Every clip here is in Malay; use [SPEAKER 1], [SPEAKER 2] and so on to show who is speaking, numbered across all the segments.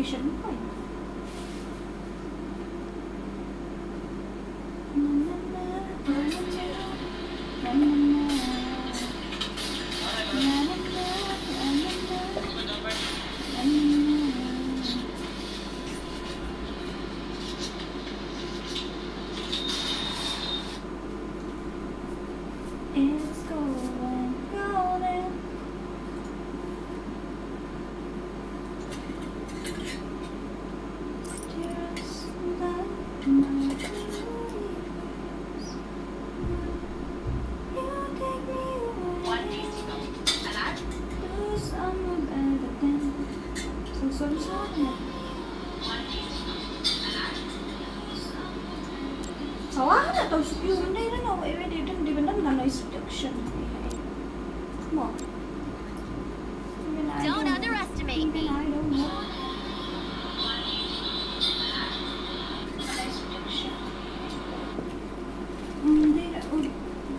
[SPEAKER 1] application mo eh. It's going golden. Just like my dreams. You take me away to somewhere better than. So. Salah na to yung hindi na no, di ba na noise reduction. Mo.
[SPEAKER 2] Don't underestimate me.
[SPEAKER 1] I don't know. Hindi na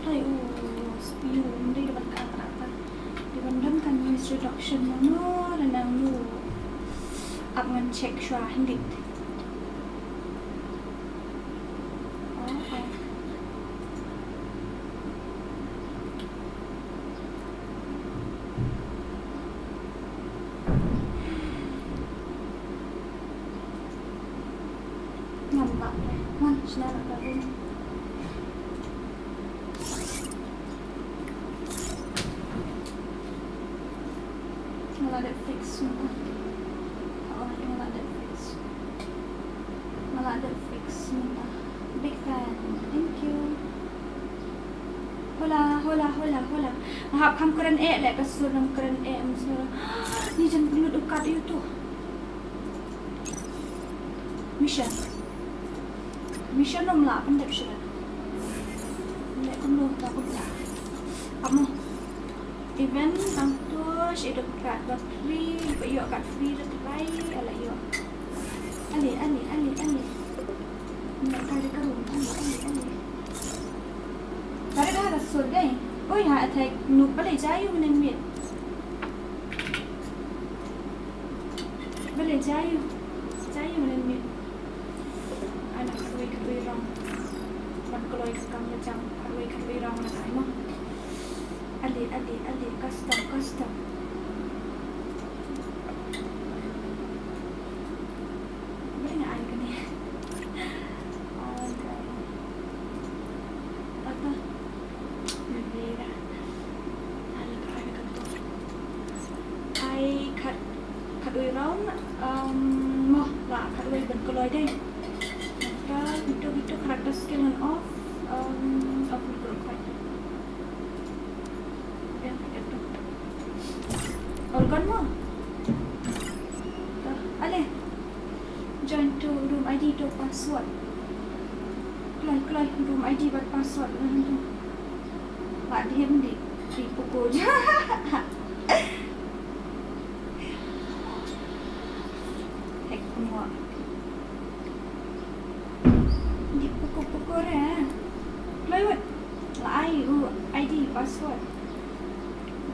[SPEAKER 1] tayo yung hindi naman ka-atrapa. Di ba kan noise reduction mo no, nang mo. Up man check siya hindi. Nampak deh, man, senang nak gabung. Malah ada fix semua. Oh, malah ada fix. Malah ada fix semua. Big fan, thank you. Hola. Mahap kam keren lek kasur nam keren mesra. Ni jangan perlu dekat itu. Mission nomor 8 dah sudah. Lek kuno tak apa. Kamu event angtus itu kat free, yo kat free dah try ala yo. Ali. Nak kali kamu ali. Tadi dah rasul deh. Oh ya, attack noob boleh jayu menemit. Boleh jayu menemit. Anak kadui rong. Man keloi kam macam kadui rong nak ai mo. Ali custom. Boleh nak ai ke ni? Kadui rong moh lah kadui berkeloi deh. Maka itu karakter skill and off group fight. Ya itu. Organ mo. Ale. Join to room ID to password. Kelai room ID buat password. Pak dia di pukul je. Di pukul lewat lah ID password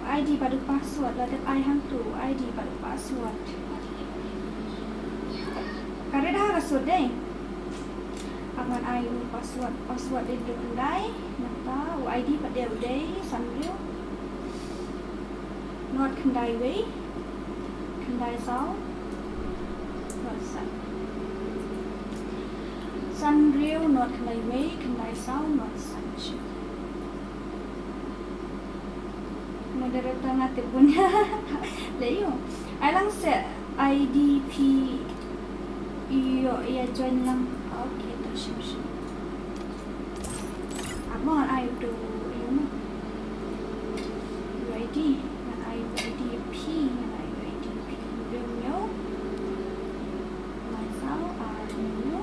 [SPEAKER 1] ID pada password lah tak I hantu ID pada password karena dah rasud deh aman I password dia kendai maka ID pada udah sambil not kendai way kendai sao Sunreal not kendai way, kendai sound not sunshine. Moderator natin punya. Layo. Alang set IDP iyo iya join lang. Okay, to siya. Amo ay do iyo mo. UID, man ay IDP, man ay IDP. Renew. Myself are renew.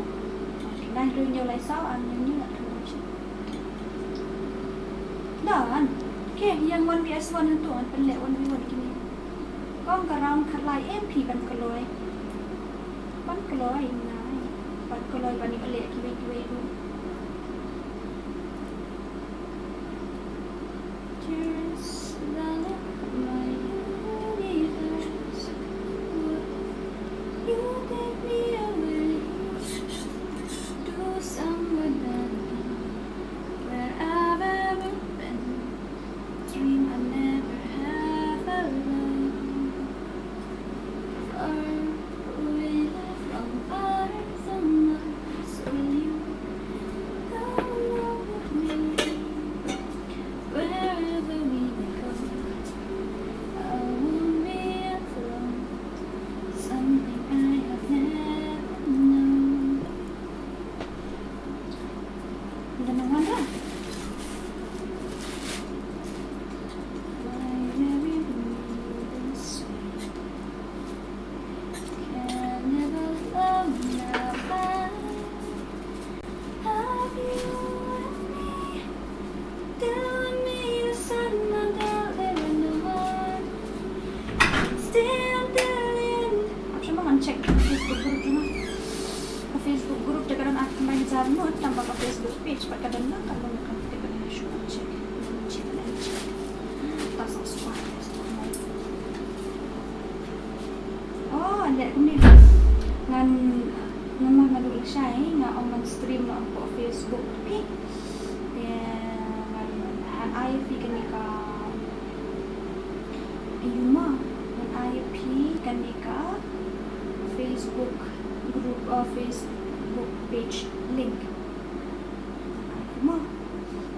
[SPEAKER 1] Nah, renew lại sao anh như là dan okay, yang 1vs1 itu an pelek 1v1 gini kong karang kalai MP ban kaloi nai ban kaloi ban pelek kiwe tu just like my universe you Aku cuma ngecek Facebook group cuma ke Facebook group kadang aku main Zarno tambah ke Facebook page kadang kalau kan kita kena cek pas sesuai. Oh ada ni ngan nama malu saya nga on stream na po Facebook okay ngan IP kanika Yuma ngan IP kanika Facebook group Facebook page link mo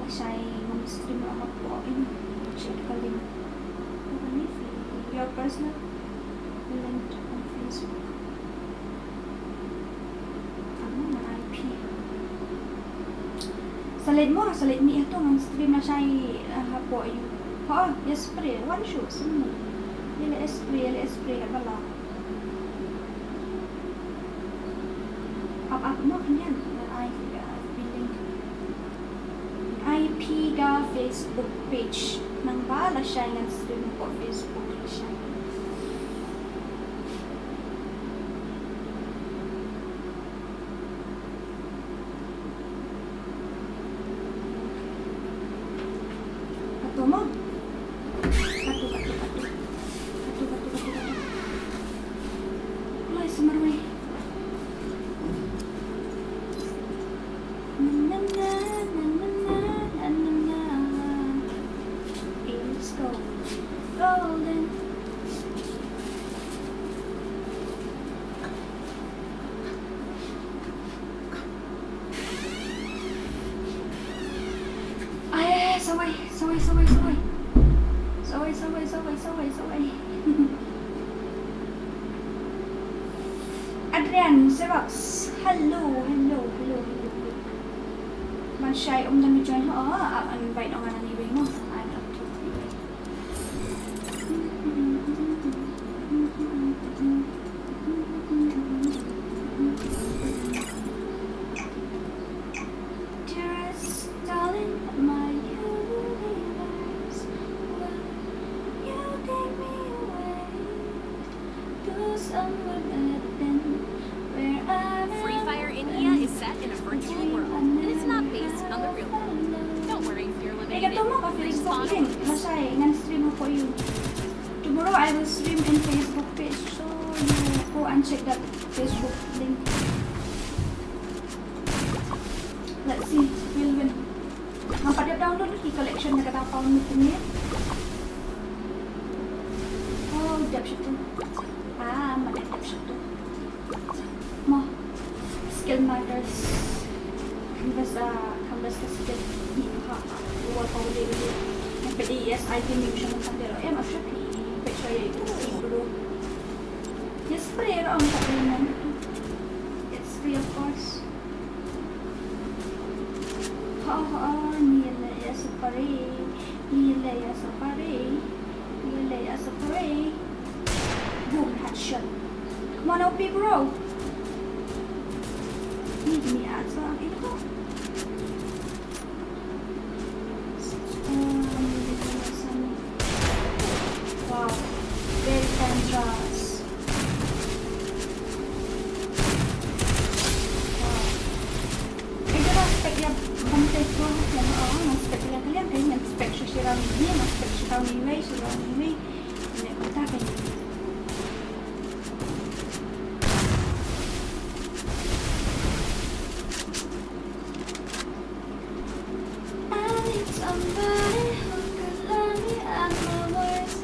[SPEAKER 1] saya on stream na po in check ka link your personal link on Facebook. Salit ni ito ng stream na siya hapo yung yes spray one show sino yele spray ka bala up mo kanyan IP ga Facebook page nang bala siya ng stream po Facebook siya. Mo katu mulai semarway it's golden Saway. Adrian Xerox, hello. Man shy na join ho. Invite ang nga niway mo. I'm up to dearest darling, my universe, you take me away to somewhere better than where I'm at.
[SPEAKER 2] Free Fire India is set in a virtual world, and it's not based on the real world. Don't worry if you're living in
[SPEAKER 1] Ikaw mo ka Facebook link. Masay, ngan-stream mo po yun. Tomorrow I will stream in Facebook page. So, you go and check that Facebook link. Let's see. We'll win. Ang pada-download ni collection na katapaw nito niya. Oh, dap siya to. Mali-dap siya to. Mo. Skill matters. Kambas ka skill. Luwag pa ulit ulit. Ang PDES item yung siya ng sandero. Siya picture yung bro. Yes, spray ang kapinan. It's free of course. Nilaya sa pare. Boom, headshot. Come on, OP bro. Need me ads sa akin ko. Wow, very dangerous. Bantay ko yan spec lang kalian kaya spec siya si Rami spec siya Rami Way hindi ko tapin I need somebody who could love me at my worst.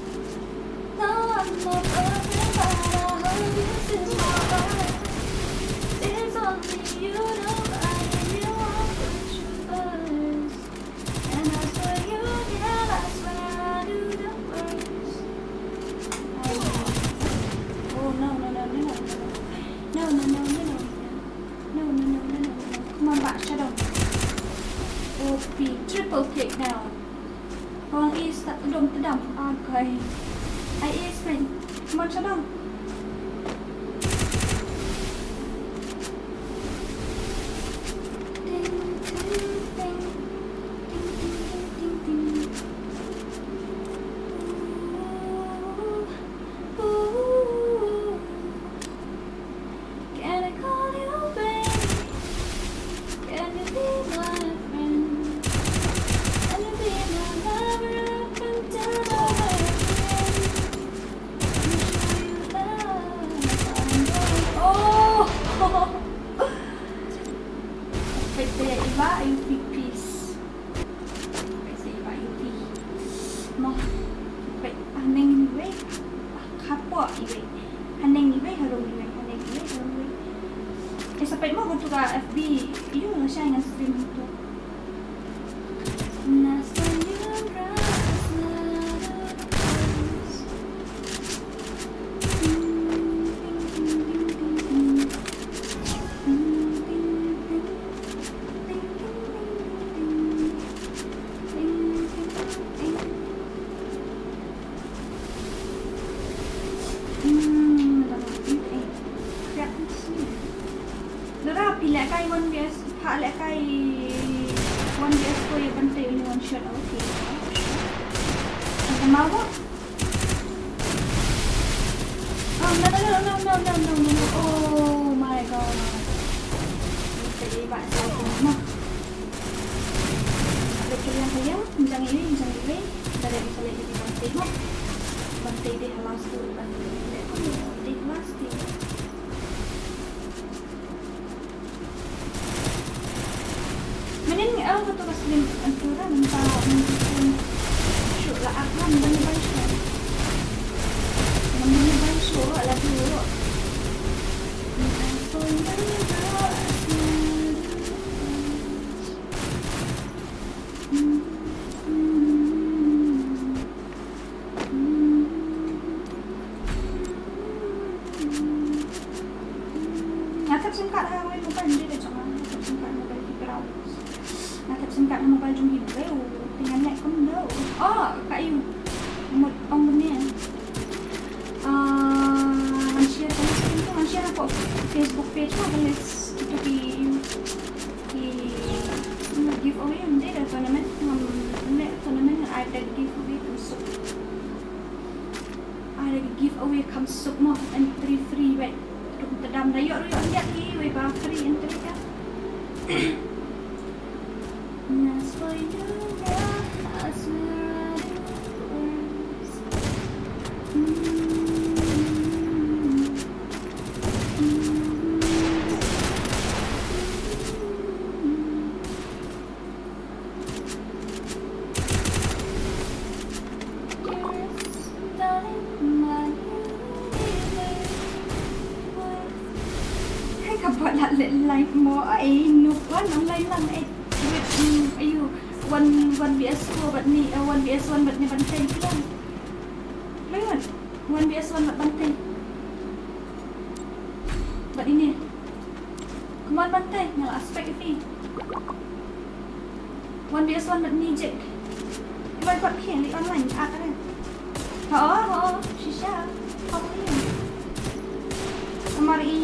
[SPEAKER 1] No, I'm not perfect, but I hope this is my life. It's only you know I really want you first. And I swear you, yeah, I swear I do the worst. Oh no. Come on back, Shadow. OP, triple kick now. Hoàng is tak tudong tedam. Okay. I is friend. Come on, Shadow. 以为haneng以为 hello 以为haneng以为 hello 以为sampai mau go to ka FB iyo lah siya yang stream itu Pilih kai one BS, hak lek kai one BS ko yang penting ini one shot okay. Ada mau? Oh no. Oh my god. Jadi buat saya mah. Ada kalian saya, jangan ini. Dari bisa lihat di bantai mah. Bantai di halas tu, bantai di halas tu. Menin ang betul kasih antara mentah mungkin syuk lah akan menyebar syuk lagi dulu. Natap singkat hawai bukan dia dah jangan natap singkat mobile dikerau. Natap singkat mobile jumpa dulu. Tinggal naik pun dah. Oh, Kak Yu. Orang benar. Share aku Facebook page ko tulis itu di giveaway hindi ada tournament ada giveaway kamsuk mo entry free wait tedam dayo lihat ni we ba free entry ya nas for you as buat nak live mo ay nukuan online lang ayu 1vs4 bat ni 1vs1 bat ni bantay lang ayun 1vs1 bat bantay bat ini kemana bantay nyala aspek ini 1vs1 bat ni je iba buat kian di online ada shisha Kemarin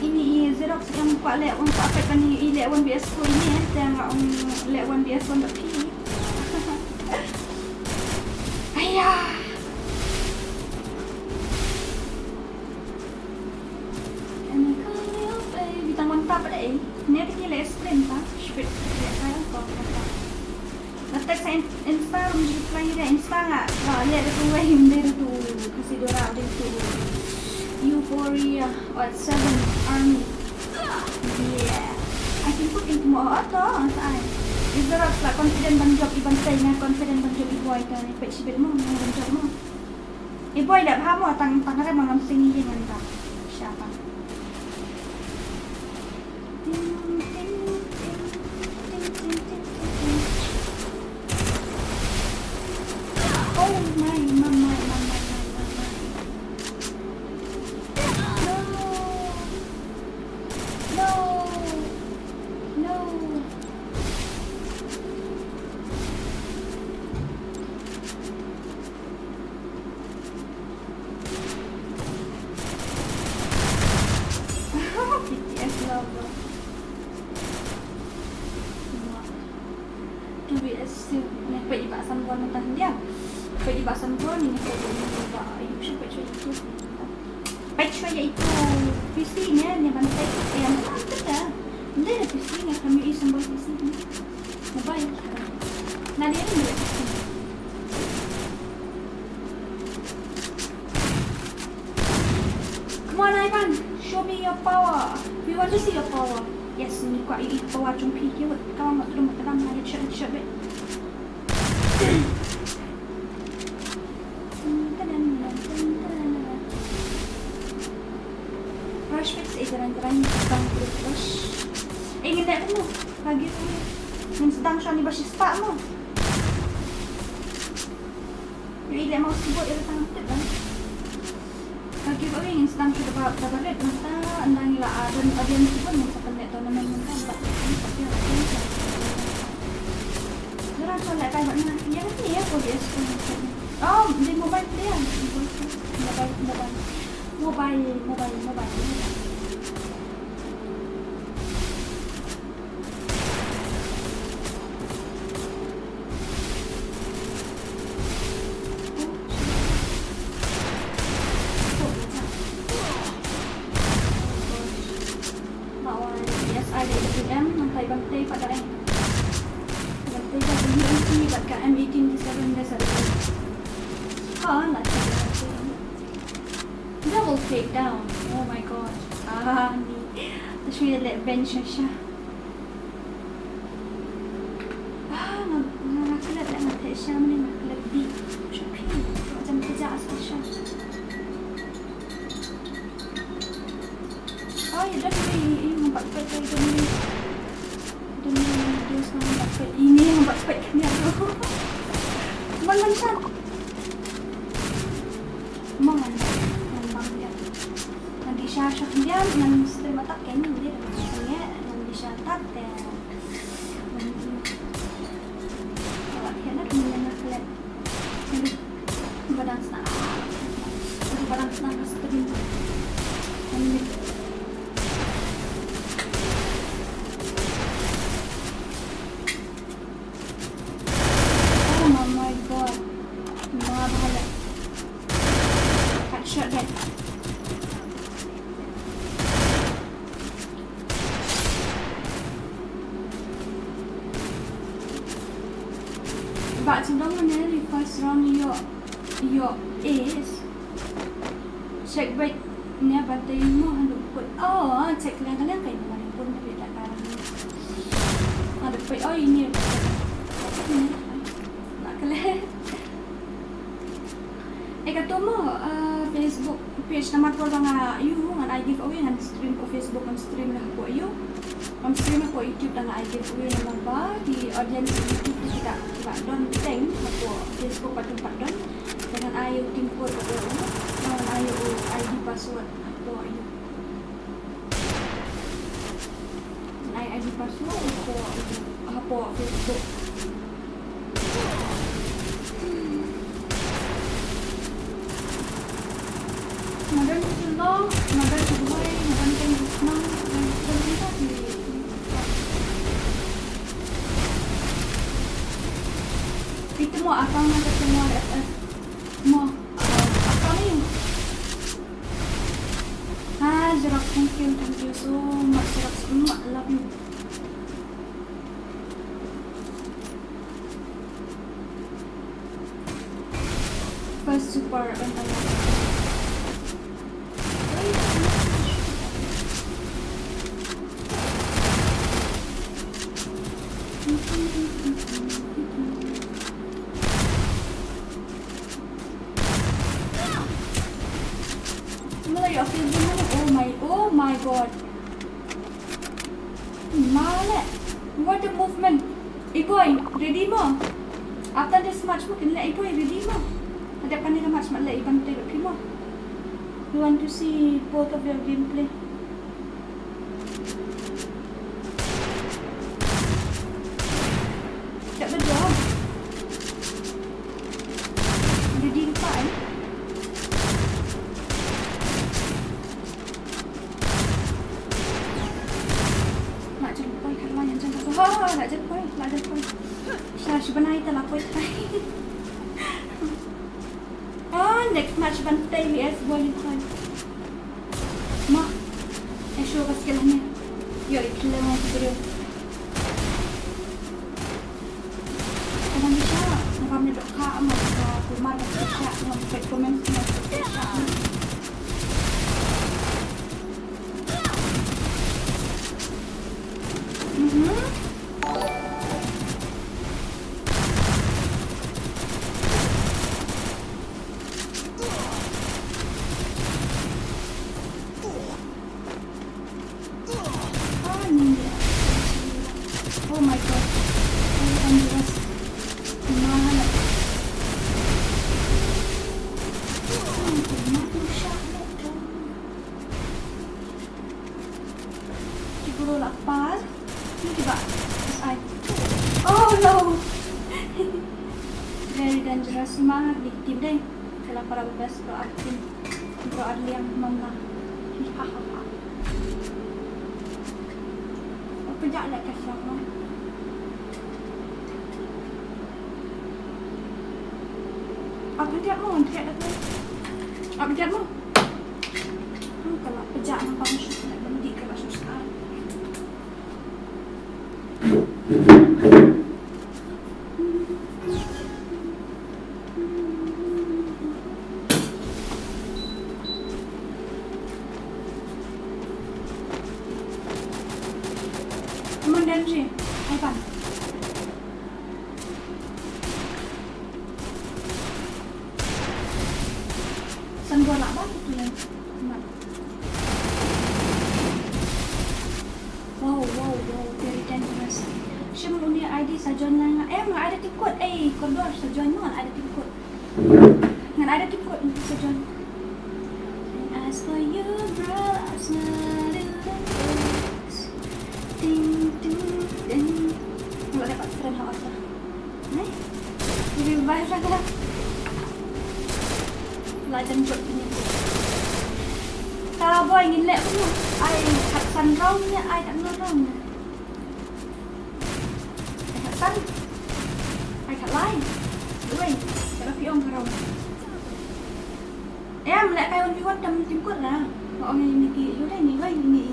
[SPEAKER 1] ini Xerox yang pak lek orang pak pakai ni lek 1vs4 ni yang orang lek 1vs1 tak pilih. Ayah. Ini kalau baby tangan tak pada ni ada ni lek explain tak? Speed lek saya kau kata. Letak saya Insta reply dia Insta enggak? Kalau lihat tu wahim dia tu kasih dorang dia tu. Euphoria or 7 Army. Yeah. I can put into more auto. Saan? Is there like confident bang job ibang say nga confident bang job iboy ka ni page bit mo ng job mo. Iboy dak ha mo tang re mga sing yin nga siapa. Oh my mama. Iaitu PC nya ni bantai yang ada. Dia ada PC nya kami isi sambal PC ni. Mobile. Nah dia ni ada PC. Come on Ivan, show me your power. We want to see your power. Yes, ni kuat ini power jumpi kiwat. Kau mak terus terang ada shot bet. rush fix terang-terang bang terus. Ngintay ko mo. Lagi ko. Yung sedang siya ni ba si spa mo? Yung ili mau sibuk ila tangan tip kan. Lagi ko yung sedang siya dapat red mata andang ila adan audience pun sa panet to naman mo kan ba. Dura so like kay na. Yan ni ya ko yes ko. Oh, di mobile dia. Mobile. Bantai pada M. Bantai pada UNC kat M18 di 7 dasar. Nak double take down. Oh my god. Ni. Terus dia let bench siya. Nakalat lang natin siya. Nakalat di. Shopping. Macam kerja asal siya. Ya dah ini membuat kayak gini. Ini yang membuat baiknya tu. Mana siya? Mana dia? Nanti siya dia nang stream attack kan dia maksudnya nanti siya attack dan awak kena nak lihat. Badang senang stream. But sebelum menarik first round your ace check baik ni apa temu hendak put check kalian kayak mana pun tapi tak tahu ada put ini nak kalian kata mo Facebook page nama ko nga you ngan I give away ngan stream ko Facebook ngan stream lah ko you on stream ko YouTube nga I give away naman ba di audience YouTube kita don teng ko Facebook patung don dengan ayo timpur ko ngan ayo ID password ko you ID password ko Facebook Nagan tulong, nagan buhay, nagan tenang, nagan kita di. Itu mo apa nga ketemu FF mo apa ni? Xerox, thank you so much Xerox, love you. First super Oh my god. Malah. What a movement. Boy, ready mo? After this match mo, kinala boy, ready mo? Ada pa nila match malay ibang tayo mo. You want to see both of your gameplay? Tak berdoa. Ready pa nak jadi poin. Saya sebenarnya telah poin. Next match bantai VS bowling time. Ma, show ka skill niya. Yo, ikila mo video. Ano siya? Marami daw ka mo sa kumar ka siya, mag-comment mo siya. bro ada yang mana hahaha apa jak nak kasih apa apa dia mau dia apa apa dia mau kalau pejak nampak susah nak bendi kalau susah dan sih, apa? Sandua nak apa tu yang? Wow, very dangerous. Siapa punya ID sajon lang? Nggak ada tikut. Kodor sajon nggak ada tikut. Nggak ada tikut sajon. As for you, bro, I'm not in love. Ting. Nggak dapat friend house lah. Lebih baik lah. Pelajaran buat punya. Kalau boy ngilek pun, I kat san round ni, I tak nak round ni. I kat san, I kat lain. Dua, kalau pion ke round. Melihat kawan pion dah menjemput lah. Orang yang ni, yaudah ni, ni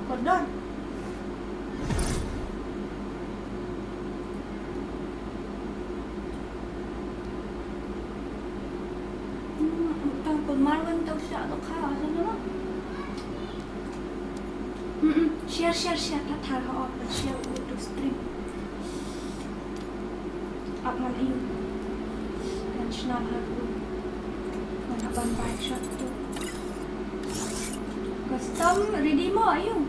[SPEAKER 1] kodor. Marwan tahu siapa tu kau sana lah. Share tak tahu apa share untuk stream. Apa ni? Dan senang aku. Mana bambai shot tu? Custom ready mo ayu.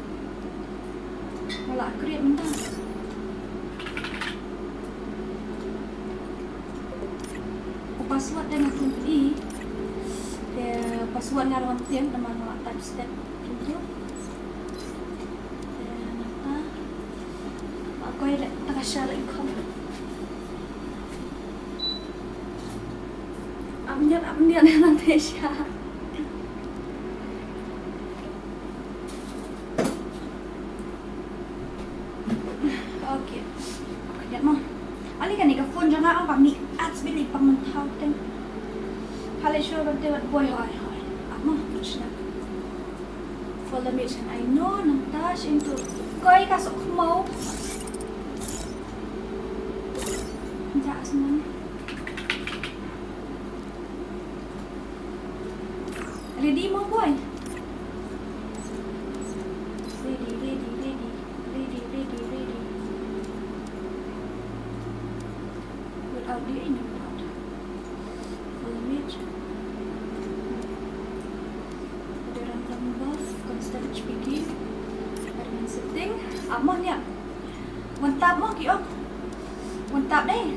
[SPEAKER 1] Malah create mentah. Password dan aku beli. Password nga ron tiyan naman mga type step dito. Ako ay nakashare ko. Amnian nanti siya. Okay. Kaya mo. Ali ka ni ka phone jang ang pami ads bili pamantaw ten. Kali sure ba te boy hoy. Follow me and I know nantas into koi kasok mau jak senang ready mo boy ready without the in follow me constant HPG admin setting aman ya one tab mo kio one tab deh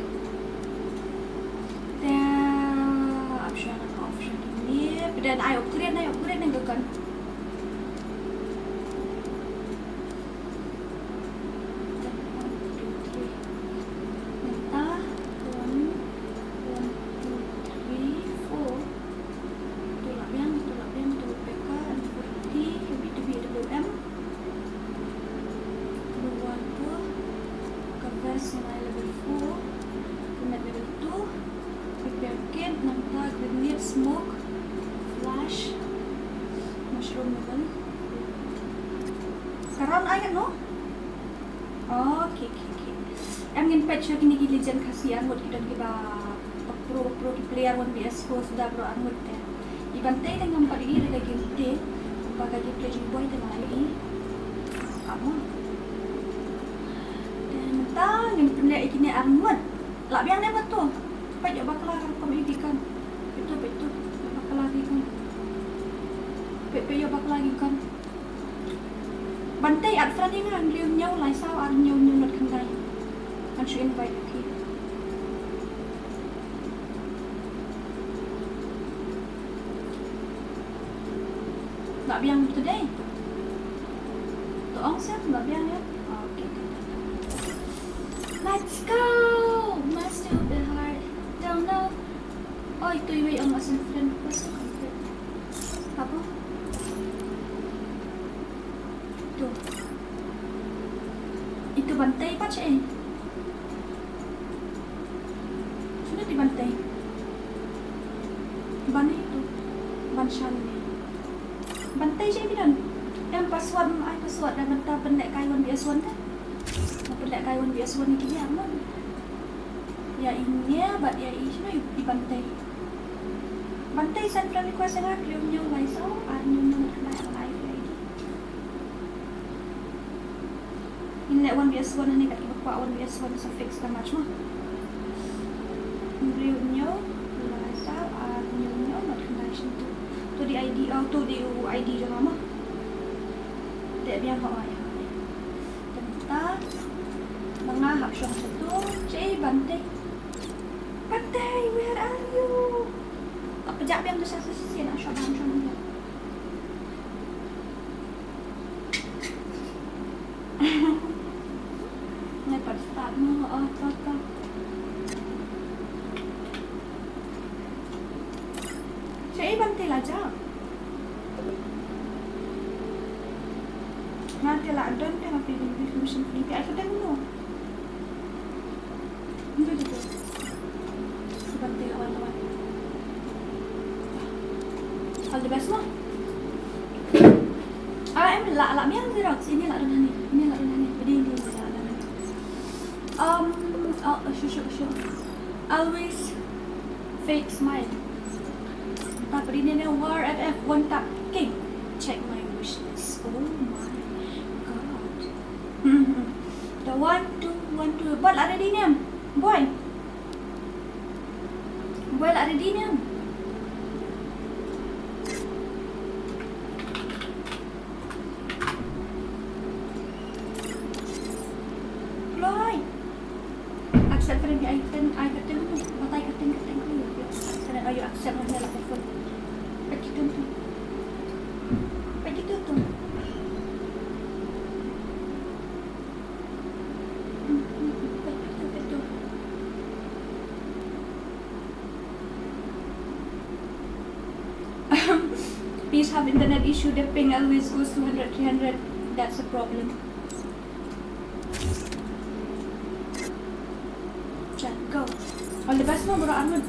[SPEAKER 1] option ini dan I upgrade nih kan smoke, flash, mushroom level. Sekarang ayat no? Okay. Em ingin patch lagi ni legend kasihan buat kita pro di player 1BS sudah pro angut ya. Ibantai dengan pada ini lagi kita bagai play boy dan lagi. Kamu. Dan tang yang play ini angut. Lah biang ni betul. Pajak bakal pemikiran. Betul bakal lagi kan pepe bakal lagi kan bantai at friend yang kan liu nhau lại sao ăn nhau như luật khăn đây anh sẽ invite okay tak biang today tu orang siap tak biang ya okay let's go must do the hard don't know. Oh, itu yung ang asin friend ko sa computer. Apa? Tuh. Itu bantai pa siya eh. Sunod di bantai. Ban itu. Ban siya ni. Bantai siya bilang. Yang password ay password dah benta pendek kaiwan biasa kan. Pendek kaiwan biasa ni kini aman. Ya ini bat ya ini di bantai. Bantai send friend request nga kriyo niyo guys. So, nyo kena live lagi. Ini one biasa ni kat iba one biasa suffix ka match mo. Kriyo niyo guys. So, nyo notification to the ID to the ID jo mama. Dia biar họ ya. Tentang mengahap syong satu, cik bantai. Bantai, where are you? Apa jap yang tu saya sisi nak syong ni. Ni pada start mo, tak. Cik bantai lah jap. Nanti lah don kan apa yang division free I sudah dulu. Itu juga. Seperti kawan-kawan. All the best lah. Em lạ miếng gì rồi, ini lạ đơn này, ini lạ đơn này, đi lạ đơn này. Sure. Always fake smile. Tapi ini ni war FF one tap king. Check my wish list. Oh my. The 1, 2. Buat ada di ni, boy. Boy ada di ni. Boy. Accept friend icon dulu. Batai kating dulu. Sana ayo accept mana lah phone. Begitu tu. Please have internet issue, the ping always goes 200, 300, that's a problem. Chat, go. All the best mo, bro Arman.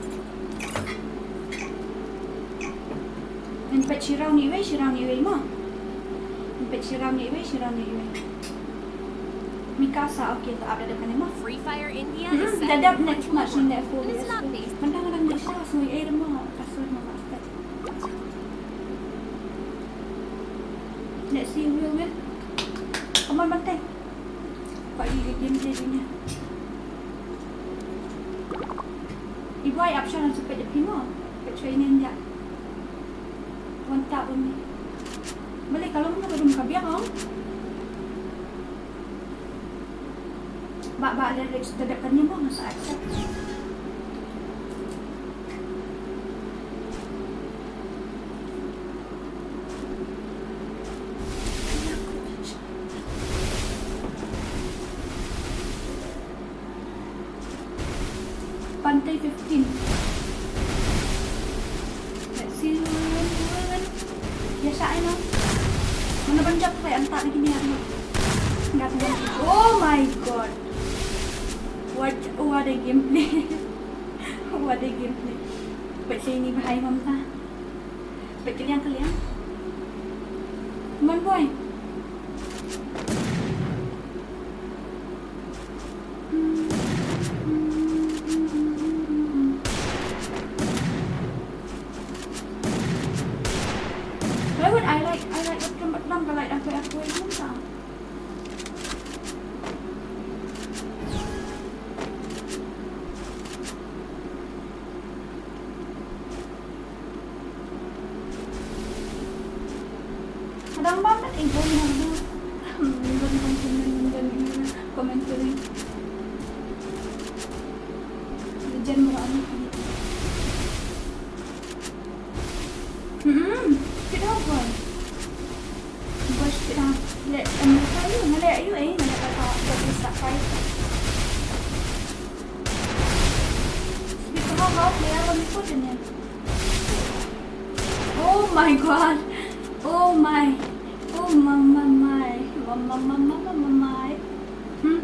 [SPEAKER 1] Impet shirau ni way mo. Impet shirau ni way. Mikasa, okay, tak ada depan mo.
[SPEAKER 2] Free Fire India is set
[SPEAKER 1] Dadap
[SPEAKER 2] in
[SPEAKER 1] next match ni F4.
[SPEAKER 2] It's not based.
[SPEAKER 1] Mandang-mandang di siya, so i-air mo, kasur mo. Let's see will. Come on, Bantay. Kau game jadinya. Ibu ay option ang supaya di mo. Petraining dia. Wanta pun ni. Balik kalau mo belum kabiyak oh. Ba ada register depannya mo masa accept. Pantai 15. Let's see one. Biasain no. Mana banjak kayak antak lagi ni ano. Enggak tahu. Oh my god. What a gameplay. What a gameplay. Baca ini bahaya mamta. Baca kalian. Come on boy. Kadang banget ego mana komentari hujan berani tidak boy bos tidak let mereka you ngelak you ngelak kata bisa fight kita mau player lebih potnya oh my god. Oh my. Oh my.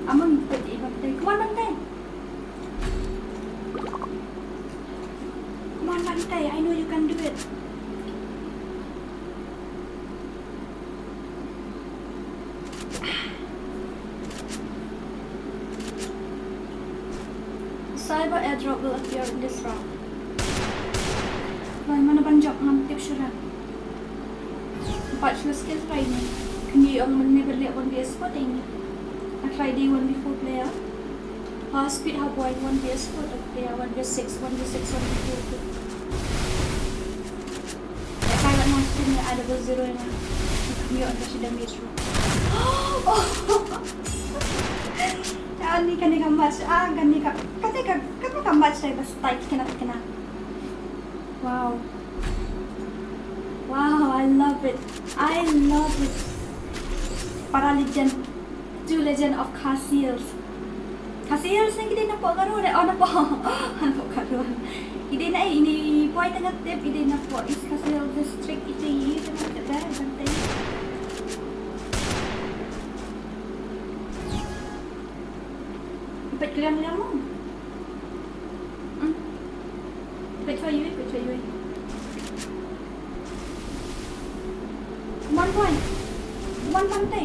[SPEAKER 1] I'm gonna put it Bante. Come on, Bante. Come on, Bante. I know you can do it. Cyber airdrop will appear in this round. Rồi mana banjak ngam tip syurah. 4 skill try ni. Hindi ang never let 1vs spot ini. I try day 1v4 player. Speed how boy 1vs spot player 1v6 1v4. Kaya mo sini ada double zero na. Hindi ang kasi damage mo. Oh. Ani kani ka match gani ka match tayo basta tight kina. Wow, I love it. Para legend, 2 legend of Cassius na hindi na po karoon. Na po. Ano po karoon? Hindi na ini po ay tagatip. Hindi na po. Is Cassius district ito yung bantay. Pet kalian mo. Pet for you. 1 point. 1 Bante.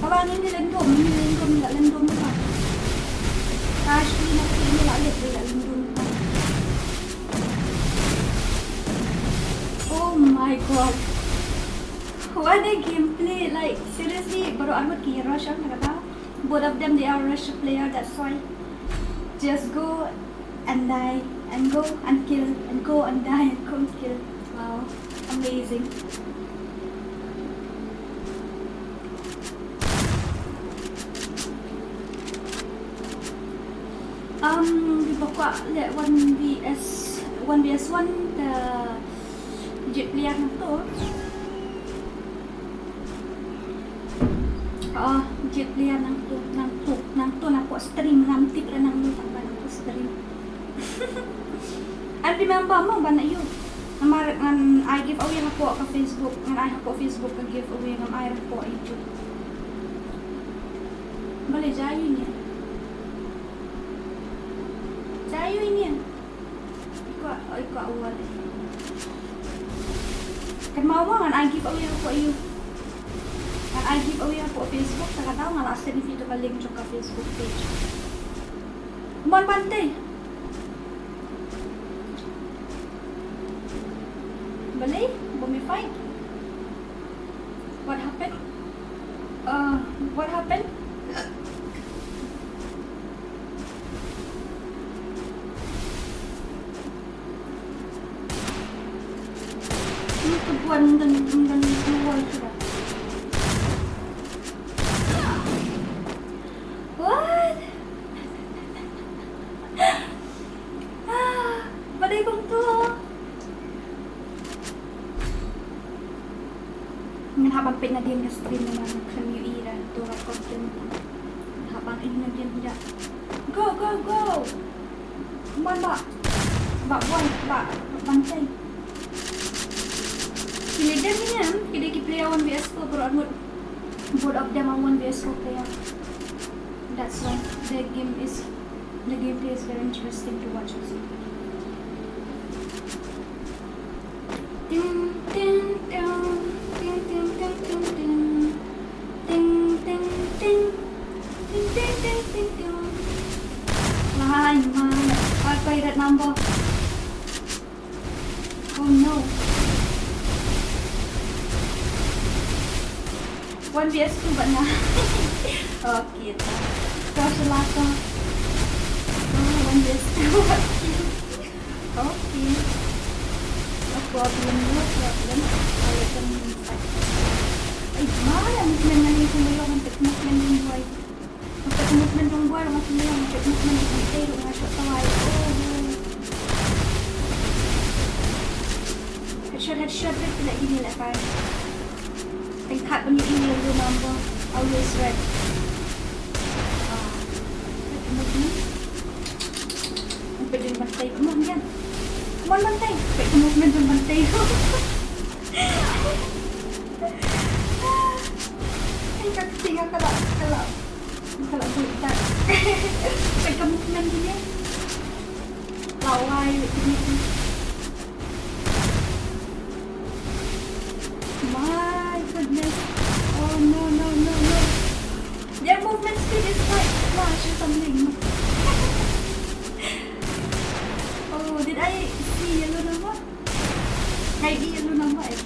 [SPEAKER 1] Kalau ini lendum lah. Ashley nak ini lah lihat dia lendum. Oh my god. What a gameplay, like seriously, baru Armut ki rush ang nakata. Both of them they are rush player, that's why. Just go and die and go and kill and go and die and go and kill. Wow, amazing. Dibuka lihat 1vs1 ke jet player tu. Jet player nang tu nak buat stream nanti pernah nang tambah nak buat stream. I remember mo ba na yun? I give away na po ka Facebook, I po Facebook ka give away ng I po ito. Bale jayo niya. Jayo niya. Iko awal. Kan mau I give away na po iyo. I give away po Facebook, taga nga last time video ka link ka Facebook page. Mon Bante. Bali, bumi fight. What happened? What happened? Ini kebuan dan keluar sudah. What? Badai kong to. Habang pinadin na stream naman ng New Era, tulad content. Habang inadin niya. Go! Come on, Bantay. Pilih dem niya, pilih player 1vs ko, pero both of them are 1vs ko player. That's why the gameplay is very interesting to watch also. I played that number. Oh no. 1vs2 ba na? Okay, ito. Kasulata. 1vs2. Okay. No problem. Ayaw ka naman fight. Ay, ang movement na yung movement ng buhay. Movement ng buhay, movement ng buhay, mga shot taway. Headshot, pila email at parang. And cut when you email your number, always red. Movement. Ang pwede bantay. Come on, yan. Come Come on bantay. Wait, ke movement ng bantay ko. Ay, kakatinga kala bulitan. Wait, ke movement din yan. Laway, wait, din. My goodness. Oh, no. Their movement speed is like flash or something. Oh, did I see yellow number? Ay, di yellow number eh.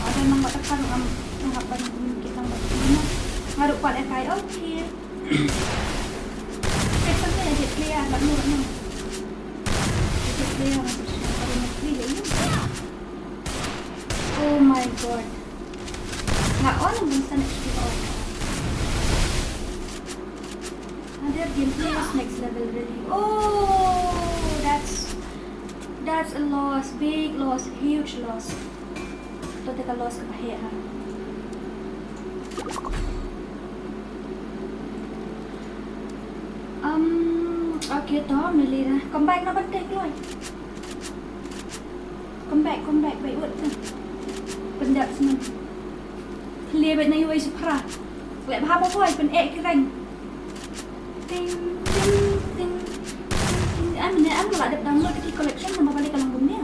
[SPEAKER 1] Ada number tekan ang harapan kita ng ngaruk pa kay okay. Check sa kaya jet player ba mo no. Jet player na siya para mag-play yun. Oh my god. On ang basta next on. Their gameplay is next level really. Oh, that's a loss, big loss, huge loss. Ito teka loss ka pahe ha. Okay to, mali na. Come back na bantay Chloe. Come back, bay ut na. Pendap semen. Clear bet na yung ay supra. Lep hapa po ay pen kirang. Ting. Anh lại được download cái collection mà balik ka lang bumnya.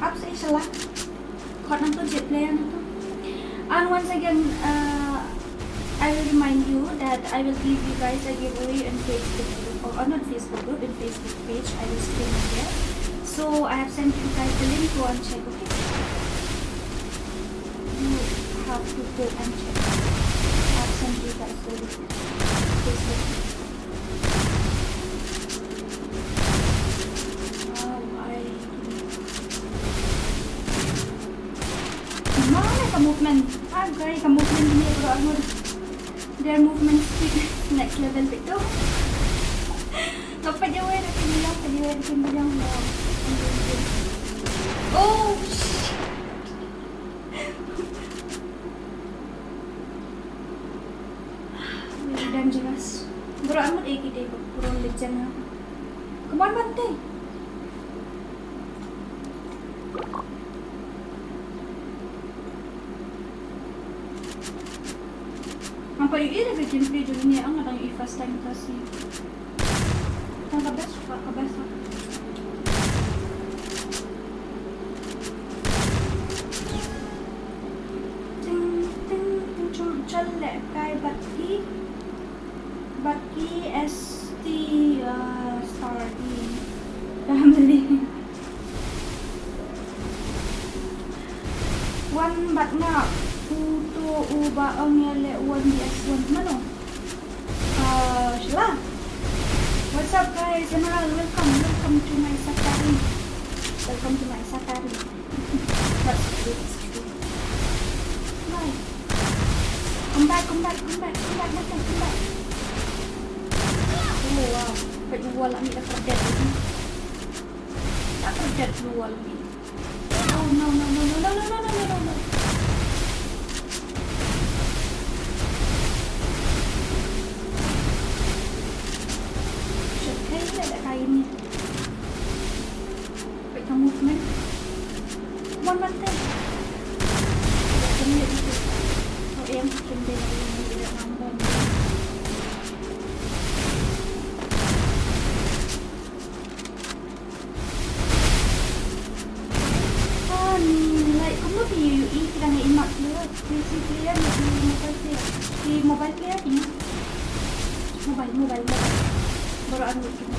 [SPEAKER 1] Up sa isa lang. Kod nang to jet player na to. And once again, I will remind you that I will give you guys a giveaway in Facebook group, or not Facebook group, in Facebook page. I will screen it here. So I have sent you guys the link. Go and check, okay? You have to go and check. I have sent you guys the link. Facebook group. Movement. Guys, movement ni bro. Their movement speed next level itu. Apa dia weh nak bilang. Oh. Very dangerous. Bro, amat kita bro legend. Come on, Bante. Apa yung i-review video niya ang natang i-first time kasi ang kabes ha ting challe kay Baki ST starting family one bat na Puto uba ang yale 1DS1 mano. Sila. What's up guys? Emerald, welcome to my Sakari. That's good. Bye. Come back. Oh wow. But wala mi na forget. Tak forget wala mi. Oh no. Kainnya pakai movement one bantay kami dito so yang kundi na tidak ngambon like kamu di UI kita ngimak dulu PC player di mobile player ini mobile baru ada kita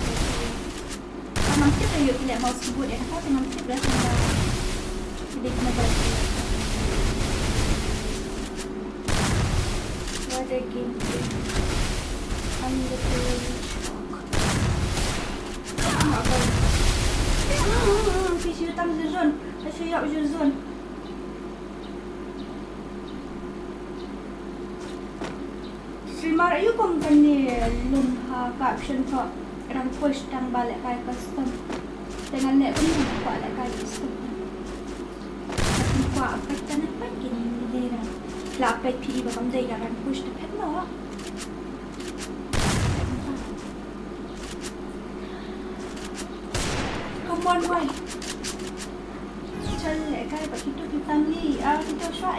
[SPEAKER 1] nanti kita yuk tidak mau sebut ya apa nanti berasa jadi mobile player ada game Fishy datang di zone saya siap di zone Streamer ayo kong kanil lum caption ko rang push tang balik kay custom dengan net pun balik kay custom ko apa tan pa kini dira la pa pi ba kam dai rang push ta pet no Come one way. चल काय बकिटो कितांली कितो shwa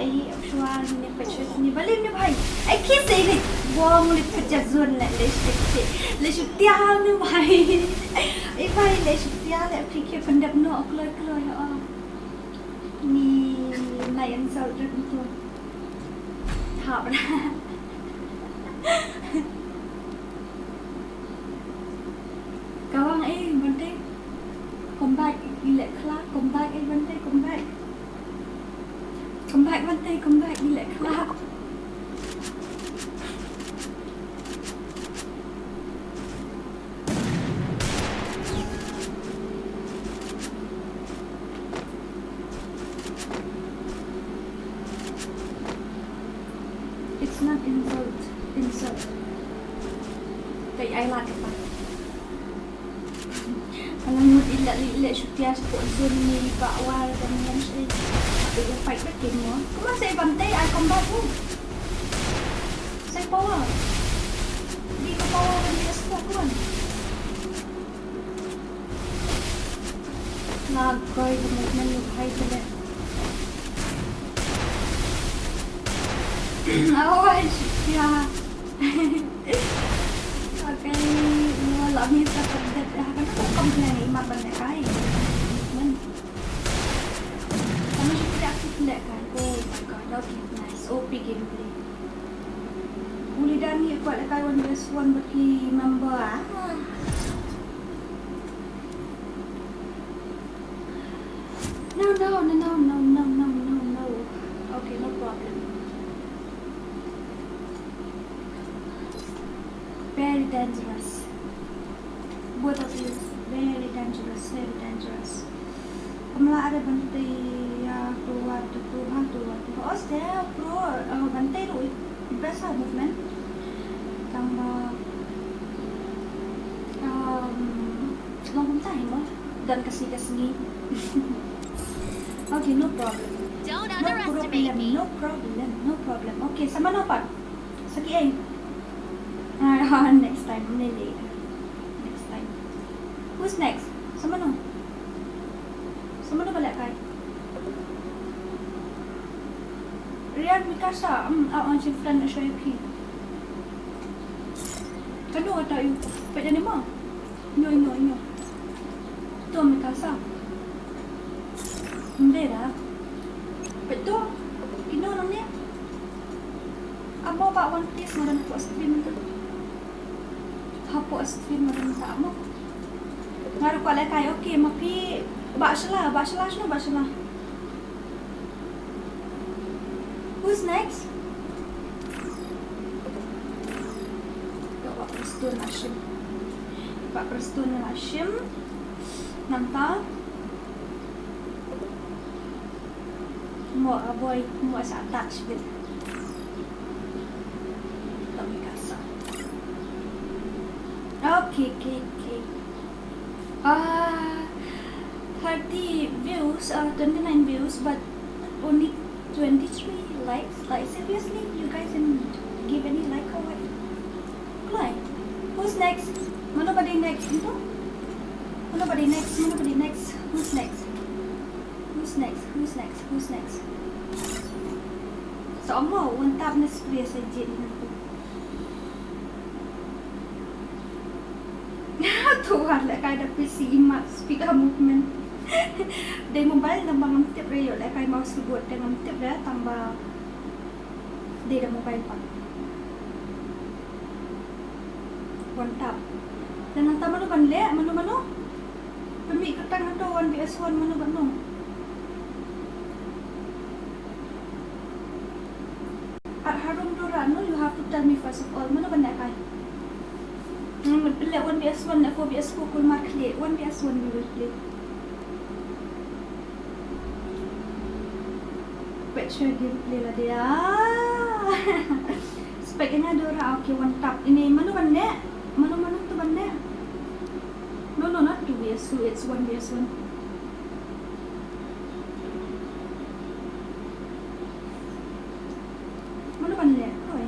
[SPEAKER 1] ni pechet ni balim ni bhai ai kiss ni wong li pechet zon le le shutia ni bhai ai bhai le shutia le phike pendap no kloi ni nai an sau ret tu thap na kawang ai bante come back let class come back ai bante come back bante come back let class it's not insult kay ai la ka pa alam mo ila syutia sa zone ni Pak Wal dan yang sih ada fight back mo kuma saya bantai I come back home saya power di ko power ni aspo ko na koy movement ni bhai tele awas ya okay wala mi sa pagdat kan ko complain ima ban kai men kami sudah aktif ndak kan oh my god that is nice OP gameplay uli dan ni kuat kai one vs one bagi member no okay no problem very dangerous both of you very dangerous kamla ada bantai ya keluar oh saya pro bantai tu biasa movement tambah long time dan kesini okay no problem
[SPEAKER 2] Don't underestimate me.
[SPEAKER 1] no problem okay sama apa sakit next time next time who's next sama no balik kai Rian Mikasa ang friend na siya yung ano ata yung pwede ni mo inyo ito Mikasa hindi na ito ino lang niya amo ba one piece mo rin po stream ito hapo stream mo rin sa amo ngaru ko alay kayo okay mapi Bachelor. Who's next? Pak Prestun Hashim. Nampak? Mau aboy, mau sa attach with. Kami kasa. Okay. 30 views, 29 views, but only 23 likes. Like seriously, you guys didn't give any like or what? Like, who's next? Nobody next, you know? Nobody next. Who's next? So, amo, one tap na spray sa jet na to. Tuhan lah kaya dapat PC imat speed movement. Dari mobile tambah ngintip rayo lah kaya mouse keyboard dan ngintip dah tambah dari mobile pak. One tap. Dan nanti manu. Pemik ketang atau 1vs1 manu. At harum durano you have to tell me first of all manu benda kaya. Let 1vs1 let 4vs4 cool mark play 1vs1 we will play picture gameplay lah dia speknya dora okay one tap ini manu tu benda no not 2vs2 it's 1vs1 manu benda oi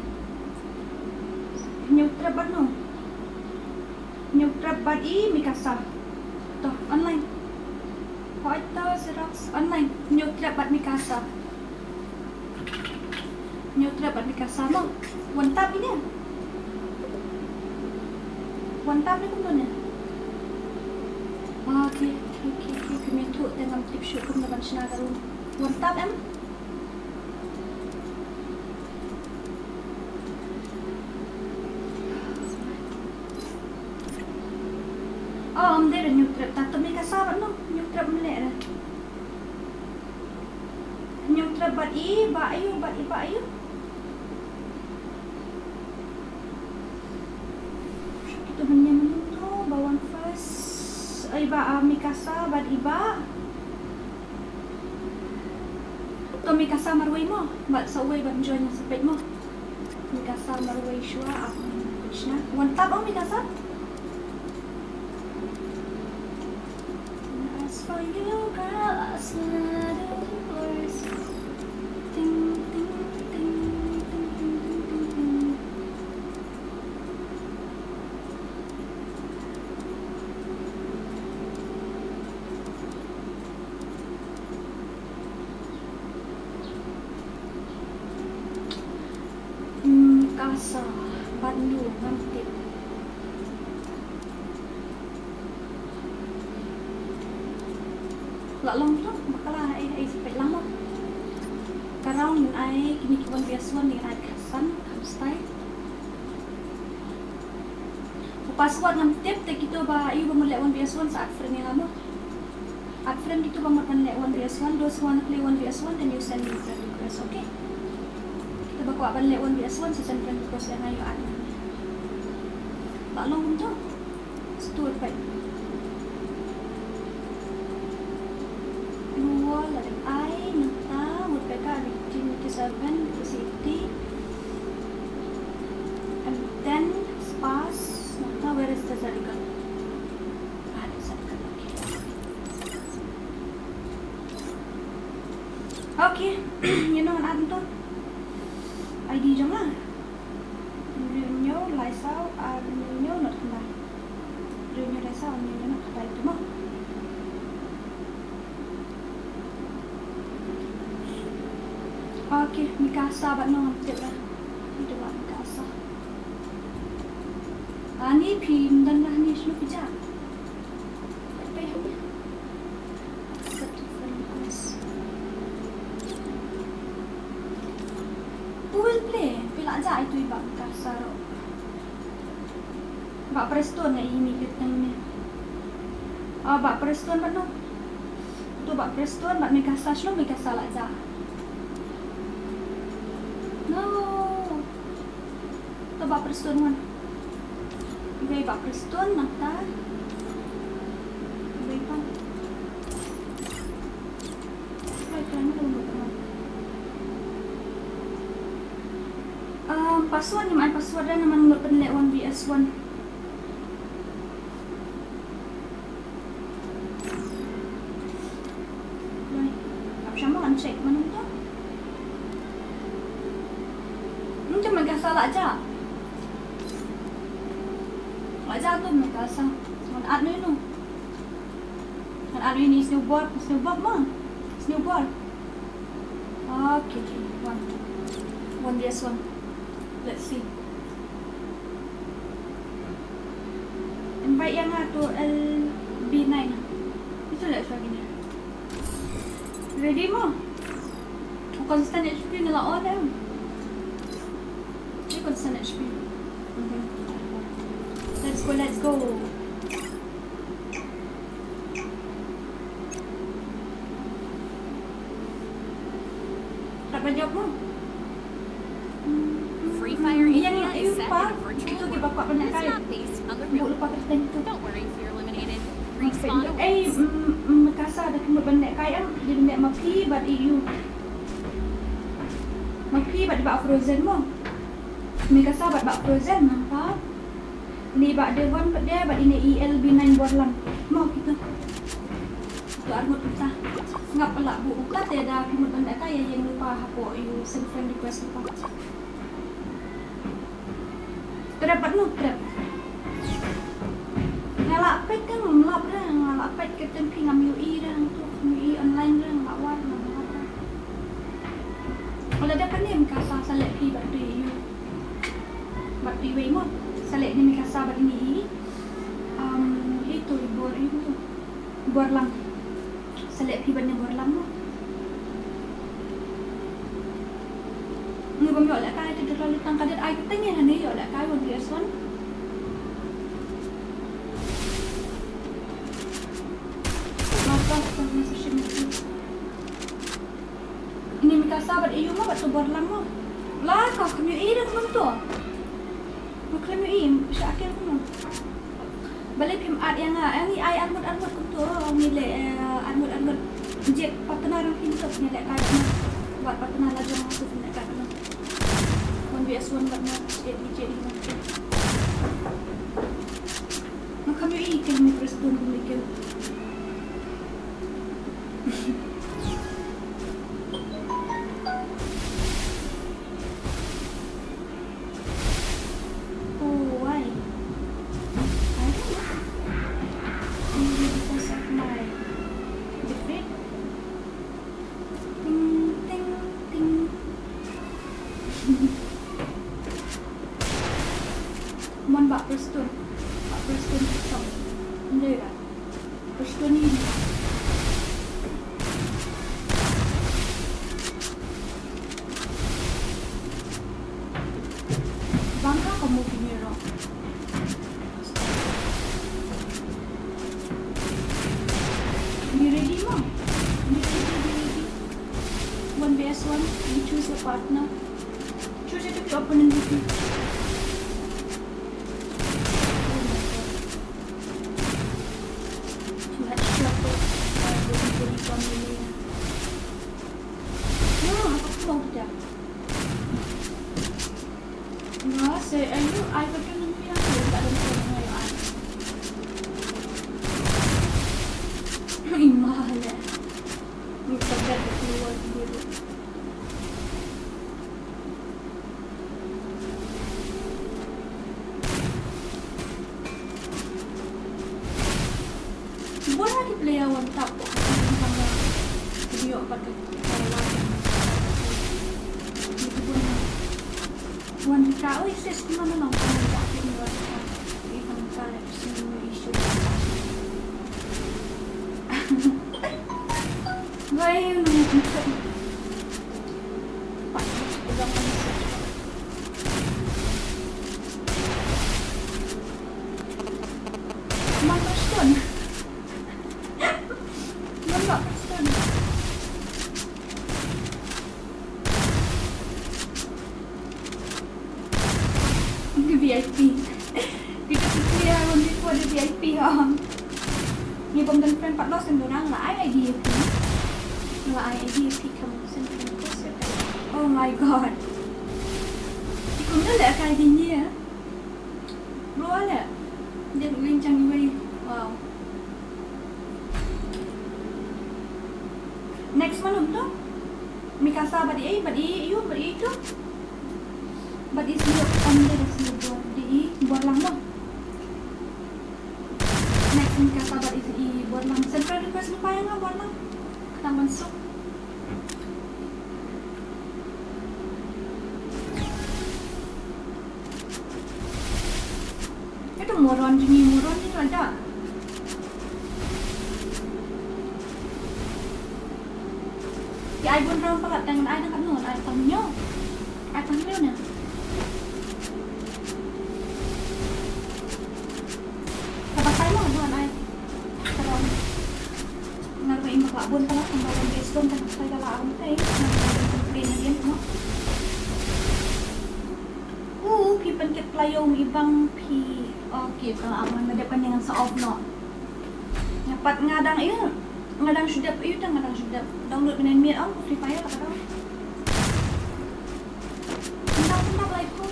[SPEAKER 1] neutral bano New trap bad Mikasa. Tuh, online. online. New trap at Mikasa. New trap at Mikasa mo. One tap ini ya. One tap ni kung doon ya. Okay. Kami tu tengah tip shoot kung naman siya nagaroon. One tap em. Dia new trap. Tato Mikasa ba no? New trap mali na. New trap bat ayo. Ito ba niya man ito? Bawang first. Ay ba, Mikasa, bat iba. Ito Mikasa marway mo. Bat sa uway, bat enjoy niya sa pet mo. Mikasa marway siya. Ako na. One tap ang Mikasa. As for you, girl, I said it was. Ting, ting, ting, ting, ting, ting, ting. Mikasa, Bandung, Ngantip. Long tu, bakalah ai sepet lama. Karang dengan ai kini kiwan biasuan dengan ai kasan, style. Password ng tip te kito ba ayo ba melewan biasuan sa friend nila mo. At friend dito ba melewan biasuan, those who want to play one biasuan, then you send me friend request, okay? Kita ba kuha ba melewan biasuan, send friend request lang ayo an. Long tu. Store pa. Laring I, Nata, Woodpecker, 1887, City, and then Spas, Nata, where is the circle? The circle, okay. You know what happened to? ID jom lah. Renew, Lysau, renew, not kembali. Renew, Lysau, renew, not kembali tu mah. Okay, Mikasa ba no? Diba? Ito ba Mikasa? Ani pindan lah ni sino pija. Accept friend request. Who will play? Pila aja itu iba Mikasa ro. Ba Preston na imikit nang ni. Ba Preston ba no? Ito ba Preston ba Mikasa sino Mikasa la aja. Ba Preston man. Ibay ba Preston nata. Ibay pa. Ibay ka na lumot. Password ni may password na naman mo panle 1vs1. Ay, kapsya mo kan check man ito. Hindi magkasala aja. Aja tu Mikasa. Mana ada ni? Mana ada ni snowboard mah. Snowboard. Okay, one this one. Let's see. Invite yang tu LB9. Itu let's try ni. Ready mo? Constant HP nila on em. Ini constant HP. Let's go. Tak jawab mo.
[SPEAKER 2] Free Fire India
[SPEAKER 1] Yan,
[SPEAKER 2] is set
[SPEAKER 1] pa.
[SPEAKER 2] in a virtual
[SPEAKER 1] Ito,
[SPEAKER 2] world,
[SPEAKER 1] di ba pa
[SPEAKER 2] and it's
[SPEAKER 1] pinakain?
[SPEAKER 2] not based on the real
[SPEAKER 1] Bulo pa
[SPEAKER 2] world.
[SPEAKER 1] kita ito.
[SPEAKER 2] Don't worry if you're eliminated. Respawn
[SPEAKER 1] Ay,
[SPEAKER 2] awaits.
[SPEAKER 1] Mikasa ada kumot bandek kaya jadi nek mapi bad EU. Mapi bad ba frozen mo. Mikasa bad ba frozen nampak. Ni bad dia one bad dia bad ini ELB9 buat lang. Mau kita. Tu armut kita. Ngap pala bu ukat ya dah kumot bandek kaya yang lupa hapo you send friend request lupa. Terdapat no trap. Ngalapet kan ngalap dah, ngalapet Captain P ngam UI dah tu UI online rin awar na mga. Wala dapat ni mikasa sa lepi batu yu. Batu yu mo. Sa lepi ni mikasa bat ini. Itu bor itu. Bor lang. Sa lepi bat ni bor lang mo. Người bấm gọi lại cái thì được tăng cái ai cũng tất nhiên là nếu gọi lại cái còn việc xuống ini mikasa bat iyo mo bat tubar lang mo lah kau kami dah belum tu mau kami siya akhir mo balik pim ad yang ni ai anmut kum tu mile anmut jek partner orang hidup ni lek kai buat partner la jom tu ni kai no kon bias one bat na jadi no kami kami prestun mikir Pak Preston hitam ini kan Preston ini bangka kamu punya roh you ready mom? You ready? 1vs1 you choose your partner choose it to be opponent with you. I got to know yang tak ada dengan ai. Mahal ya. Ni pakai keluar dulu. Boleh di play awan tap. Video pakai wanita, oh sis, gimana lang kung nag-akin ni wanita? Ibang talent, sino yung issue? Gaya yun naman ito. Ilang message pa. Mag-Preston. Mag-Preston. VIP. Kita fikir yang before the VIP ni pemdan friend 14 orang lah IDP. Lah IDP kamu sendiri kosong. Oh my god. Ikut dah lah kayak gini ya. Bro ada. Dia lincang ni. Wow. Next malam tu Mikasa badi you itu. But it's not under the sea buat lang mo. Next ni kasabat is buat lang. Central request mo pa nga buat lang. Naman so. Ito moron ni ada. Di ay buat lang pala dengan ay nak ano, ay tanyo. Ay tanyo na. Abon pa lang, ang best doon, kaya kailangan tayo, nag-complain na yan, no? Kipan kitla yung ibang okay, kailangan nadapan niya sa off, no? Ngapat nga dang yun, nga dang syudap, download minan miyan, Free Fire, kata daw. Punta live ko,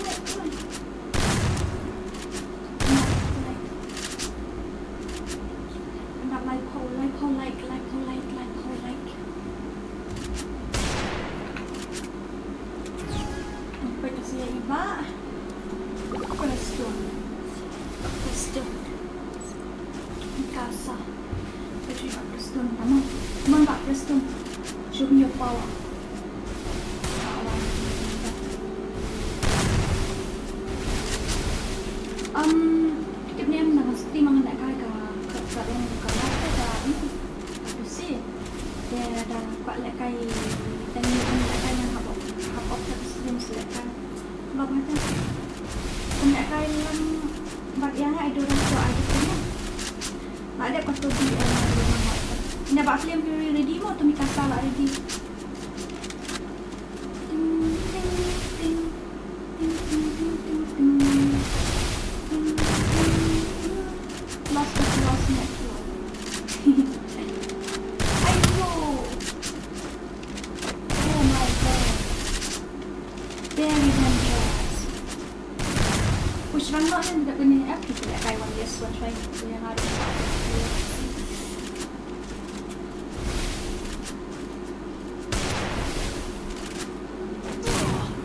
[SPEAKER 1] Mikasa. Preston, tama. Mangga Restu. Show me your power. Kita ni memang mesti mengenai kai ka orang kalah ada itu. Apa sih? Dia ada kuat lekai dan lekai yang hap stream silakan. Kalau macam lekai yang bagi yang ada orang tua ada punya. Ada kau di ini apa film ready mo tu mikasa lah ready. Lost network. Ayo. Oh my god. Very dangerous. Which one not in the app people that I want this one try to yang ada.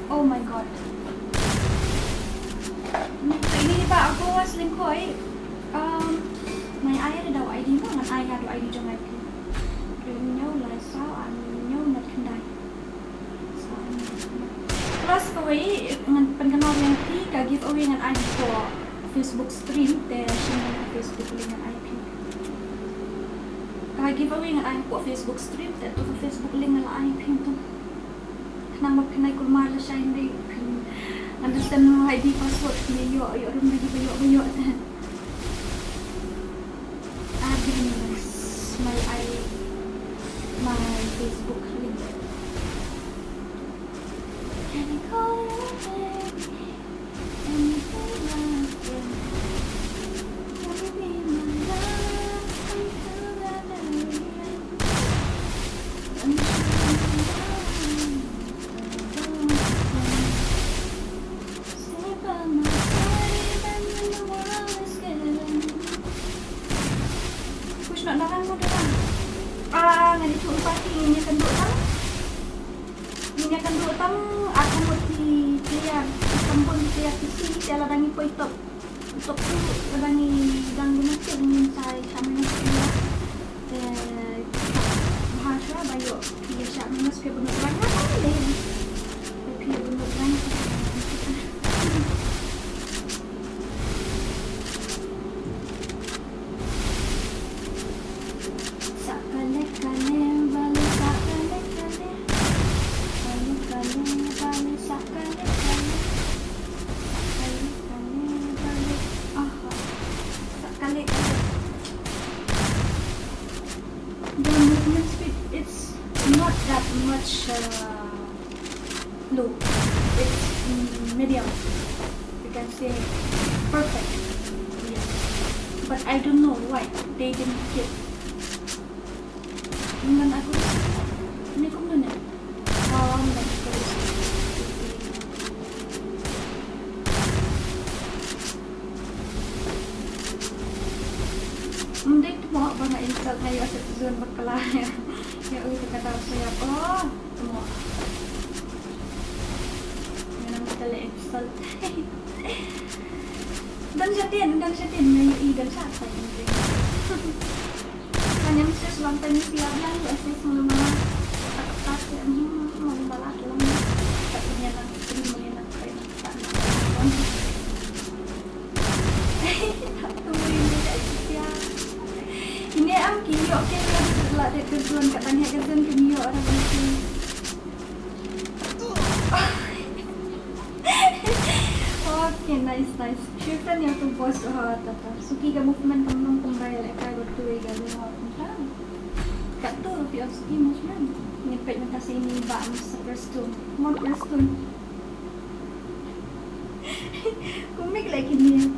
[SPEAKER 1] Oh my god. Ini Pak, aku selingkuh my ayah ada daw ID mo, ngan ayah ada ID jong IP. Renyo lah sao anyo nat kendai. Plus kawai ngan penkenal yang IP ka giveaway ngan ID ko Facebook stream te share ngan Facebook link ngan IP. Ka giveaway ngan ID ko Facebook stream te to Facebook link ngan IP to. Nang magkanay ko mala siya hindi understand mo ID password niyo ayo rum lagi bayo my Facebook link. Can I call you baby? Anything like that? Can you be my love until the very end? I'm stay by my side even when the world is getting. Push nak larang mo dah. Ngani tu pasti ini akan duduk ini akan duduk aku mesti clear kampung clear kisi dia ladangi po itu untuk tu ladangi ganggu nanti dengan saya sama dengan bahasa bayo dia sama dengan sekali benar banyak deh tapi benar banyak the movement speed, it's not that much low. It's medium. You can say perfect. Yes. But I don't know why they didn't hit. Dengan aku ini kok mana? Enggak terus. Mending mau banget install kayu aset zone berkelah ya. Ya udah kata saya semua. Yang kita install. Dan setin ya dan siapa ini? Hanya mesti selantai siap yang aset semua tak mau balas dalam tak punya nak terima nak kayak tak. Ini am kiyo lah dek kezuan katanya kezuan kiyo orang itu. Okay, nice. Shiftan yang tu bos tata. Suki ka movement kamu kumraya lekay waktu galo kan. Kat tu pios suki movement. Ngepet na kasi ini ba sa Preston. Mo Preston. Kumik lagi ni.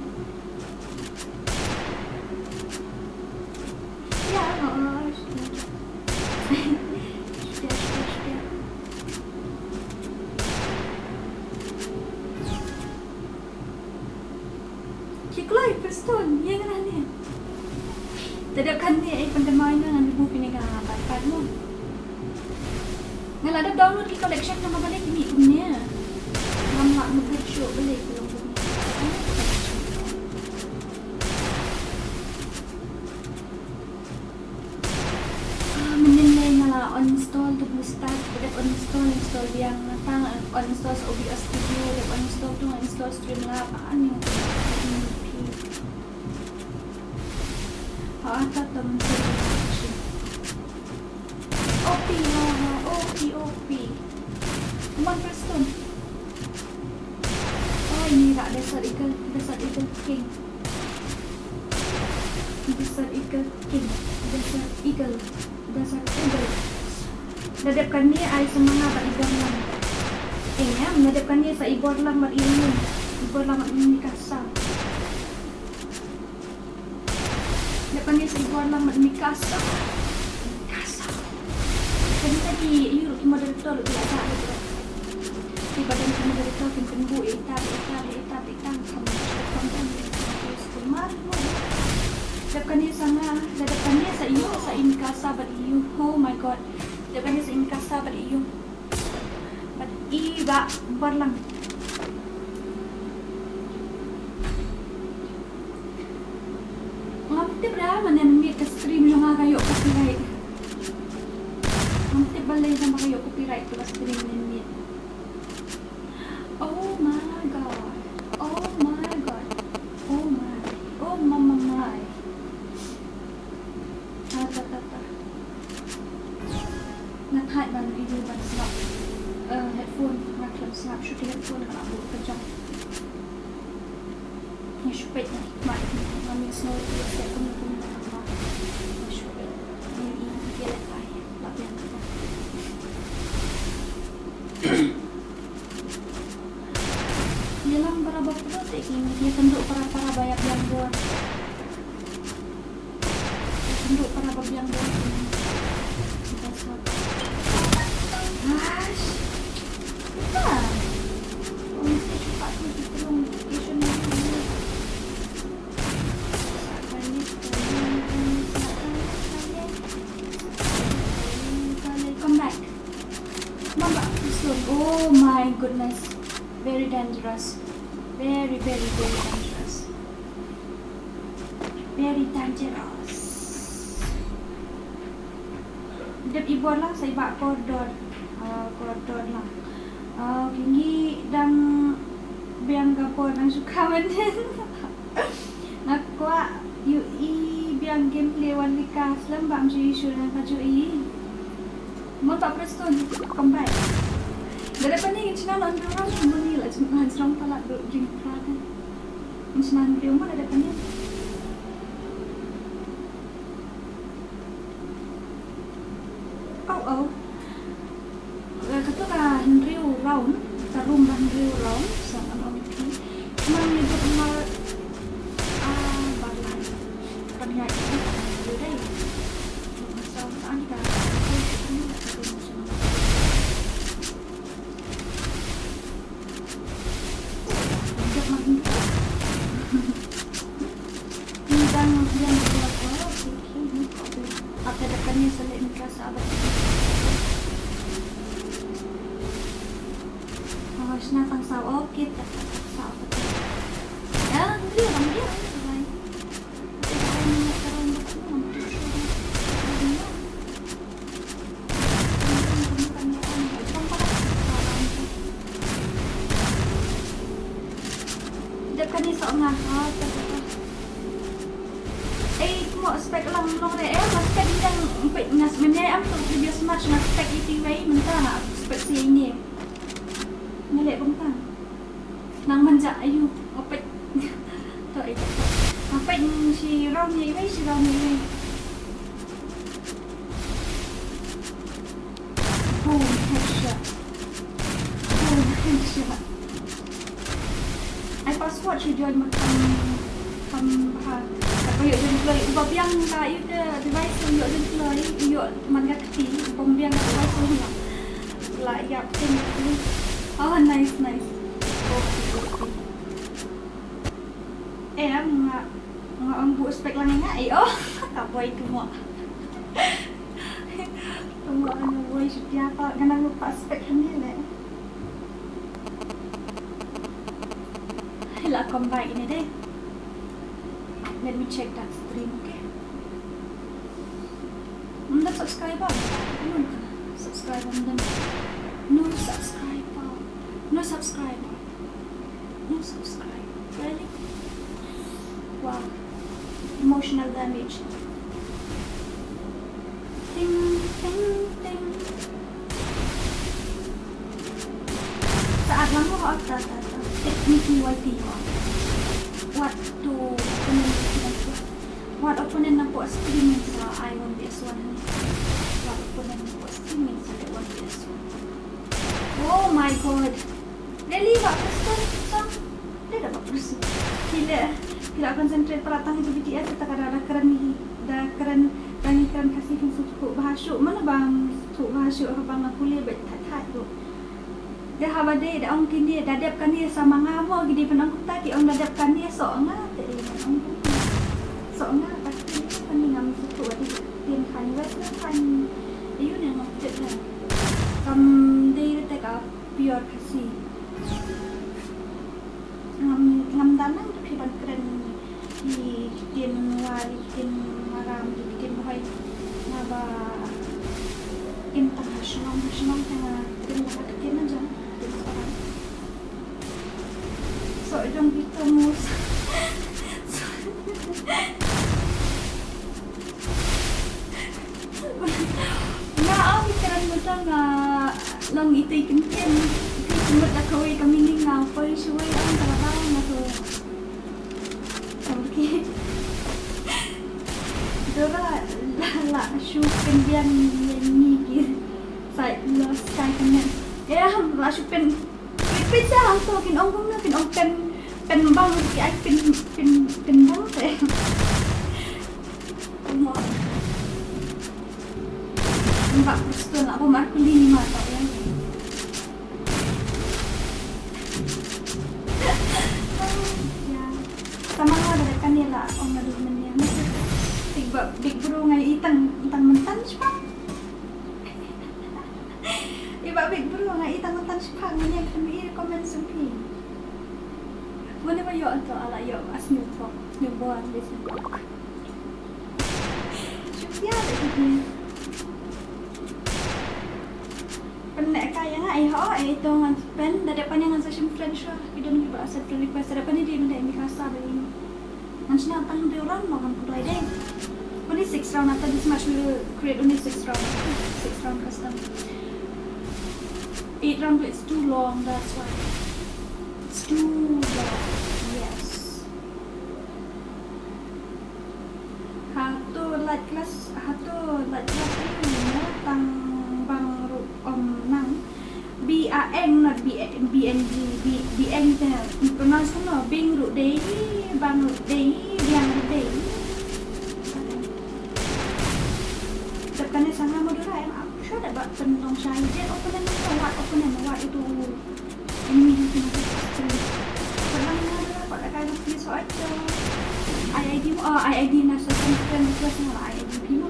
[SPEAKER 1] Ciklai Preston, yang mana ni? Tidak kan ni pendemai na nanti buku ni kan apa mo. Ngal ada download di collection nama balik ni punya. Nama nak show balik belum. Menilai start dep uninstall yang tang uninstall sa OBS Studio dep uninstall tu uninstall Streamlabs ani ata tam OP Come on Preston. Oh ini tak Desert Eagle King. Nadapkan ni ay semanga kat igang lang. Ya, nadapkan ni sa ibor lang mat ilmu. Ibor lang mat mikasa. Nadapkan ni sa ibor lang mat mikasa. Jadi tadi you moderator lu biasa gitu. Di badan moderator penbu eta kamu kumar. Nadapkan ni sana, nadapkan ni sa iyo sa imikasa but you. Oh my god. Nadapkan ni sa imikasa but you. But iba barlang. Ngapit ra man yan ka stream yung nga kayo copyright. Ngapit balay na kayo copyright ka stream ninyo. Oh my god. Oh mama my. Naghat man video ban snap. Headphone naklan snap shoot headphone kana bu kejap. Ni shupet ni mak kami snow dia set pun nama. Ni shupet. Ni dia lekai. Tak biar. Dalam berapa protek ini dia tunduk para bayar yang buat. Tunduk para yang buat. Gosh. Apa? Mesti cepat tu tolong location ni. Come back. Mama, oh my goodness. Very dangerous. Very dangerous. Very dangerous. Dep ibu lah saya bak koridor lah. Kini dan biang kapor nang suka menden. Nak kuat UI biang gameplay walika selam bam si isu dan kaju i. Mau tak Preston come back. Daripada ni Cina nak orang semua ni lah cuma serang talak duk drink kan. Cina di rumah daripada ni. Oh. Kata ka Henry round, tarum Henry round sama OP. Cuma ni tu mal balan. Kanya itu deh. Masa ni dah. Na pang sao okay ta sao ya dia lain dekat ni sok ngah mo spek lang long re spek yang pek ngas menye am tu video smart na spek itu wei mentah spek si ini Nalek bentang. Nang manja ayu opet. Tak itu. Opet si Ron ni wei si Ron ni. Boom headshot. I password si join makan bahar. Tapi yo jadi play ubah biang ka you the device yo jadi play yo mangga keti pembiang device ni. Lah ya pin. Oh, nice. Okay. Ang buo spek lang nga oh. Kapoy ko mo. Tunggu ano boy siya pa ganang lupa spek nila. Hila combine ini deh. Let me check that stream, okay? Subscribe ba? Subscribe. subscribe and then no subscriber. No subscriber. No subscribe. Really? Wow. Emotional damage. Ting, ting, ting. Saat lang ko technically YT ko. What opponent na po streaming sa I1DS1 ni. What opponent na po streaming sa I1DS1. Oh my god. Really ba? Tidak ba? Tidak concentrate peratang itu BTS kita kadang keren kasih suku bahasa mana bang suku bahasa abang aku lihat bet tu. Dia haba dia ongkin dia dadapkan dia sama ngamo gidi penang tadi ong dadapkan dia soalnya tadi ong soalnya pasti kan ngam suku di tiền kan wes kan itu yang ngomong lah dia tak pure kasih ngam tanang tu kiban keren di tiền wali tiền maram di tiền boy naba international tengah tiền aja. So, don't be too much. Pikiran mo sa nga lang ito ikintin. Kumot ako kami ni nga pa isuway ang trabaho na to. Okay. Dora la syupen biang ni sa lost kai kanan. La syupenเป็นเจ้าตัวกินองค์กินองค์เป็นบ้างที่ไอ้เป็นบ้างแต่หมอmbak betul lah pemar kelima tak ya ya sama ada kan ya lah om ada mennya tiba big bro ngai itang mentan siapa iba big bro ngai itang mentan siapa ngai kan comment sempi. Mana ba yo anto ala yo as new talk, new born listen talk. Ya lagi. Penek kaya ngai ho itu ngan pen dadapan yang session friend show kita ni ba accept request dadapan ni dia mendai mikasa bagi. Nanti nak tang dia orang makan pulai deh. Only 6 round after this match we will create only 6 round custom. 8 round it's too long, that's why. It's too long, yes. Hatu light class ini tang bang om nang BAN not BNG BN there. Pronounce no bing ru day bang ru day biang ru day. Tekannya sangat modera yang aku ada pentong saya je opponent itu ini pernah ada pada kali ni soal IID nasa kan request na IID pino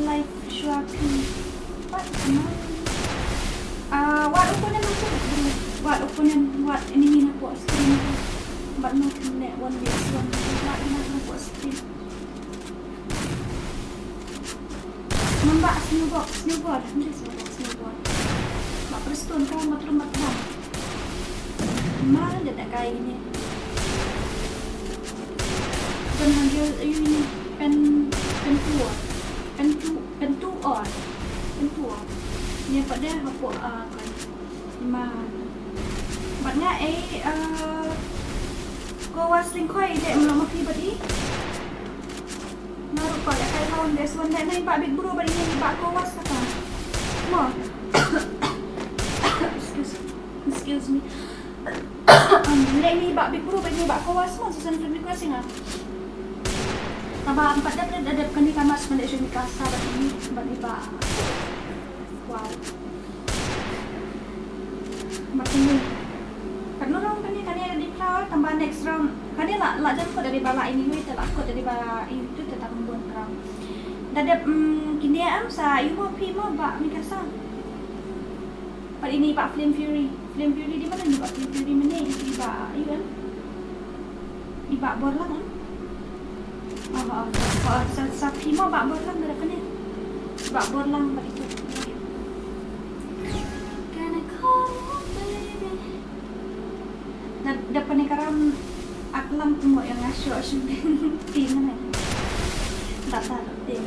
[SPEAKER 1] live shopping what ini na po stream but no connect one this one like na po stream nambah snowboard mak preston kau matrum mana dia tak kaya ini dan dia ini pen tuor ni pada apa kan mah Batnya ko wasling ko ide mlo mapi badi naru ko ya kai lawan des one day nai ba big bro badi ni ba ko was kata mo excuse me nai ni ba big bro badi ba ko was mo season friend request nga taba empat ada kan di kamar sebenarnya sini kasa badi ba wow makin karena orang kan ada di crowd tambah next round kan dia lah jangan kau dari bala ini weh tak kau dari bala itu tetap membuat crowd Dadap kini sa ibu pimo ba mikasa. Pag ini pa Flame Fury di mana ni ba Flame Fury mana di ba iwan ibak bor lang sa pimo bak bor lang dari kene ibak bor lang balik itu can I call you baby depan ni karam aklam tunggu yang ngasyo sendiri tina tak tahu deh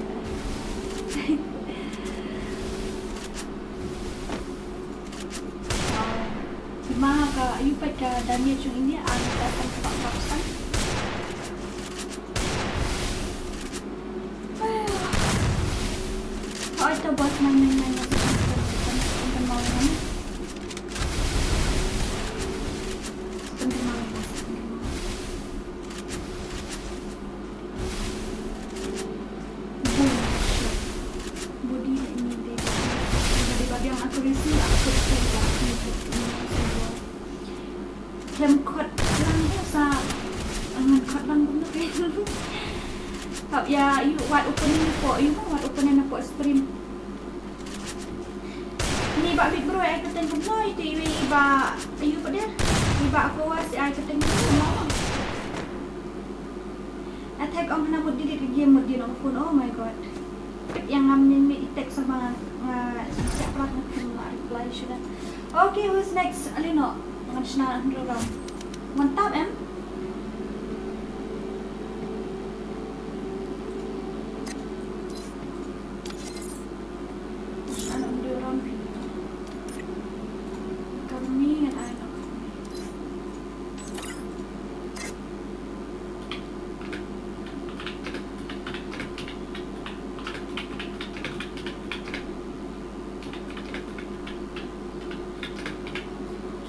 [SPEAKER 1] Maha ka ayupat ka dami yung ini ang datang sa pangkapsan. Oh, ito boss namin na nasa pangkapsan mo naman. Body ini deh. Jadi bagi yang akurasi aku Lem kot lang sa angan kot lang bener kan. Ya, you what opening po, you know what opening na po stream. Ni ba big bro ay kateng ko no ito iba ayu pa dia. Iba ako was ay kateng ko no. Attack ang na mo dili game mo din ang phone. Oh my god. Yang ngamin mi text sama siap plat na reply sudah. Okay, who's next? Alino. National round. Mantap em. National round. Kami yang ada.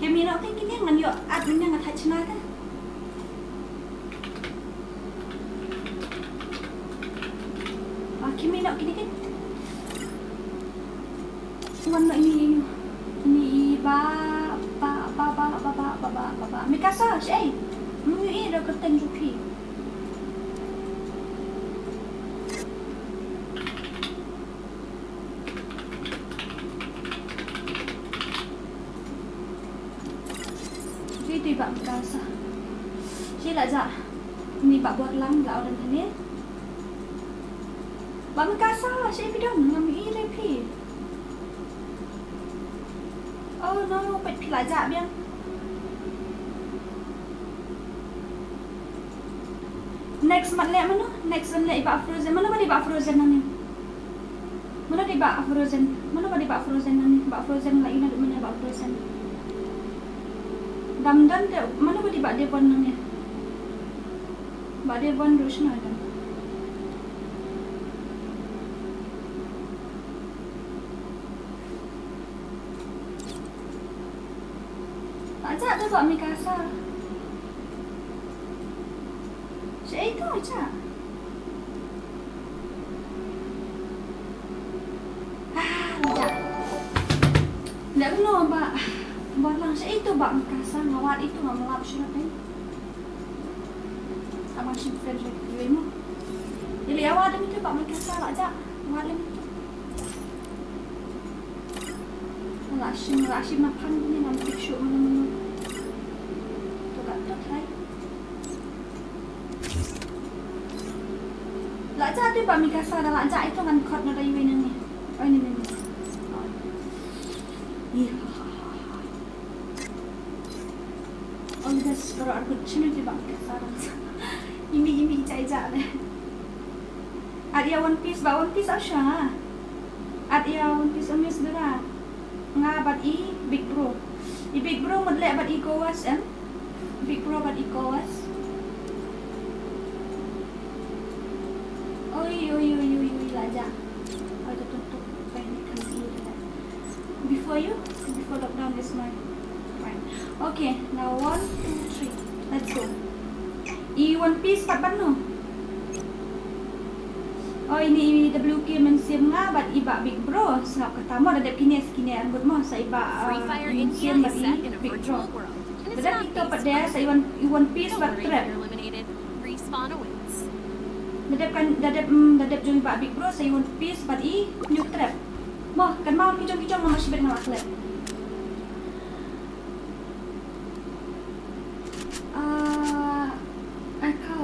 [SPEAKER 1] Kami nak tinggi ngan yo adminnya ngat hachna kan. Kami nak kini kan. Warna ini ba Mikasa, eh. Mui dah keteng jupi. Di bak Mikasa. Sila za. Ni bak buat lang la orang ni. Bak Mikasa, saya bidon ngam ire pi. Oh no, pet pi la za biang. Next mat le mana? Next one le bak Frozen. Mana ba di bak Frozen ni? Mana di bak Frozen? Mana ba di bak Frozen ni? Bak Frozen la ina di mana bak Frozen. Damdan ke mana ba di bak Devon namanya? Bak Devon Roshna ada. Aja tu bak Mikasa. Saya itu aja. Tidak perlu mbak. Buat langsung itu bak Mikasa ngawat itu nggak melap surat ni. Sama si friend saya mu. Jadi awal demi itu bak Mikasa lah aja. Awal demi itu. Lasim makan ni nanti show mana. Tu tak try. Lah aja tu bak Mikasa dah aja itu kan kot nada iwen ni. Oh ini. Iya. Oh guys, kalau aku cina je bang sekarang. Imi cai le. Ada One Piece, ba One Piece asya. Ada One Piece amis bera. Nga bat I Big Bro. I Big Bro madle bat I Gowas em. Big Bro bat I Gowas. Oi laja. Ada tutup panikan ini. Before lockdown is my fine. Okay, now 1, 2, 3. Let's go. I One Piece kapan no? Oh ini WK mensiam nga bat iba Big Bro. Sa katamo ada kini anggut mo sa iba
[SPEAKER 2] Free Fire India
[SPEAKER 1] mensiam bat
[SPEAKER 2] is set in a
[SPEAKER 1] Big Bro.
[SPEAKER 2] virtual world. And it's
[SPEAKER 1] Bada
[SPEAKER 2] not
[SPEAKER 1] dito
[SPEAKER 2] based
[SPEAKER 1] pa
[SPEAKER 2] on
[SPEAKER 1] deh sa
[SPEAKER 2] the
[SPEAKER 1] One Piece
[SPEAKER 2] Don't
[SPEAKER 1] bat
[SPEAKER 2] worry,
[SPEAKER 1] trap.
[SPEAKER 2] you're eliminated. Respawn awaits.
[SPEAKER 1] Dadap jung iba Big Bro sa One Piece bat I new trap. Mo kan mau kijong mo masih na maklet.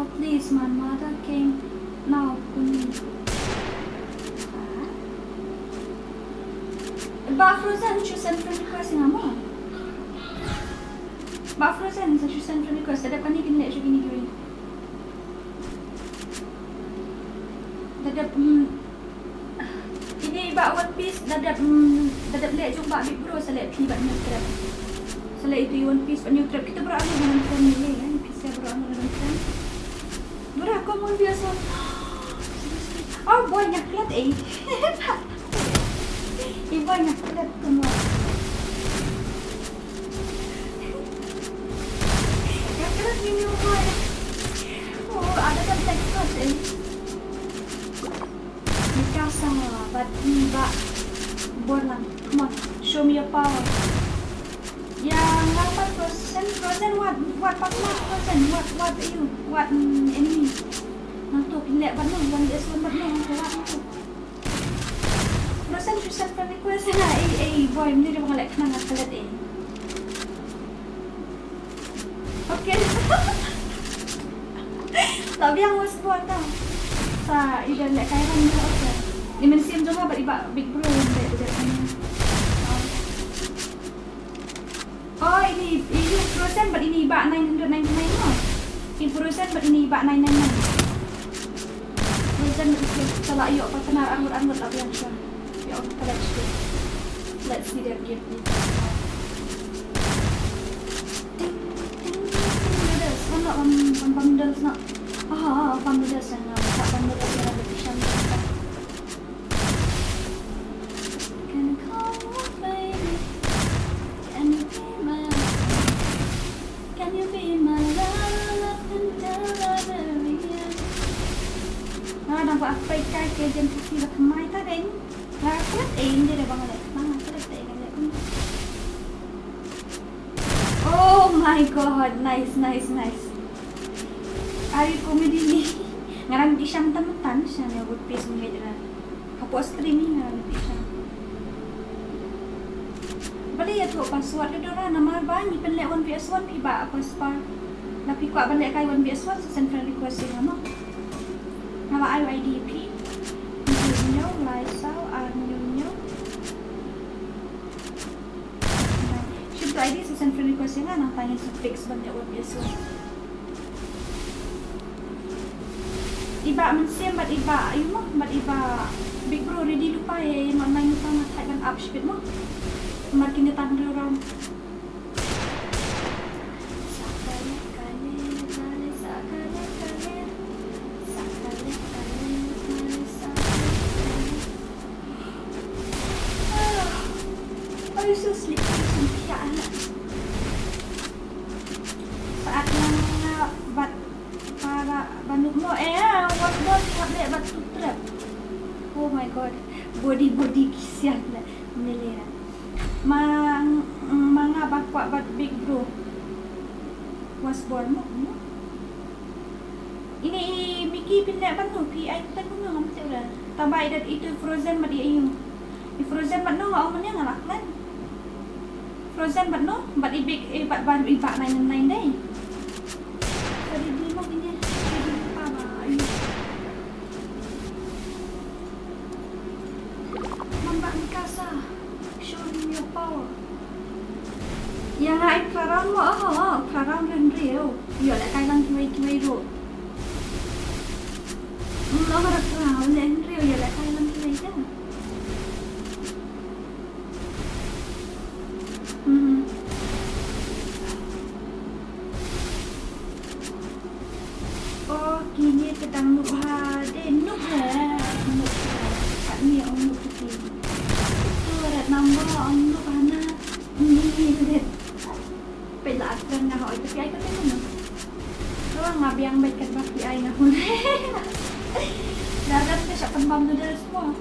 [SPEAKER 1] Oh please, my mother came now kuning. Ba Frozen should send friend request nga mo. Ba Frozen should send friend request. Dadap ka ni kinili siya gini. Dadap ini ba One Piece dadap lihat jumpa Big Bro sa lihat pibat new trap. Sa lihat itu One Piece new trap kita berani dengan family kan. Kita berani dengan friend. Bro, aku mau biasa. Oh boy, nyaklat eh. Ibu nyaklat semua. Nyaklat ini boy. Oh, ada kan text eh. Mikasa, but Borlang, come on, show me your power. Yang apa Frozen what Frozen what are you what enemy nanti pindah bantu one DS one bantu what Frozen susah friend request na boy hindi rin mga like nang akalat eh okay tapi yang was buat tau sa idan like kaya rin nila okay dimension juga ba Big Bro hindi udah kanya oh ini Frozen but ini iba 999 mo. In Frozen but ini iba 999. Frozen salah iyo pa tanar angot abi yang siya. Yo collect it. Let's see their gift. Mana bundles na. Bundles na. Bundles na edition. Can call baby. Can you be my Can you be my love until I bury you? Nampak apa ikan kejen putih lah kemai tadi. Kulit dia dah bangun lek. Mana kulit lek. Oh my god, nice. Ari komedi ni. Ngarang di Syam teman siya na good piece mo medra. Kapos streaming ngarang di Syam. Balik ya tu password dia orang nama banyak penlek 1vs1 piba apa spa. Tapi kuat penlek kai 1vs1 send friend request yang nama. Nama IDP. Nyo Laisau Arnyo. Should ID send friend request yang nang tanya sa fix penlek 1vs1. Iba mensiam bat iba ayu mo bat iba Big Bro ready lupa ya online lupa mataikan up speed mo. Makin datang dulu orang. I'm so sleepy. Saatnya bat para banduk mo was ball tablet bat trap. Oh my god. Body kisian lah. Melera. Mga bakwa bat Big Bro was born mo ini Mickey pindah ban tu PI kita guna macam dah tambah idat itu Frozen bat iu Frozen bat no ngau menya ngalaklan Frozen bat no bat ibik bat baru ibak 999 deh jadi di mo ini jadi lupa ba Mambak Mikasa show me your power. Yang ai Clara mo Clara ren rio. Yo lại cái lăng thuê rồi. Nó mà đặt vào lên rio yo lại cái lăng thuê chứ. Kini sedang nubha nub Kat ni ông nub tu. Red number ông nub ana. Ni red. Pela akan na hoy tapi ay ka tayo. So nga biyang may kadbak di ay na hun. Dagat siya pambam noodles mo.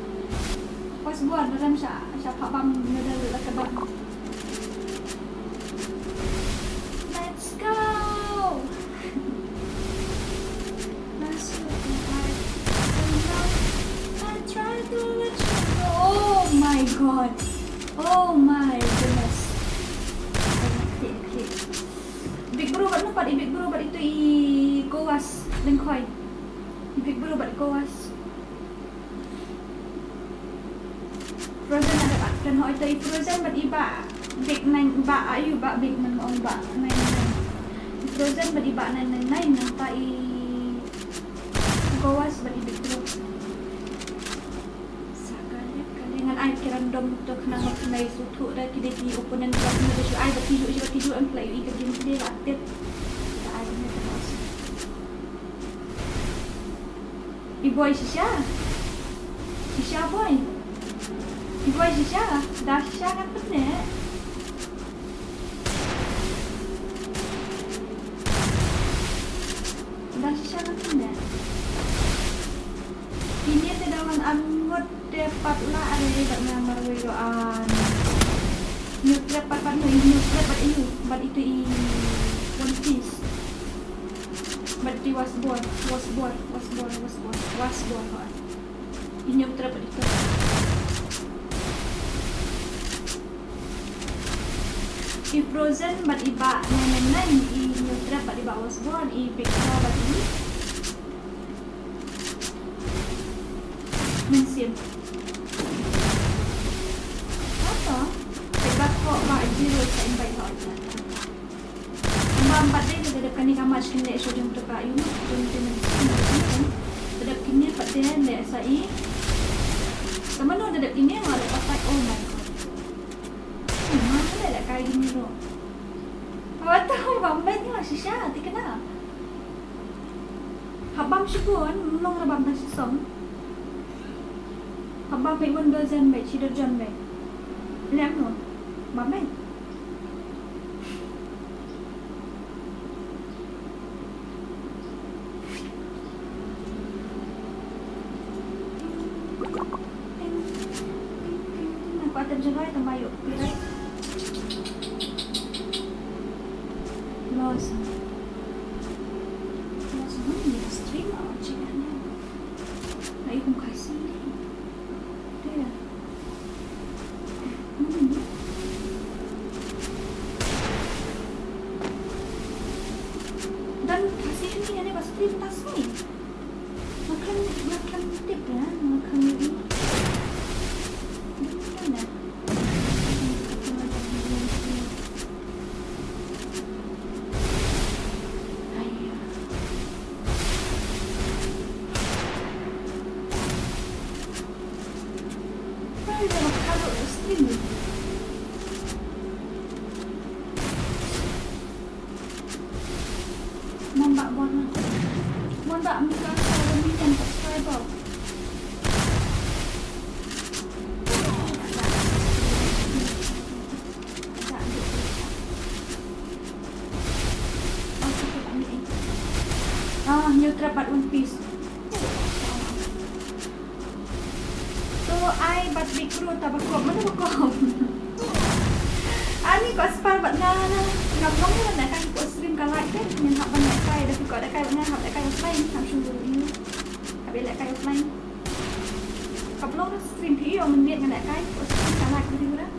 [SPEAKER 1] Pas buat dalam siya pambam noodles la kadbak. Let's go. Oh my god. Oh my goodness. Big Bro, ba't no? Pati Big Bro, ba't ito i-gawas? Lengkoi. Big Bro bat kawas. Frozen ada bat dan hoi tadi Frozen bat iba big nine ba ayu ba big man ong ba nine. Frozen bat iba nine nampai kawas bat Big Bro. Sakali dengan ai random tu kena makai sutu dah kita di opponent bat ni dia ai bat tidur and play ikan game dia ratit. Ai ni terus. Boy Shisha boy Boy Shisha dah Shisha kan penek ini tedawan angot dapat lah ada dekat ngamar wedoan nyutrep pat nyutrep bat itu i One Piece bat di wasbor ini nyutrep bat itu i Frozen bat iba nenen i nyutrep bat iba wasbor i Big Bro bat ini mensim apa debat kok mak zero sa invite hot empat day dedap kani kamar kini esok jam tu kayu jam dedap kini patien le sai sama no dedap kini malah pakai oh my god mana ada kayak gini lo awak tahu bambai ni masih Shisha ti kena habang syukun nong rabam ta sisom habang pe mon dozen be chido jon be lem no bambai Aku jaga tambah yuk, right? Los mana stream awak cakap ni? Nak ikut kasih ni. Dia. Dan kasih ni ada pas stream tas ni. Makan tip ya, makan ni. Mbak minta lebih dan subscriber. New dapat One Piece. So I bat Big Bro tak bakal mana bakal. Ani kau spal bat ngana ngapong ni nak kan ikut stream kan like kan yang hak banyak kai dah ikut ada kai banyak hak ada kai offline langsung dulu ni habis ada kai offline kaplo stream video menit dengan ada kai ikut stream kan like video dah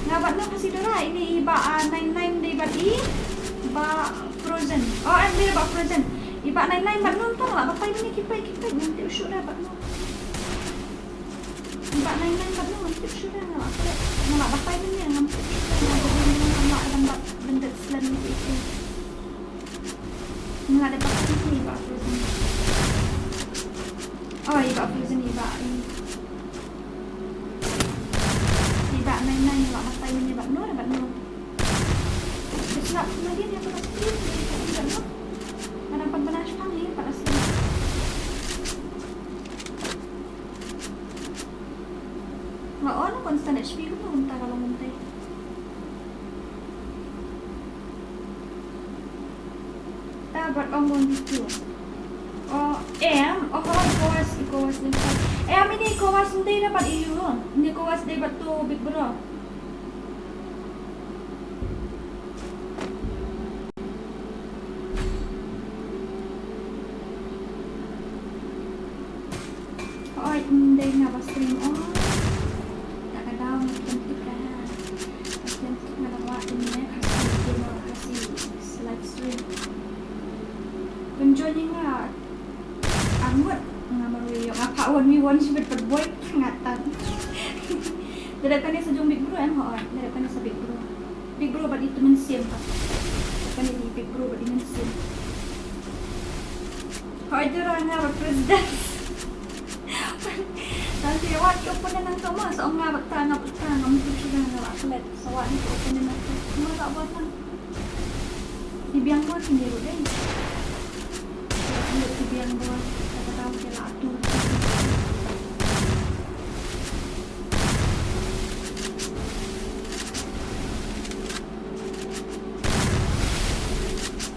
[SPEAKER 1] ngabat nak kasih dah ini ba 99 day bat i ba Frozen oh I'm there ba Frozen iba 99 bat nonton lah bapak ini kipai nanti usuk dah bat nonton Mbak Nainan kat ni mesti sudah nak bapai ni yang mesti sudah nak lambat benda selan ni itu. Enggak ada bapai ni Mbak Frozen. Oh, Mbak Frozen ni Mbak. Mbak Nainan Mbak bapai ni Mbak Nur. Sebab lagi dia tu pasti dia tak nak. Kadang pernah sekali ni pada sini. Mak orang konstan HP ke pun muntah kalau muntah. Tak buat orang gitu. Oh, kawas ni. Ini kawas ni dapat iyo. Ini kawas dapat tu Big Bro. Oh, hindi nga ba stream on? Live stream Penjualnya nga anggot nga maruyo nga paon mi won sibet perboy ngatan. Daripada ni sejong Big Bro hoor. Daripada ni sa Big Bro. Big Bro ba dito mensim pa. Daripada ni Big Bro ba di mensim. Hoy dira nga president. Nanti awak open na nang tama sa nga batang mungkin sudah nga atlet. So awak ni open na nang. Mo tak buat kan. Dibiang mo sendiri deh. Untuk dibiang mo kata-kata kela atu.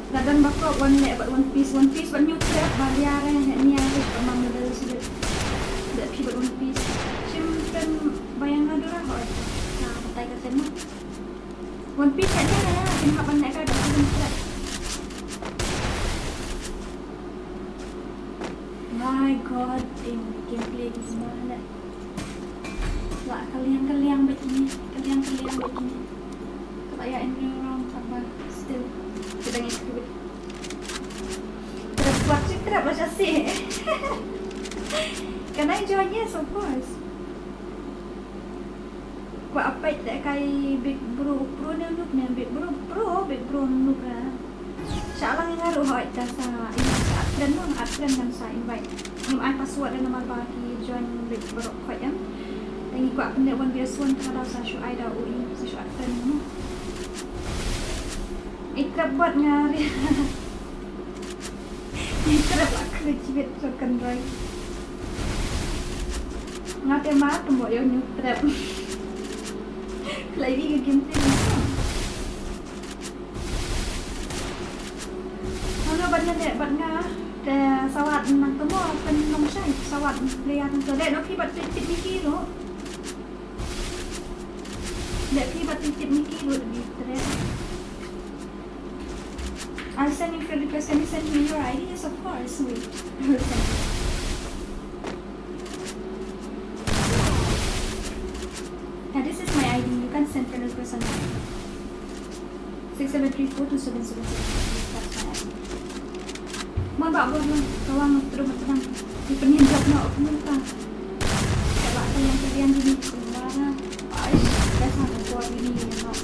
[SPEAKER 1] Kadang bakal one piece but new trap baliar ni harus pemang model sudah. Dak pi one piece. Simpen bayang ada lah hot. Nah, kata mah. One piece ada lah, simpan pandai kan dak trap. My god, gameplay di mana? Lah kalian begini. Kayak ini orang tambah still. Kita ngikut. Terus buat citra baca sih. Can I join? Yes, of course. Buat apa itu kayak Big Bro ni noob ni Big Bro noob lah. Sialang yang ngaruh hot dah sa ini atren kan sa invite. Yung ay password na naman bagi join Big Bro hot yang. Tangi ko apun wan biasun kalau sa show ay dah ui sa show atren mo. Ikrab buat ngari. Ikrab lah kerjibet so kendrai. Ngate mat mo yung new trap. Lagi ke gameplay ni. Ano ba nga te sawat nang temo pen nong sai sawat lihat to dek no pi bat tip miki no. Dek pi bat tip miki no di tre. I'll send you friend request and you send me your ID. Yes, of course. Wait. Now this is my ID. You can send friend request on that. 67342777. That's my ID. Mau bawa boleh kawang terus matang. Di penjajah nak apa? Sebab kalian di mana? Aish, dah sangat kuat ini nak.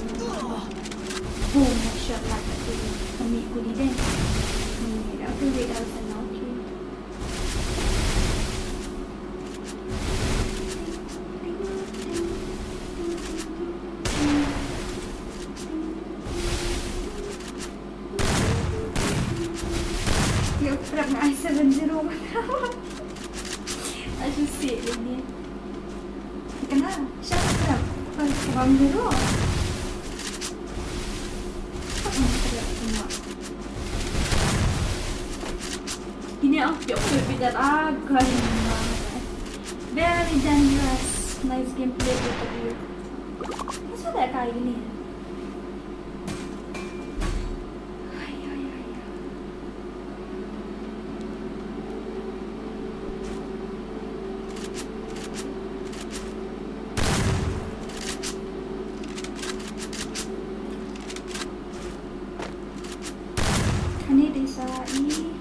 [SPEAKER 1] Oh, masyaallah tu. Kami ikut dia. Ni dah tu dia dah sana okey. Dia kerap nak i7 I should see it ni. Kenapa? Siapa kerap? Abang Zero. Ini aku berbeda agak very dangerous. Nice gameplay tadi. Masa ada kayak gini? Ini desa ini.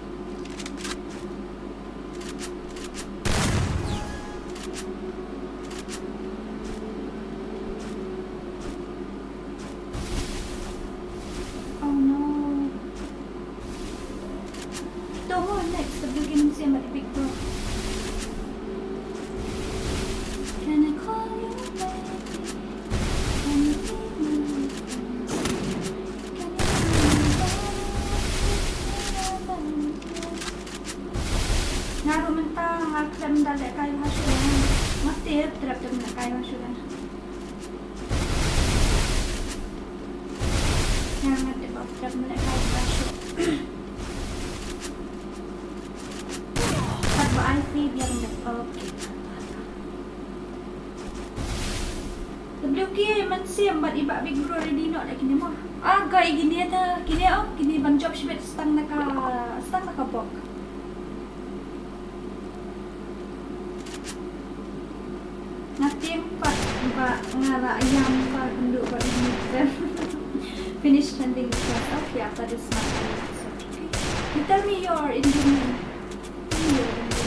[SPEAKER 1] Oh no. Tunggu next sebelum siapa di Big Bro. Can I call you baby? Can you be my ngaruh mentang akan dalek kayu hasulan mati terap terap kayu hasulan yang mati bab terap melek kayu hasulan tak buat IP biar melek okey WK mensiam buat ibak Big Bro ready not lagi ni mah agak gini ada gini bang job shibet stang naka bok. Nanti empat ngara ayam empat untuk buat ini dan finish sending stuff. Okay, after this one, okay. You tell me your Indian name. Tell me your Indian name.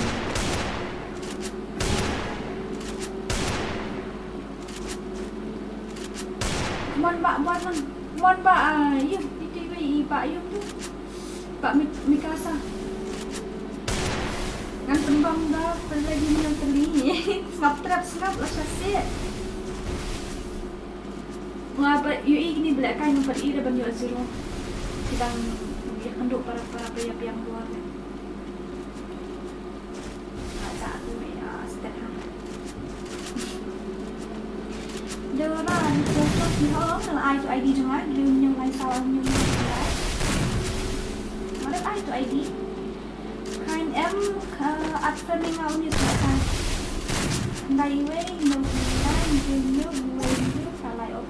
[SPEAKER 1] Mon ba you ITV Pak Yung tu. Pak Mikasa. Ngan tembang dah lagi yang teli. Snap lah syasik. Ngapa you ini belak kain per ira ban yo zero. Kita handuk para pihak luar. Saat ini step Dewan Joseph Hong là ai to ID chẳng hạn, nhưng lại sao nhưng lại mà đất ai to ID kind em at filming out như thế này này với nhiều người nhiều người phải lại ok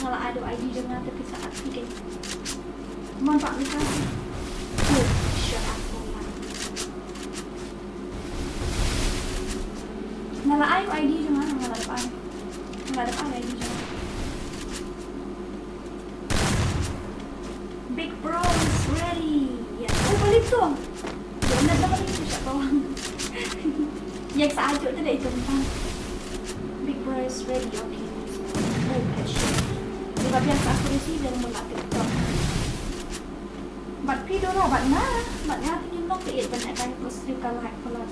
[SPEAKER 1] đó là ai to ID chẳng hạn tapi saat ini mon pak Mika shut up là ai to ID chẳng hạn là ai nggak ada apa lagi jangan. Big Bro is ready. Ya, balik tuh. Jangan ada balik tuh siapa orang. Yang sahaja tu dah itu tentang. Big Bro is ready. Okay. Oh, passion. Sebab yang aku resi dan melatih tu. Bat pi dora bat na tingin nok ke it banyak kan mesti kalau hak kalau.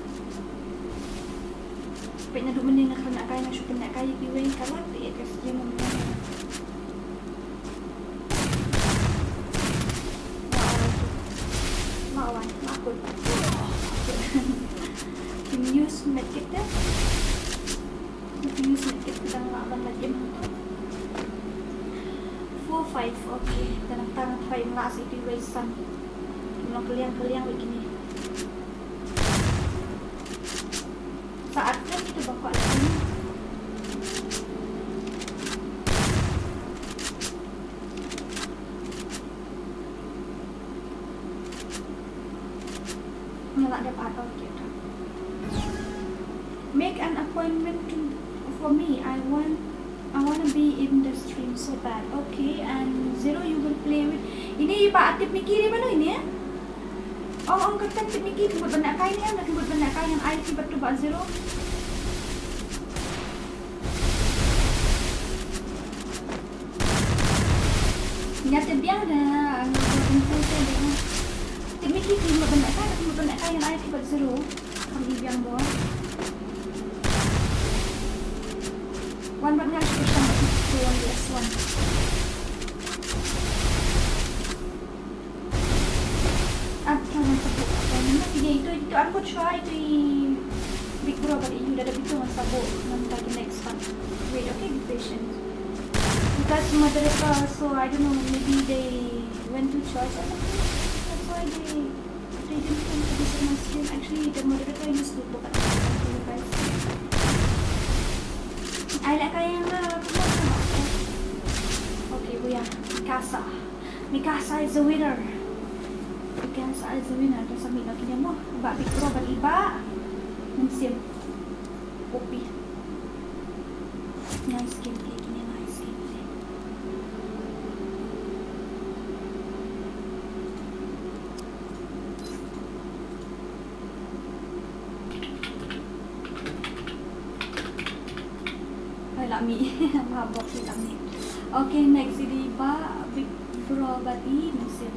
[SPEAKER 1] Pwede na dumanin na kaya na siya na kaya giwing kalat kasi yung mga maawan makul can use medkit na use medkit lang laban na gym 4-5 okay tanang-tanang 5 nga si giwing san yung kaliang begini saatnya kita bawa lagi ngelak dapat kita make an appointment for me I want to be in the stream so bad okay and Zero you will play with ini Pak Atip Miki di mana ini ya Ông kata Atip Miki buat banyak kain ya nak buat banyak kain yang IT betul Pak Zero nyata biar dah info saya dengan Atip Miki buat banyak kain yang IT buat Zero kami biang buat one but nggak bersama itu one yes one apa masuk apa ini itu aku try itu Big Bro but you dah itu masuk nanti next one wait okay be patient because moderator so I don't know maybe they went to church or something that's why they didn't come to this my stream actually the moderator used to look at you guys I like kayang okay Buya Mikasa is the winner Mikasa is the winner kasi sabi lagi niya mo ba Big Bro iba Nansim Poppy nice gameplay niya nice gameplay ay lami mahabok si lami okay next ini ba Big Bro Nansim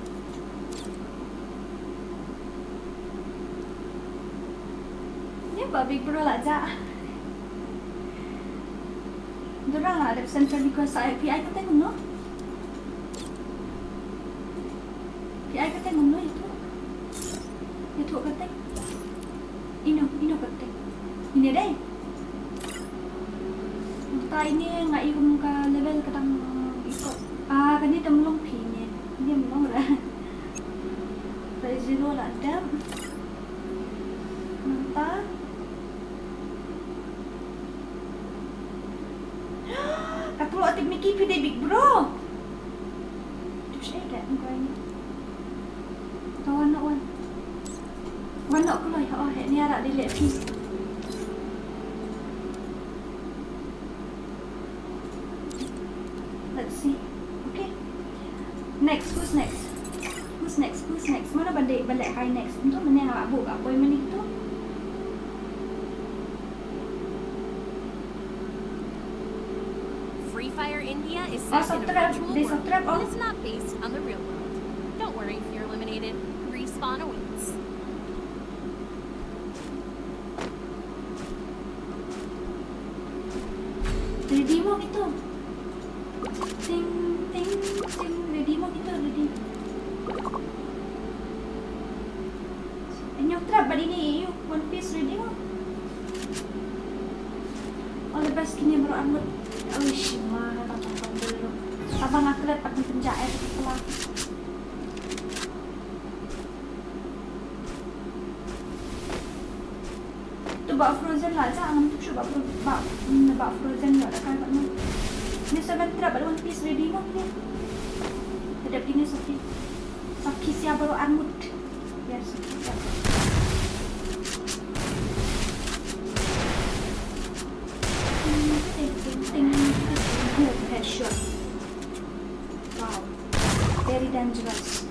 [SPEAKER 1] Ba Big Bro lah ja. Dorang lah ada center because saya PI kata ngono. PI kata ngono itu. Itu kata. Ino kata. Ini deh. Ta ini ngai ikum ka level kadang ikut. Kani temlong pi ni. Ini melong lah. Dari zero lah dam. Mantap. Aku Atip Miki pilih Big Bro. Tu saya dah kau ini. Kawan nak wan. Wan nak keluar. Oh, ni arak dia lihat ni. Let's see. Okay. Next, who's next? Mana balik kai next. Untuk mana yang labuk apa yang mana itu?
[SPEAKER 2] Free Fire India is
[SPEAKER 1] Oh,
[SPEAKER 2] set in a
[SPEAKER 1] subtrap.
[SPEAKER 2] virtual
[SPEAKER 1] They
[SPEAKER 2] world,
[SPEAKER 1] subtrap, oh.
[SPEAKER 2] and it's not based on the real world. Don't worry if you're eliminated. Respawn awaits.
[SPEAKER 1] Ready mo gitu. Ting ting ting. Ready mo gitu. Ready. Yung trap ba din yung One Piece ready mo? All the best kini baru anggot. Oh shima tatapang dulu. Abang aklet pag penjair pala. Tu bak Frozen lah, jangan tu bak Frozen juga dah kan bak ni. Ni seven trap ada One Piece ready mo ni. Ada gini Saki siap baru anggut. Yes, siap. Good headshot. Wow, very dangerous.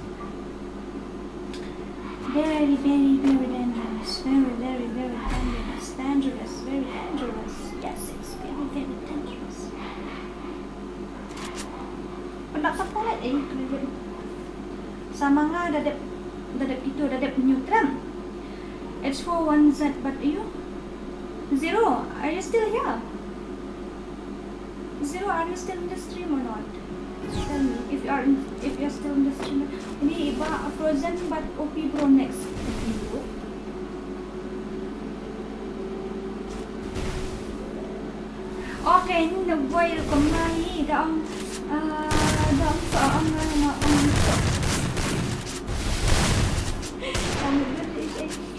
[SPEAKER 1] Very dangerous. Very dangerous. Very dangerous. Yes, it's very dangerous. Pendak siapa lagi? Sama nga dadap neutral. H41Z, but you? Zero, are you still here? Zero, are you still in the stream or not? Tell me if you're still in the stream. Ini iba Frozen but OP Bro next. Okay, ini nag-boil kumahi daang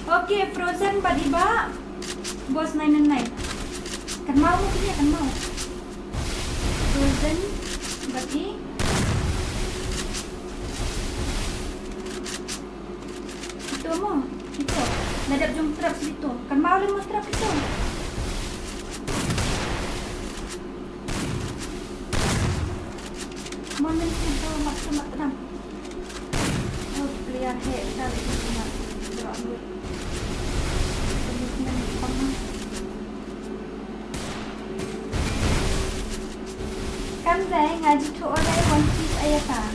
[SPEAKER 1] Okay, Frozen but iba Boss 999. Kan mau punya kan mau. Frozen berarti itu mo itu dadap jom trap situ kan mau lima trap itu moment itu maksimum tenang. Oh clear head dari semua gerak duit kemudian panas kan saya ngaji tu orang One Piece ayat tak.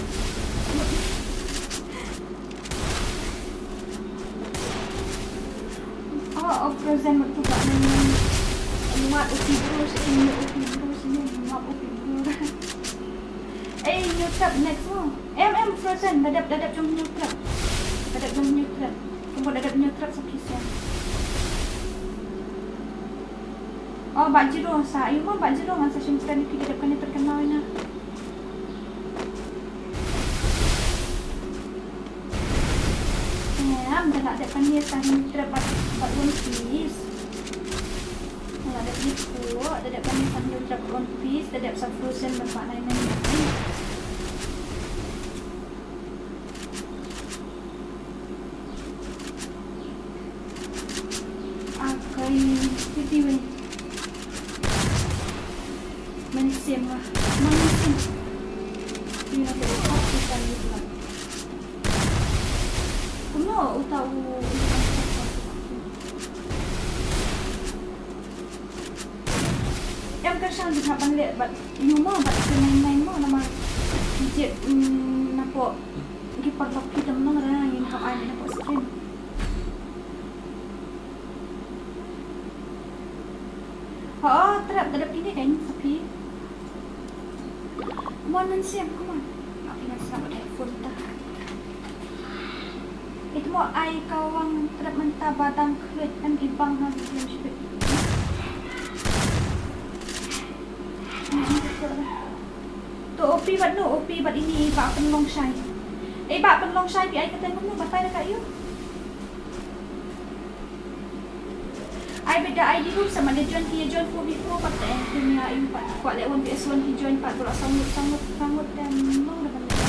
[SPEAKER 1] Oh, Frozen waktu tak nanya muat upi terus ini muat upi terus. New trap next mo. Frozen dadap jom new trap. Tunggu dadap new trap sa kisah. Oh, Bak Jiro sa. Ayun mo, Bak Jiro nga sa syempre ni dadap ka ni terkenal na. Dah ada kan dia sahih terdapat One Piece. Kalau ada itu, ada kan dia sahih terdapat One Piece, ada sub Frozen bermak lain-lain. Akai tiwi. Manisim lah. Ini ada apa kita lihat. No, tahu. Em kan sang di hapan le bat yuma bat main mo nama je napo gipat lok kita menang ra ngin hap ai napo stream. Oh, terap ada ini kan tapi mau siap come on. Nak tinggal sama telepon dah. Itu mau ai kawang terap mentah badang kulit kan ibang lagi yang syuk. Tu OP bat ini bak penlong syai. Bak penlong syai pi ai kata ngono bapai dekat you. Ai beda ID room sama dia join 4v4 pakai punya ai kuat lek 1vs1 ki join 4 pula sangat dan memang dah pandai.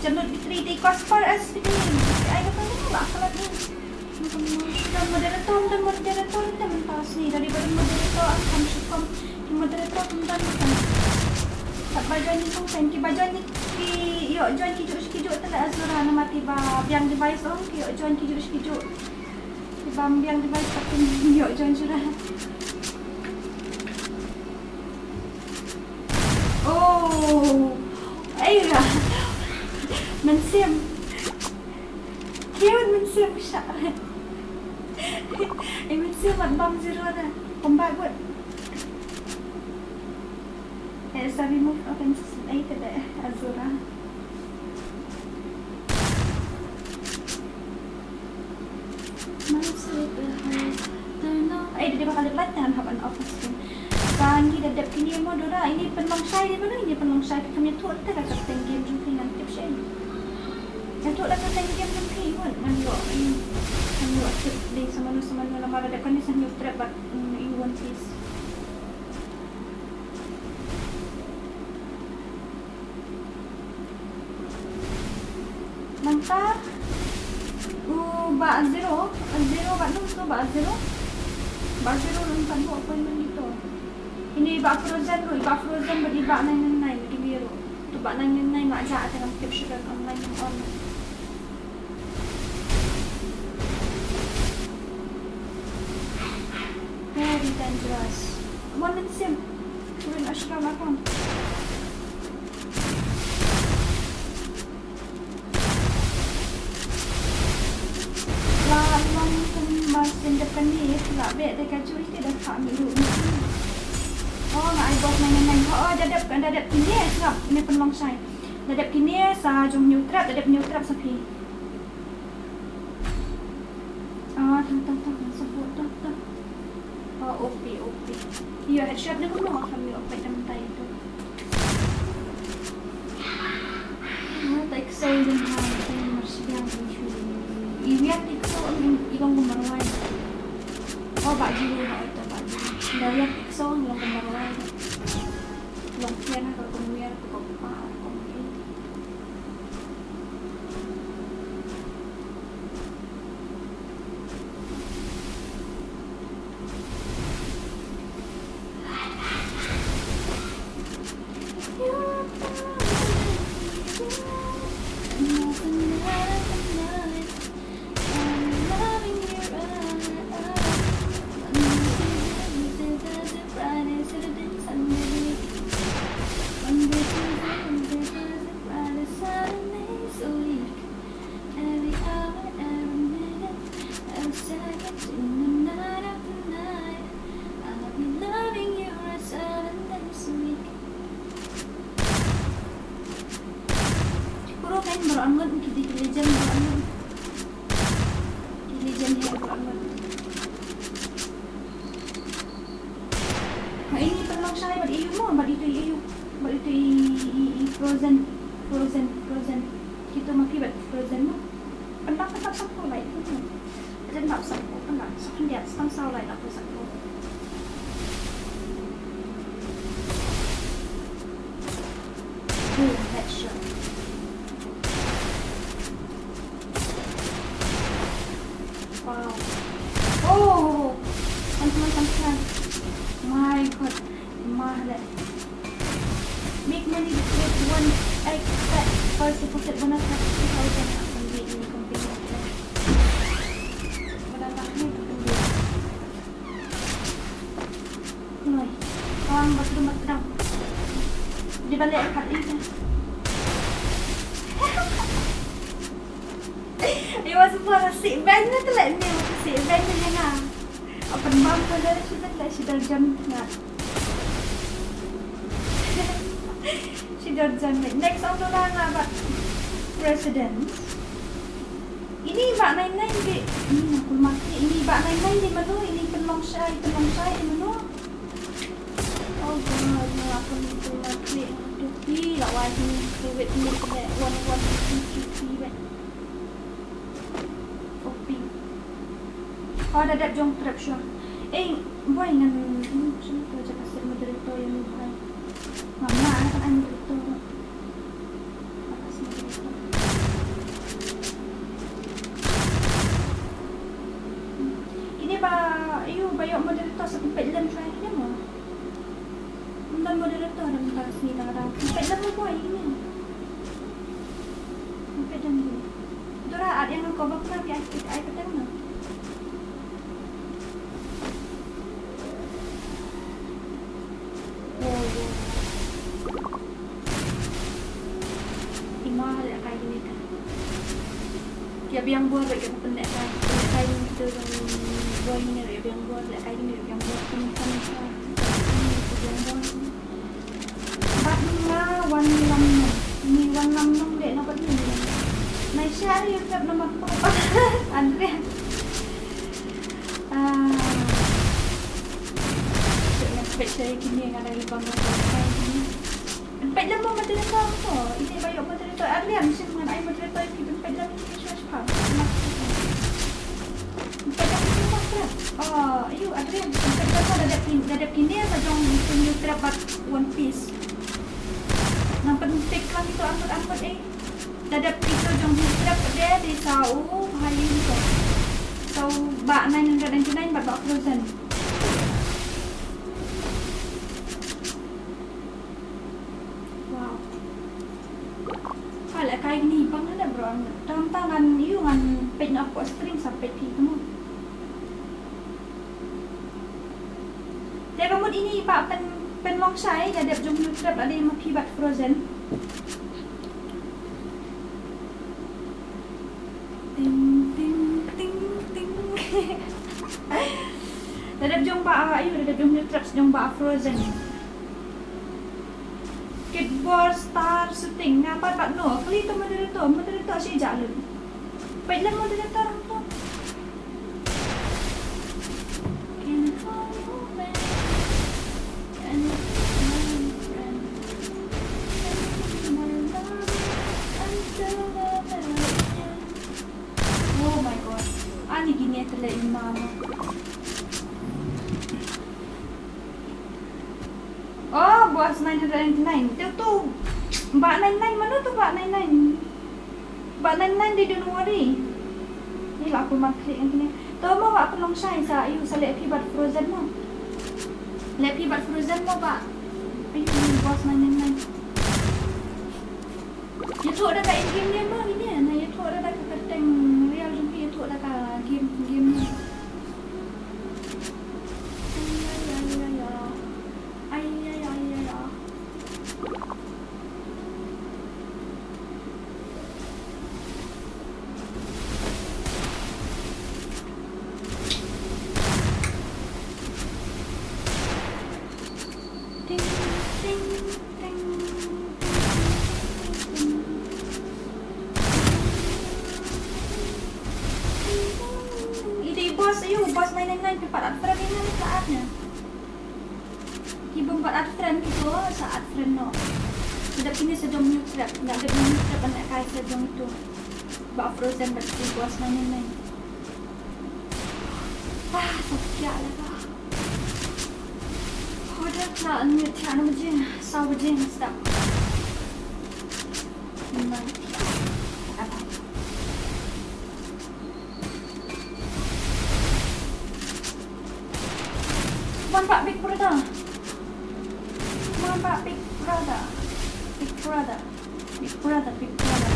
[SPEAKER 1] Jangan di 3D cost per as video. Ay kata mo ba kalat ni. Dan moderator tidak mentas nih daripada moderator akan suka moderator tentang tak bajuan ni pun ki bajuan ni ki yo join kijuk telah Azura nama tiba biang device on ki yo join kijuk tiba biang device tapi yo join sudah. Oh aiyah mensim cute mensim syak mensim bam zero dah combat buat saya remove offenses later deh Azura. Dia bakal latihan haban office pun. Pagi dah dap kini mo dora ini penong saya di mana ini penong saya kami tu ada kapten game jumpa dengan tip saya. Yang tu ada kapten game jumpa pun manyo ini manyo tip di sama nama ada kan di sana trap but in one piece. Mantap. Ba zero ba nung tu ba zero nung tu appointment dito. Ini ba frozen bagi ba 999 bagi biru. Tu ba 999 mak ja akan tip sugar online on. Very dangerous. One sim. Turun ashram akon. Masih depan ni lah bet dekat cuy dia dah tak ambil dulu. Oh nak I boss 999. Oh dadap kini sebab ini penlong saya. Dadap kini sa jom new trap sapi. Ah tang sebut dah. Oh OP. Ya headshot dia pun mau kami open mentai itu. Tak kesal dengan masih yang Iwiat ikso ilang kumaruan. Oh, baju itu baju. Dari ikso ilang kumaruan. Longkian atau kemudian kekopa komplain. Frozen. Kita makin buat frozen tu. Pendak sapu lain tu. Ada nak sapu pendak. Sapu dia setang sau lain aku sapu. Headshot. Wow. Oh, sampai. My God, mahal. Make money with one expect first deposit bonus na 2,000 akan di ini company. Madadang ni tu tu. Noi. Ang batdam. Di balik kat ini. Dia semua nasi band na telah ni nasi band ni na. Apa bang pada sudah jam nak. Next on the line president. Ini bak 99 di ini aku mati. Ini bak 99 di mana? Ini penlong saya di mana? Oh god, aku ni mati. Tu pi lah wajib tu wait ni kena one bet. Kopi. Oh ada jong trap sure. Boy dengan sini tu je pasal moderator yang buat. Mama akan ambil itu. Ini bayok moderator sa kumpit lang try niya mo. Ang moderator ang karas nila raw. Kumpit lang mo boy ini. Kumpit lang mo. Dora at yang cover ko na ay patang na. Imahal kayak gini kan. Dia biang buat kayak pendek kayak gitu buat ini dia biang buat kayak gini biang buat kan biang buat. Bat nga 1 ni 1 nung dek dapat ni. Nai share YouTube nama ko. Andre. Saya kini yang ada di bawah saya ini. Empat jam mau moderator ko. Ini bayok moderator. Adrian mesti mengenai moderator itu empat jam ini sudah faham. Empat jam itu apa? Oh, ayo Adrian. Empat jam ada kini ada jong new dapat One Piece. Nampak fix lah itu angkut Dapat itu jong new dapat dia di sau bahaya itu. Sau bak 999 bak Frozen. Kayak gini bang ada bro tantangan iyo kan pen aku stream sampai di kamu dia kamu ini pak pen long saya ada jom YouTube ada yang makibat Frozen ting ting ting ting ada jom pak ayo ada jom YouTube jom pak Frozen Kitball star shooting ngapa Pak No kali itu moderator sih jalan baiklah moderator orang tu can call you man and my friend my love until the end. Oh my god ani gini terlalu mama. Oh, bos 999. Itu tuh Mbak 99 mana tuh Mbak 99? Mbak 99 di Januari. Ni lah aku klik yang ni. Tahu mau Mbak pelong saya ayu sa lepi bat Frozen mo. Lepi bat Frozen mo Pak. Ayu bos 999. Itu ada kat game dia mah ini nah itu ada kat keteng real juga itu ada kat game ni. Bos 999 4 friend ini saatnya. Ibu 4 friend itu saat friend no. Tidak ini sejam YouTube, tidak ada YouTube anak kaya sejam itu. Bak Frozen berarti bos 999. Sakit lah. Udah lah ni tiada macam sahaja macam sedap. Pak Big Brother. Pak Big Brother. Big Brother. Big Brother. Big Brother.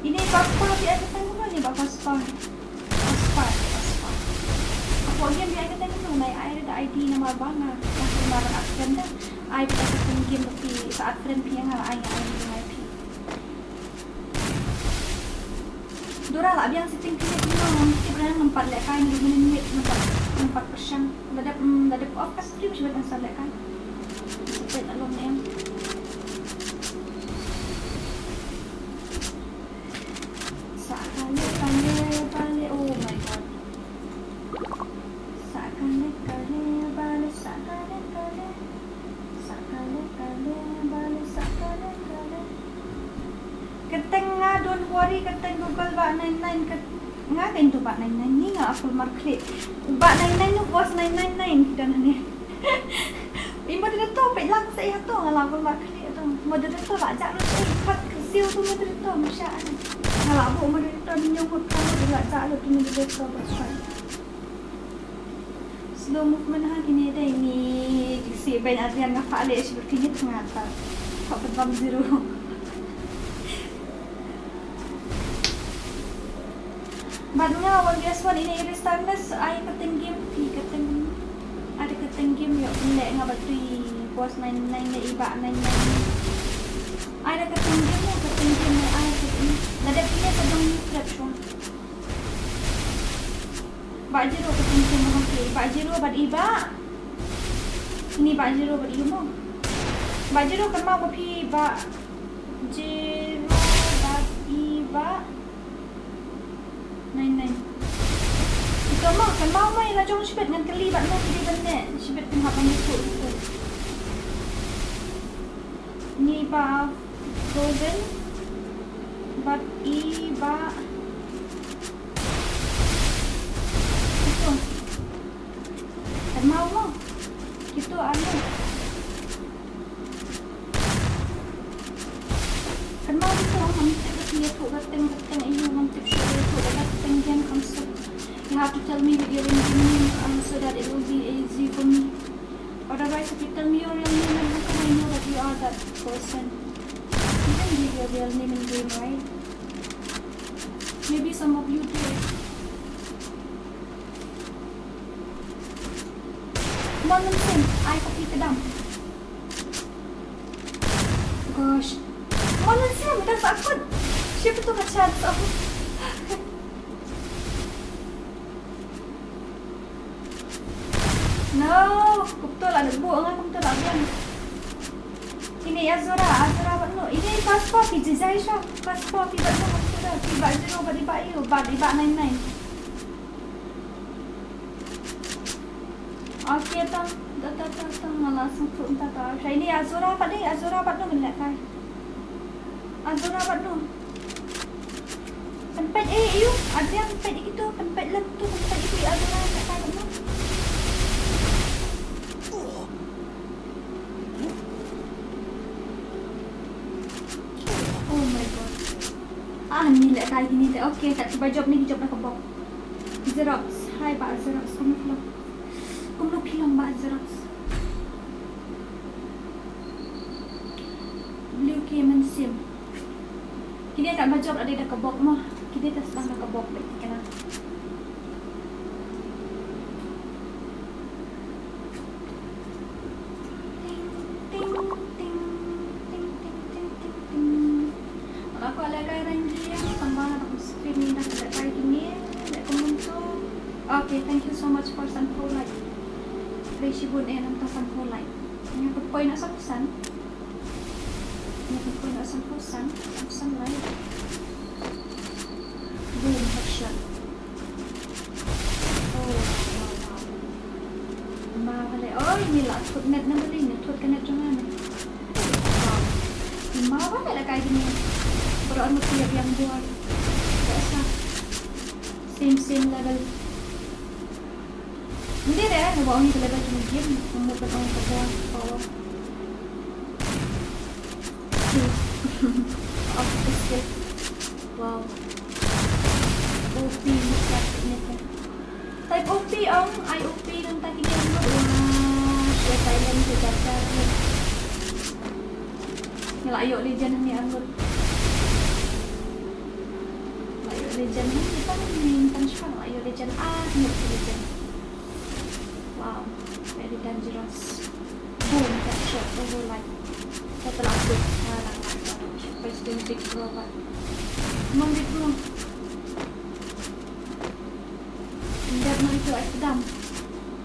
[SPEAKER 1] Ini paspor dia ada tengok ni paspor. Paspor. Aku game dia ada tengok naik air ada ID nama bangga. Yang kemarin aksen dah. I pakai game tapi saat friend yang ai IP. Dora lah biang setting kita mesti pernah nampak lekai ni minit nampak persen. Ada off kas stream cuba tak lekai. Kita nak long yang. Sakale oh my god. Sakale bale. Keteng nga don't worry keteng Google Bak 99 nga kain tu Bak 99 ni nga aku market Bak 99 tu bos 999 kita ni. Moderator pek lang sa iya to nga aku market tu. Moderator lah jak lu kat kecil tu moderator masya Allah. Nga aku moderator ni nyokot kamu juga jak lu tu moderator bos. slow movement ha kini ada ini si Ben Adrian ngapa ada sepertinya ternyata kok berbam zero. But now when guess what ini iris timeless ay kateng game ada kateng game yuk lek ngabatui bos 99 na iba 99 ada kateng game na ay kateng ada punya sedang trap show Pak Jiro kateng game mo okay Pak Jiro bad iba ini Pak Jiro bad iba Pak Jiro kan mau pi Pak Jiro bad iba 99 ikaw mo, kan mau mo ila jong sibet ngan kalibat mo hindi bande sibet kan hapang ito ni ba frozen but iba ito kan mau mo ito ano kan mau dito ang mantip siya to gateng iyo mantip siya to gateng yan kamsa. You have to tell me with your Indian name so that it will be easy for me. Otherwise, if you tell me your real name, then how can I know that you are that person? You can give your real name in game, right? Maybe some of you do. Morning Sim, I copy the dump. Gosh. Morning Sim, that's awkward. Siapa tu macam aku? No, betul ada buang kan betul tak kan? Ini Azura buat no. Ini paspor pi Zaisha, paspor pi buat no betul dah. Pi buat zero badi buat you, badi buat 99. Okay tang, datang malas untuk entah tak. Saya ini Azura buat ni, Azura buat no benda kai. Azura buat no. Tempat you, ada yang tempat itu, tempat lem tu, tempat itu Azura tak kai no. Oh my god. Ni lah kayak gini deh. Okay, tak cuba job ni, job nak kebok. Xerox. Hai Pak Xerox. Kamu bilang Pak Xerox. Blue Cayman Sim. Kini akan job ada dah kebok mah. Kini tak sedang nak kebok baik kena. Okay, thank you so much for Sun Pro Light. Reishi bun ng Sun Pro Light. Yung pagpoy na sa pusan. Yung pagpoy na sa pusan. Sun Light. Boom, headshot. Oh, wow. Mawala. Oh, nila. Net na bali. Netwood ka net yung ano. Wow. Mawala na kayo din. Pero ano tiyab yung buwan. Kaya same level. Hindi deh, nabawa niya talaga yung game. Umutot ang pagkawa. Oo. Off the skip. Wow. OP. Type OP ang IOP ng tagigyan mo. Wow. Siya silent ko data. Ngelayo legend ni anggot. Ngelayo legend ni. Kita minta siya. Ngelayo legend. Legend. Wow, very dangerous. Boom, that shot over like setelah aku sekarang President Big Robot. Memang gitu. Tidak mau itu sedang.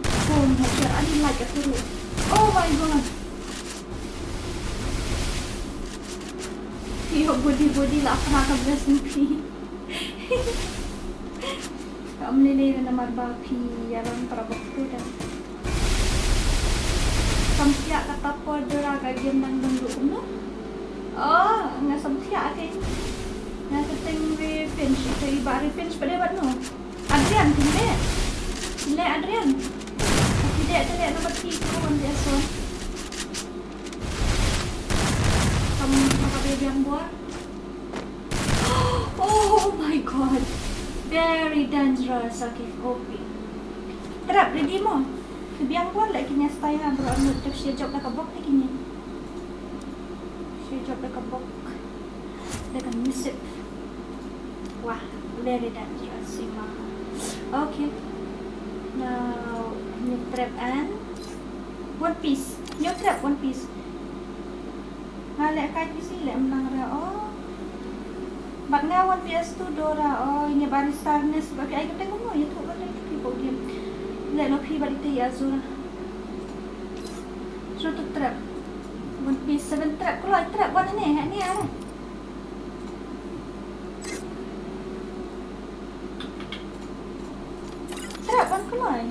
[SPEAKER 1] Boom, headshot. I didn't like it dulu. Oh my god. Yo, body lah pernah kebelas nih. Kamu nilai nama bapi yang terbukti dan sampai kata podra kajian nang dulu no. Oh, nggak sampai ke. Nggak ketemu revenge, itu ibarat revenge pada apa no? Adrian, tidak Adrian. Tidak terlihat nama tiga orang biasa. Kamu apa dia yang buat? Oh my god. Very dangerous. Okay, OP. Terap, ready mo? kebiang pun lagi nya style bro anu tu siya job dah kabok lagi nya. Siya job dah kabok. Dengan misip. Wah, very dangerous sih mah. Okay. Now, new trap and One Piece. New trap One Piece. Ngalek kai sih lek menang ra. Oh. Bak nga One Piece tu dora. Oh, ini baru starnes bagi ai ketemu no ya tu boleh people game. Lek no pi balik ti azura. So tu trap. One Piece 7 trap. Kalau ai trap buat ni ah. Trap kan keluar.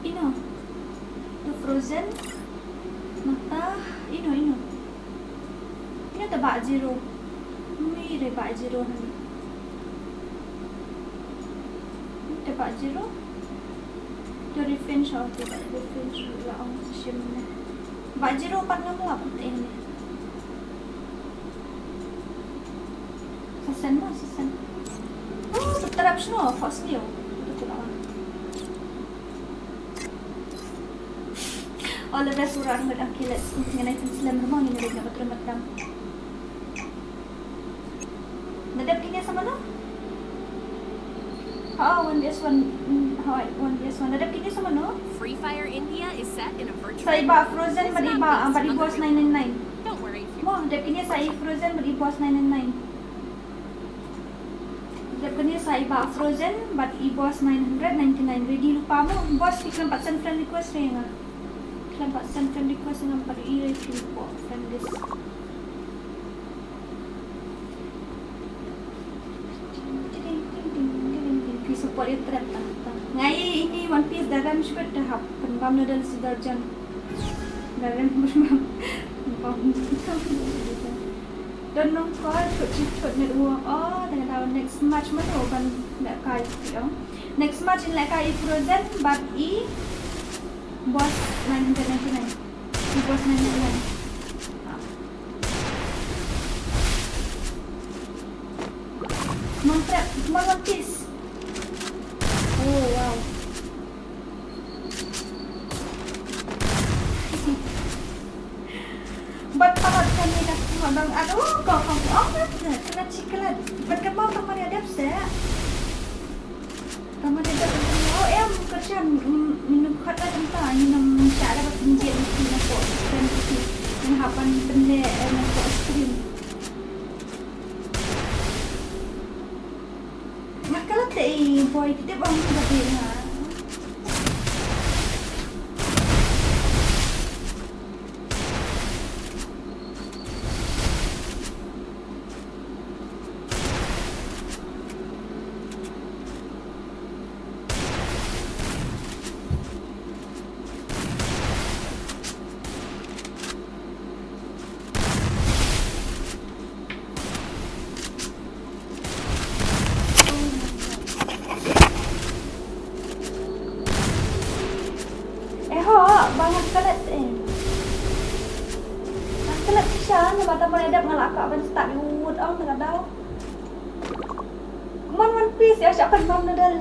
[SPEAKER 1] Ino. Tu Frozen. Mata. Ino. Ino tu Bak Zero. Mirip Bak Zero ni. Tu Bak Zero. Tu Revenge of the Revenge lah orang session ni. Bak Zero 46 lah penting ni. Season mo, season. Oh, terap siya, first niyo. Ito ko naman. All the best urang ang kilat. Nga natin sila mo, hinilig na matram-matram. Nadap kanya sa mana? One vs1. One vs1. Nadap kanya sa mana?
[SPEAKER 2] Free Fire India is set in a virtual
[SPEAKER 1] Sa iba, Frozen, bariba, ang baribos 999.
[SPEAKER 2] Don't worry.
[SPEAKER 1] Mo, nadap kanya sa Frozen, baribos 999. Kanya sa iba Frozen but i-boss 999 ready lupa mo boss iklan 4 friend request rin nga iklan 4 friend request nga pag i-review po friend list support yung trap ngayon ini One Piece daram syukur tahap penbam nadal si Darjan daram penbam Don't know call chut network. Oh, dengan tahu next match mana kan nak kai tu. Next match in like kai Frozen but boss 999. Boss 999. Mantap, One Piece. Oh wow. But pahat kami dah bang aduh kau kena ciklat berkembang sama dia dapsa sama dia dah oh em kerja minum kata tentang minum cara berpenjit nak buat dan itu menghapan benda nak buat stream makalah teh boy kita bang berdia bangun kelet kelet siya na bata mo nadap ngalaka ban start wood ang tagadaw man One Piece ya siya penbam nadal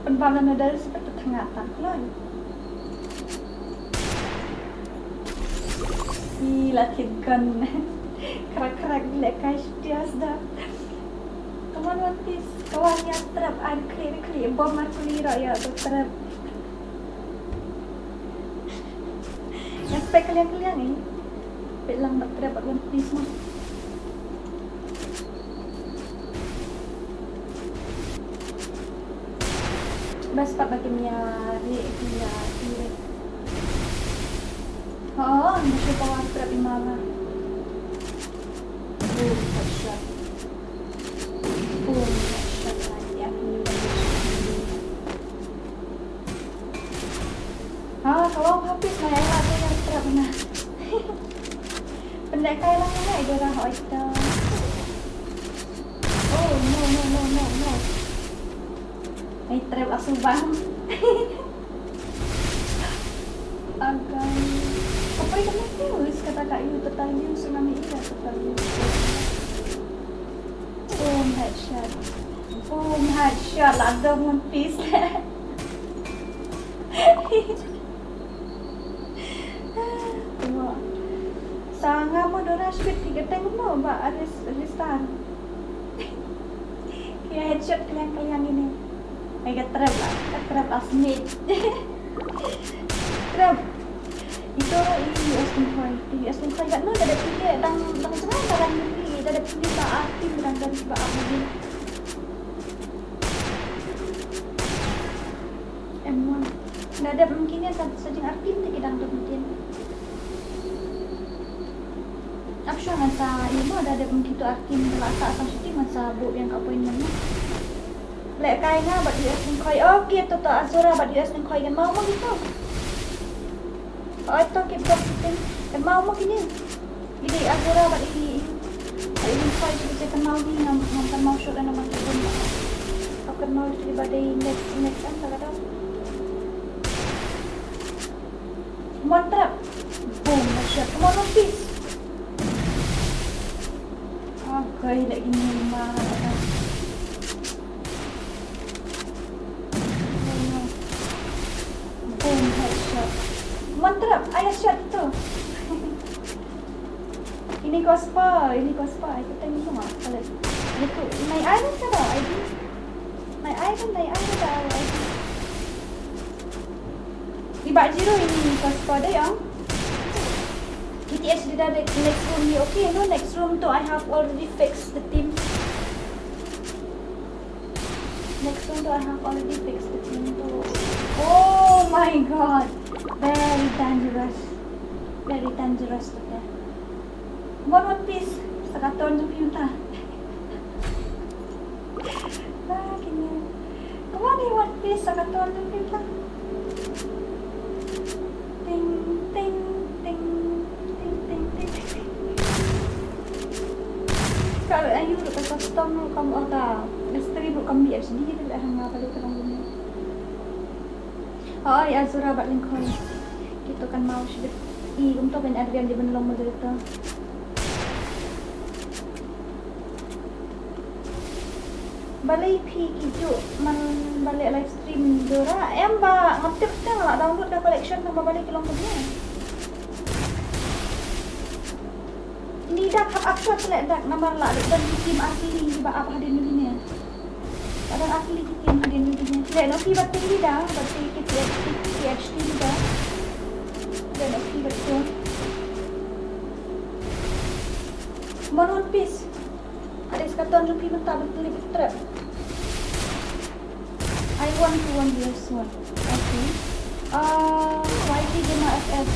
[SPEAKER 1] penbam nadal seperti tengatan loh gila tigan kerak-kerak gila guys dia sudah teman One Piece kawannya trap ada clear bom markulira ya trap spek kalian ni spek lang dapat One Piece mah best part bagi dia oh masih bawa trap imama headshot lagi aku kalau habis saya lah yang trap na pendek kaya lang na ito na ito oh no may trap asubang agay kapag ka na news kata kayo total news tsunami ila total news oh headshot. Boom, headshot. Langsung One Piece. Tengok. Sangat Modora speed 3 tank no, Mbak Aristan. Kaya headshot kalian ini. Mega trap lah, trap Smith. Trap. Itu US Convoy. US Convoy kat mana ada pilih dan macam dalam beli, ada pilih tak aktif dan dari sebab mobil. M1. Nggak ada mungkinnya sejeng aktif lagi dan mungkin. Apa masa ini ada mungkin tu aktif kalau tak shooting masa buat yang kat poin mana. Lek kainnya buat US Convoy. Okey tu tak Azura buat US Convoy kan mau gitu. Oh itu keep shooting. Kan mau gini. Jadi Azura buat ini Convoy jadi kenal ni nampak mau shot dan nama tu. Aku kenal daripada next kan tak tahu. One trap. Boom, shot. Come on, One Piece. Okay, lagi ni mah. Boom, headshot. One trap. Ayah shot tu. Ini cospa. Aku tengok semua. Kalau itu naik air kan dah. Naik air dah. Di Bak Jiro ini cospa dah yang. GTH dah next room ni. Okay, no next room tu I have already fixed the team. Next room tu I have already fixed the team tu. Oh my god, very dangerous tu ya. One Piece, sekaton tu pinta. Kini, kemana One Piece sekaton tu pinta? Ting ting ting. Kalau ayu dekat custom kamu ada misteri buat kami HD tu dah hang apa dekat dalam ni. Oh ya Azura buat link kau. Kita kan mau sudah untuk ben Adrian di benelong model tu. Balik hijau balik live stream Dora. Mbak ngerti betul lah download dah collection tambah balik kelong dia. Ni dah apa selek dah nama lah dan tim asli di bawah apa hadir ni. Ada asli di tim hadir ni. Selek no fi batin ni dah, batin PhD ni dah. Dan no fi batin. One Piece. Ada sekatan rupi mentah betul lebih trap. I want to one this one. Okay. YT Gema FF.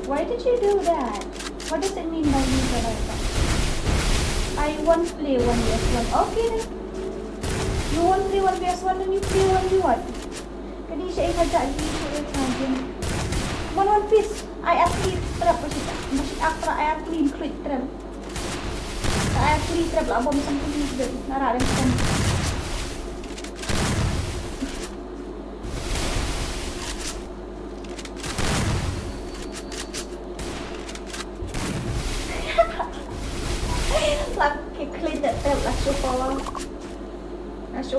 [SPEAKER 1] Why did you do that? What does it mean by user like that? I want play 1vs1. Okay then. You want play 1vs1 then you play 1v1. Kadi siya ihajak lagi siya ihajak. One Piece. I athlete trap pa siya. Masih akra I athlete crit trap. I athlete trap lah. Abang sampai ni sudah nararin kan. Lagi clean that trap lah show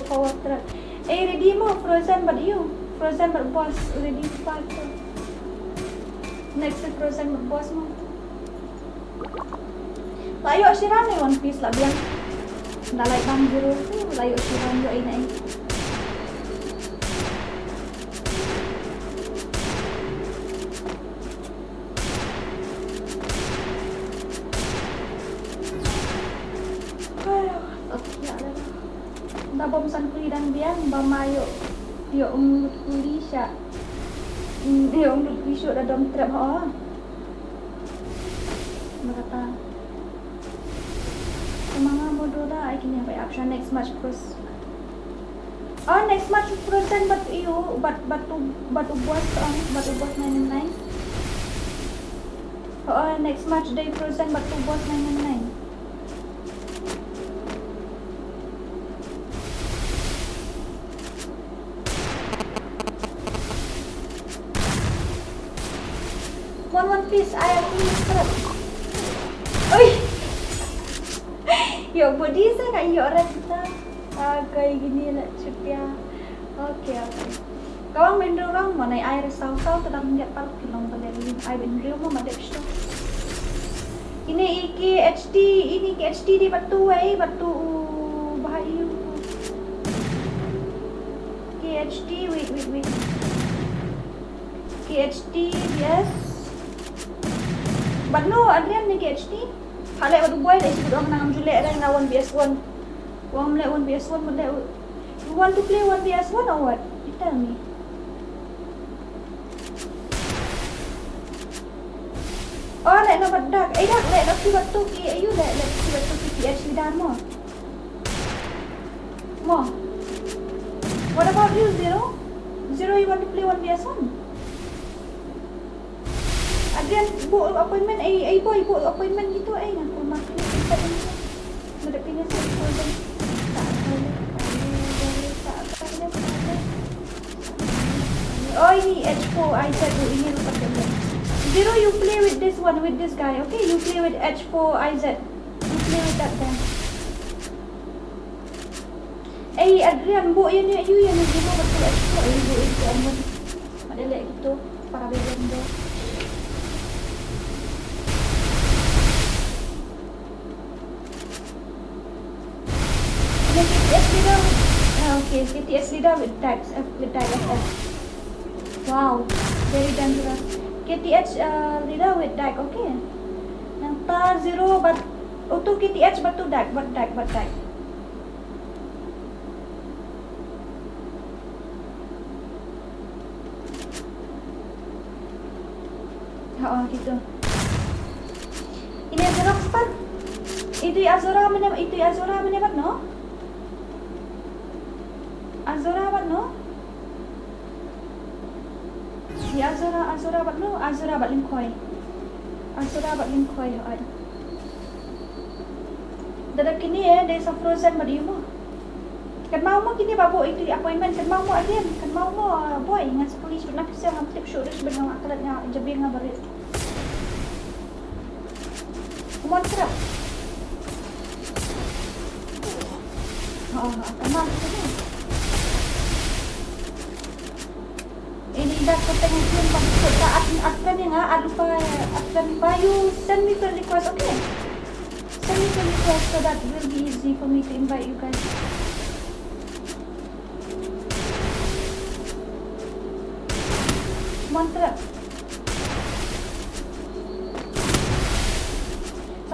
[SPEAKER 1] power trap. Ready mo Frozen but you Frozen but boss ready start. Next Frozen but boss mo. Layo siram ni One Piece lah biang. Dalai bang jero tu layo siram jo ini. Bom san kuli dan biang bamayo yo kuli sya yo kuli sya dalam trap ha berkata semangat Modora I can have option next match cross next match Frozen but you batu buat 999 next match day Frozen batu buat 999. One Piece, I am trap. Oi, Yuk body saya kayak yuk orang kita kayak gini lah cepia. Oke. Kawang benda orang mana air saus tentang dia pal kilong balik air benda mau ada pista. Ini HD di batu bahayu. KHD wait. KHD yes. But no, Adrian ni KHD. Halek batu boy dah sebut orang nang julek dah na 1vs1. Wang melek 1vs1 melek. You want to play 1vs1 or what? You tell me. Oh, lek na badak. Dak lek na ki batu ki ayu lek ki batu ki KHD dah mo. Mo. What about you, Zero? Zero, you want to play 1vs1? Adrian, book appointment, boy, book appointment gitu, nak makin cepat ni. Ada pilih satu dan tak boleh. Oh, ini H4, I said, ini lupa dia. Zero, you play with this one, with this guy, okay? You play with H4, IZ. You play with that guy. Adrian, bu yang you yang gitu betul H4, bu itu amun. Ada lek gitu, para bagian dia. KTS leader, okay, KTS leader with tag FF. Wow, very dangerous. KTH leader with tag, okay. Yang tar zero, but untuk KTH batu tag, but tag. Oh gitu. Ini Azura cepat. Itu Azura menebat no? Azura bat no? Si Azura bat no? Azura bat lingkoi. Ay. Dadak kini dari sa frozen bat mo. Kan mau mo kini babo itu appointment kan mau mo again. Kan mau mo boy ngan sa polis nak siya ang tip show ris benang akalat nga jabi nga barit. Kumon kerap. Kenal kita. Ini dah ketemu film pasal saat akan yang akan you send me friend request, okay? Send me friend request so that will be easy for me to invite you guys. Mantra.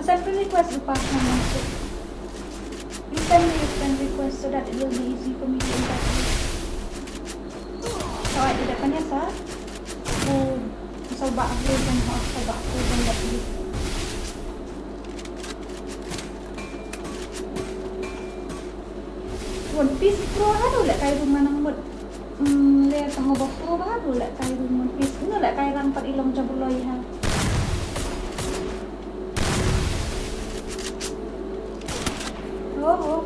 [SPEAKER 1] Send friend request lupa nama masuk. You send me friend request so that it will be easy for me to invite you. So di depannya sa aku coba upload dan dapet. One Piece Pro hadu lek kay rumah nang mod. Le tang obak Pro hadu lek kay rumah One Piece. Ini lek kay rampat ilong jabuloy ha. Oh.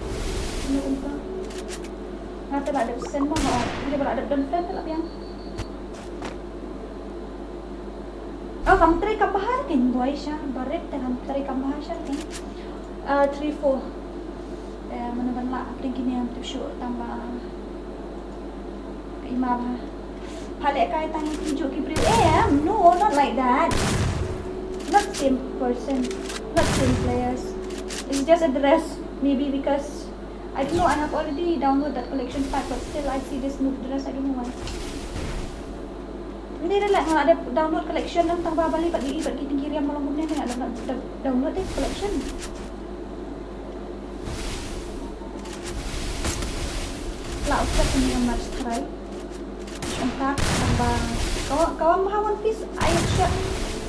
[SPEAKER 1] Ini unta. Nanti ada pesen mo ha. Hindi ba ada dan friend tak yang. Oh, kamu try kabahar kin boy siya. Barit kamu try kabahar siya kin. 3-4. Mana-mana lah. Apa gini yang tu show tambah. Imam. Halek kaya tanya tunjuk kibriu. No, not like that. Not same person. Not same players. It's just a dress. Maybe because I don't know, I have already downloaded that collection pack, but still I see this new dress. I don't know why. Hindi na lang ada download collection ng tambah balik pag iibat kiting kiriam malang punya kan ada download collection. Lah usah ini yang match try. Angkat tambah kawan maha One Piece Aisyah.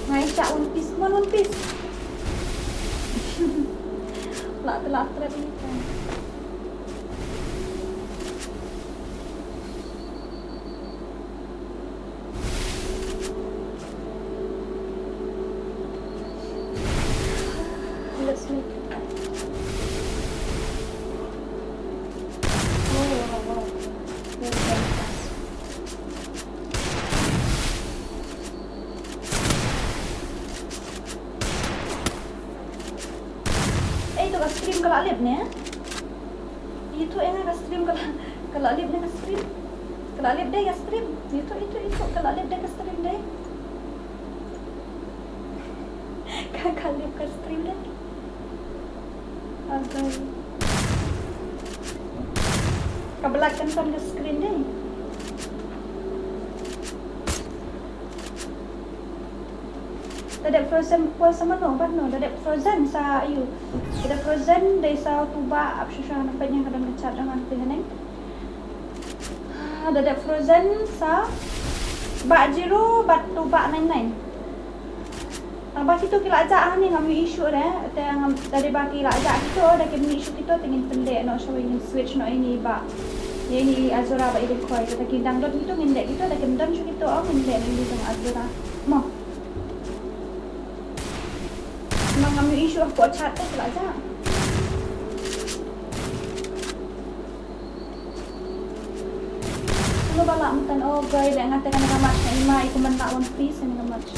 [SPEAKER 1] Aisyah One Piece, One Piece. Lah trap ini kan. Let's make it. Wow. Very fast. itu ka stream kala lip ni. Itu enga ka stream kala lip ni ka stream. Kala lip deh ka stream. Itu kala lip deh ka stream deh. Kala lip ka stream deh. Agar kabelakkan kan ke screen deh. Dadak frozen pun sama no, but no, dadak frozen sa ayu. Dadak frozen dari sa tuba absusya nampak yang kadang ngecat dengan dengan. Dadak frozen sa bak jiro bat tuba 99. Baki tu kila ajak ni kami isu dah. Dari baki kila ajak kita dah kami isu kita tingin pendek no showing switch no ini ba. Ini Azura ba ini koi kita kindang dot itu ngendek kita dah kami dan isu kita oh ngendek ini dengan Azura. Mo. Memang kami isu aku chat tu kila ajak. Kalau balak mutan oh guys dah ngatakan dengan match ni mai aku mentak one piece dengan match.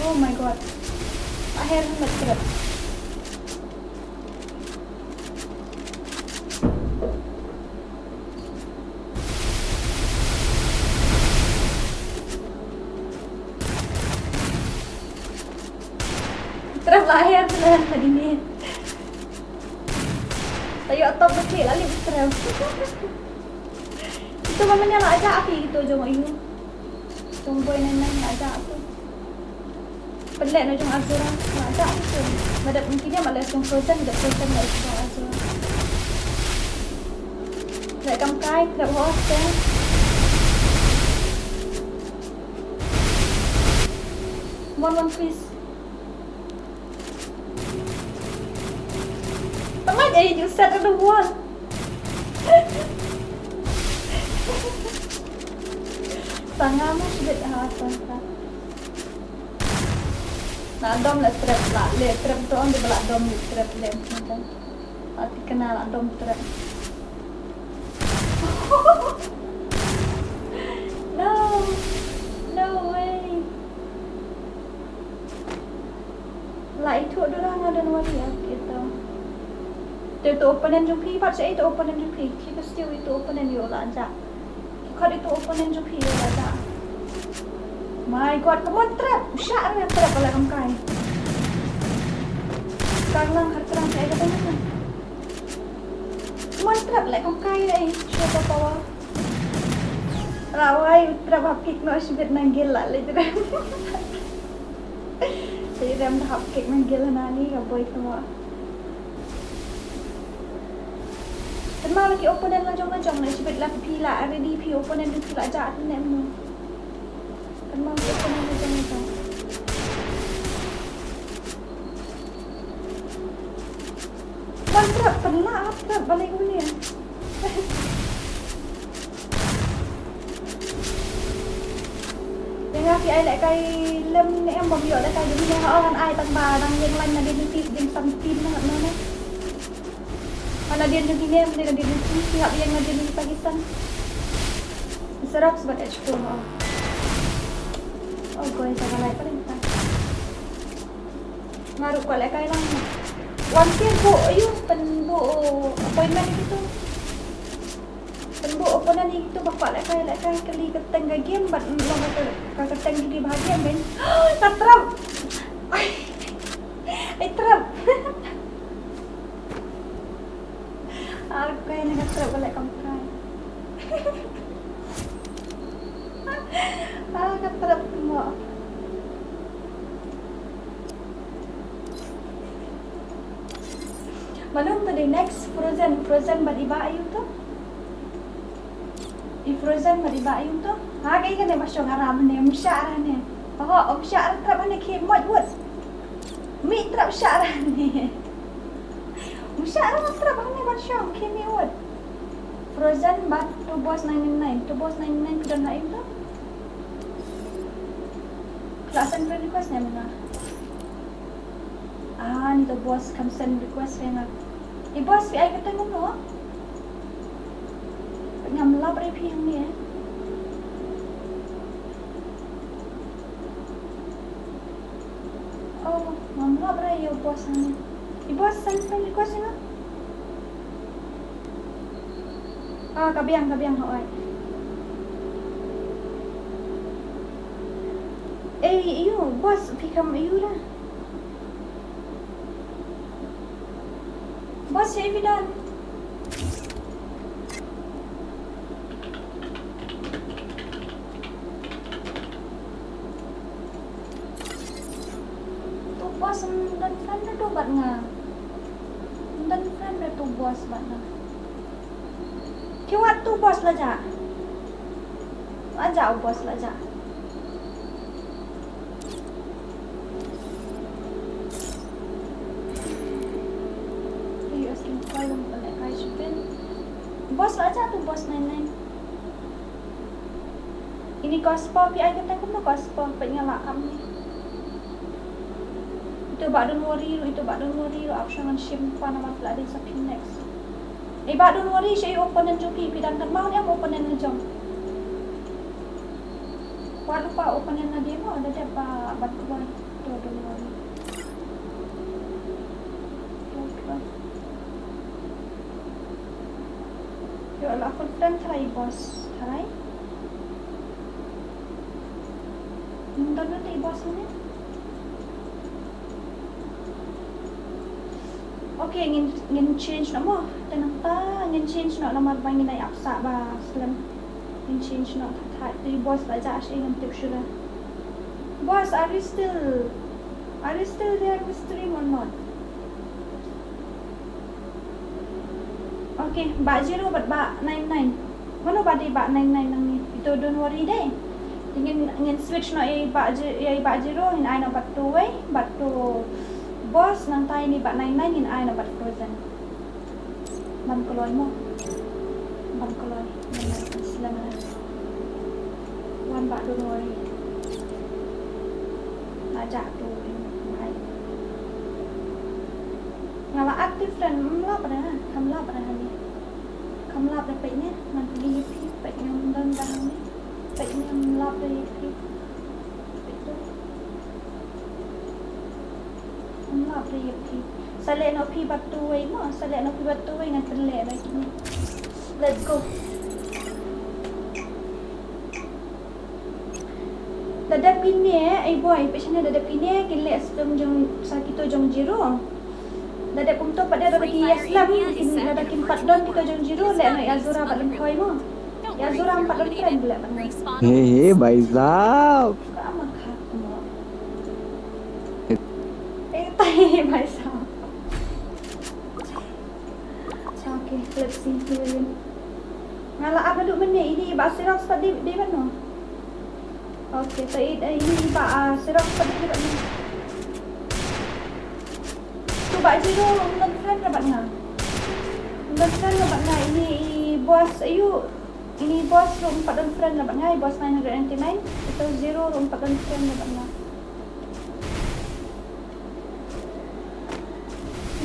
[SPEAKER 1] Oh my god. Akhirnya mati. Terus lahir tadi ni. Tayo top kecil lagi terus. Itu mamanya lah ajak api gitu jom ayu. Tungguin nenek ajak aku. Pelik nak jom Azura. Nak ajak aku. Ada mungkinnya malas jom frozen nak jom Azura. Nak kamkai, nak host kan. One piece. Teman jadi you set on the wall. Sangat sudah hafal. Nah, dom lah trap lah. Le trap tu on di belak dom di trap le macam. Hati kenal lah dom trap. No way. Lah itu orang ada wali ya kita. Itu openan jumpi, pasal itu openan jumpi. Kita still itu openan yo lah aja. Kalau itu openan jumpi yo lah aja. My god, come on trap. Usyak lah trap kalau kamu kai. Sekarang lang terang saya kata macam. Come on trap lah kamu kai dah. Siapa power? Rawai trap hapik no sibit nanggil lah le tu. Jadi ram dah hapik nanggil nani kaboy semua. Tenang lagi opponent lanjong-lanjong nak sibit lah pila ready pi opponent tu pila jahat ni mu. Tenang lagi opponent lanjong-lanjong. Trap pernah apa balik ni. Dengan si ai lại cây lâm em bom dội lại cây jadi dia orang ai tang barang yang lain ada di tim samtin nak mana. Mana dia yang kini dia di pihak yang ada di Pakistan. Serap sebab H2. Oh guys, saya like paling tak. Ngaruh kau like kai lang. One game bu, ayun penbu appointment itu. Penbu opponent itu bapak like kai kali keteng game bat long keteng di bahagian ben. Tak terap. Ai terap. Aku kayak nak terap balik kampung. Terap semua. Malum tadi next frozen badiba ayu tu. Frozen badiba ayu tu. Kayak kan masuk ngaram ni, musyarah ni. Oh, musyarah terap ni ke mod buat. Mi terap syarah ni. Musyarah terap ni masuk ke mi buat. Frozen bat tu bos 99. Tu bos 99 sudah naik tu. Kelasan friend request ni mana? Ni tu bos come send request saya nak. Bos si ai kata ngono. Ngam lap review ni Oh, mamla bra yo boss ni. Boss san friend request na. Kabiang hoy. You boss become you lah. Boss have you done? Tu boss dan friend na tu bat nga. Dan friend na tu boss bat nga. Kiwat tu boss lah ja. Aja boss lah ja. Bos lah aja tu bos 99. Ini kospo PI kita kan kospo penyala kami. Itu bak don't worry lo option simpan nama peladi sa next. Bak don't worry siya open and joki pidang kan mau dia open and jom. Walau pa open and na dia mo ada dia pa bat ko don't worry. Yo lah friend try boss try. Nonton nanti boss ni. Okay, ngin change nama. Tenang ta, ngin change nama bangin ay aksa ba slam. Ngin change thai tu boss baca asyik ngin tip sudah. Boss, are you still there in the stream or not? Okay, bak 0 bat bak 99. Mana badi bak 99 nang ni? Itu don't worry deh. Ingin switch no bak 0 in I no bat 2 way, bat 2 boss nang tay ni bak 99 in I no bat frozen. Ban keloy mo. Ban keloy. Selamat. One bak don't worry. Ajak tu. Ngala aktif friend melap dah. Kamlap dah ni. Kamlap dah peknya nanti di pek yang dan dah ni. Pek yang melap dah itu. Melap dah itu. Selek nak pi batu way mo. Selek nak pi batu way nak terlek lagi ni. Let's go. Dada pine boy, pecahnya dada pine kilek sebelum sakit tu jong jiro. Dada pun tu pada dada kias lam, dada kimpat don kita jong jiro le nak Yazura bat lengkoi mo. Yazura 4 don keren pula pan.
[SPEAKER 3] भाई साहब
[SPEAKER 1] Amak hak mo. Tai mai sa. Okay, let's see here. Ngala apa duk menit ini basirah tadi di mana? Okay, so ini Pak Sirok tadi dapat ni. Tu Pak Zero dan friend dapat ngah. Dan friend dapat ngah. Ini bos ayu. Ini bos room 4 dan friend dapat ngah. Bos 999. Itu Zero room 4 dan friend dapat ngah.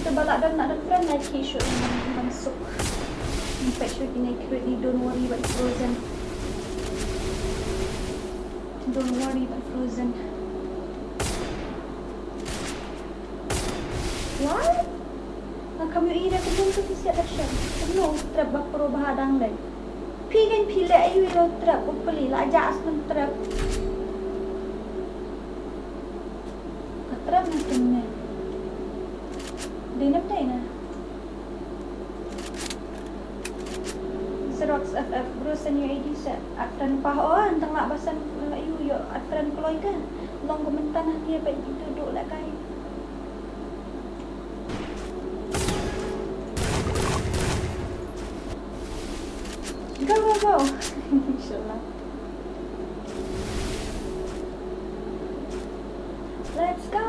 [SPEAKER 1] Itu balak dan nak dan friend naik shoot yang masuk. Impact shoot ini create don't worry about frozen. Don't worry about frozen. What? Nak kami ini aku pun tu siap dah siap. Kamu trap bak perubahan dang dai. Pi kan pilih ayu yo trap upeli la jas men trap. Trap macam ni. Dinam dai na. Xerox FF Bruce and your ID set. Atran pahoan tang nak basan ayu yo atran keloy kan. Long komentar nah dia baik duduk lah kai. Go. Insyaallah. Let's go.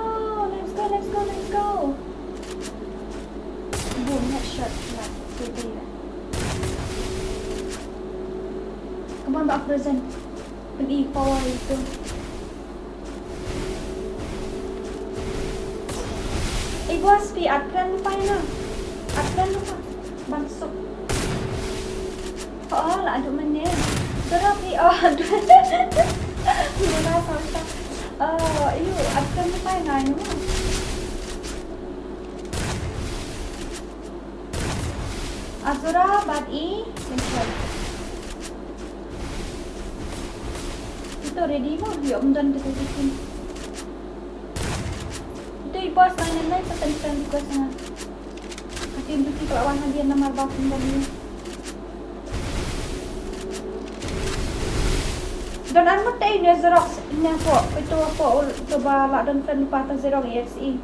[SPEAKER 1] Boom, headshot lah. Today lah. Come on, Pak Frozen. Pergi power itu. Bos, pi atran lupa ya. Atran lupa. Masuk. Oh, lah aduk mana? Terap pi. Oh, aduh. Mula salsa. Iyo, akan na tayo nga mo. Azura, bat i, Lincoln. Ito, ready mo? Yung doon kita bikin. Ito, i-boss na nanay sa tansan ko sa kasi hindi ko awan na diyan na marbakong dali. Doon ano tayo niya Xerox niya po. Ito po, ito ba la doon sa lupata Xerox EXE.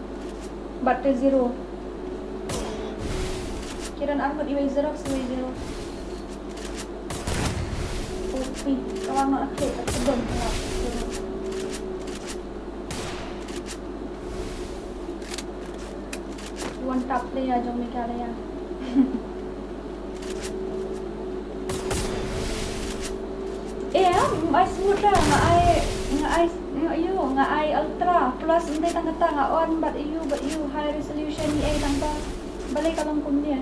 [SPEAKER 1] Bate zero. Kiran ako iway Xerox, iway Xerox. Okay, kawang na akit at doon. One top play ya, jom mikala ya. Ay sudah nga ay ultra plus hindi tangata nga on but you high resolution ni ay tangta balik ka lang kun niya.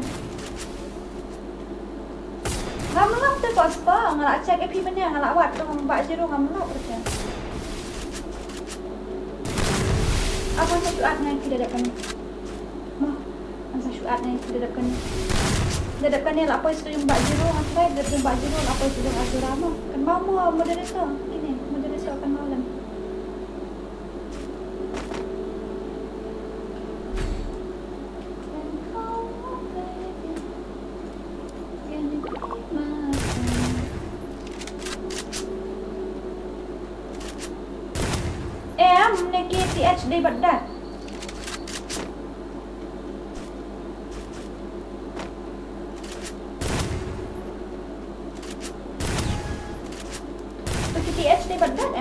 [SPEAKER 1] Nga malap te pas pa nga check IP man niya nga lawat tong ba zero nga malap siya. Apa sa suat nga tidak kan. Mah, ang sa suat nga tidak kan. Dadapkan niya lapoy sa yung bajiro ang side dadap yung bajiro lapoy sa yung azura mo kan mau mo moderito ini moderito kan malam neki THD badat THD badat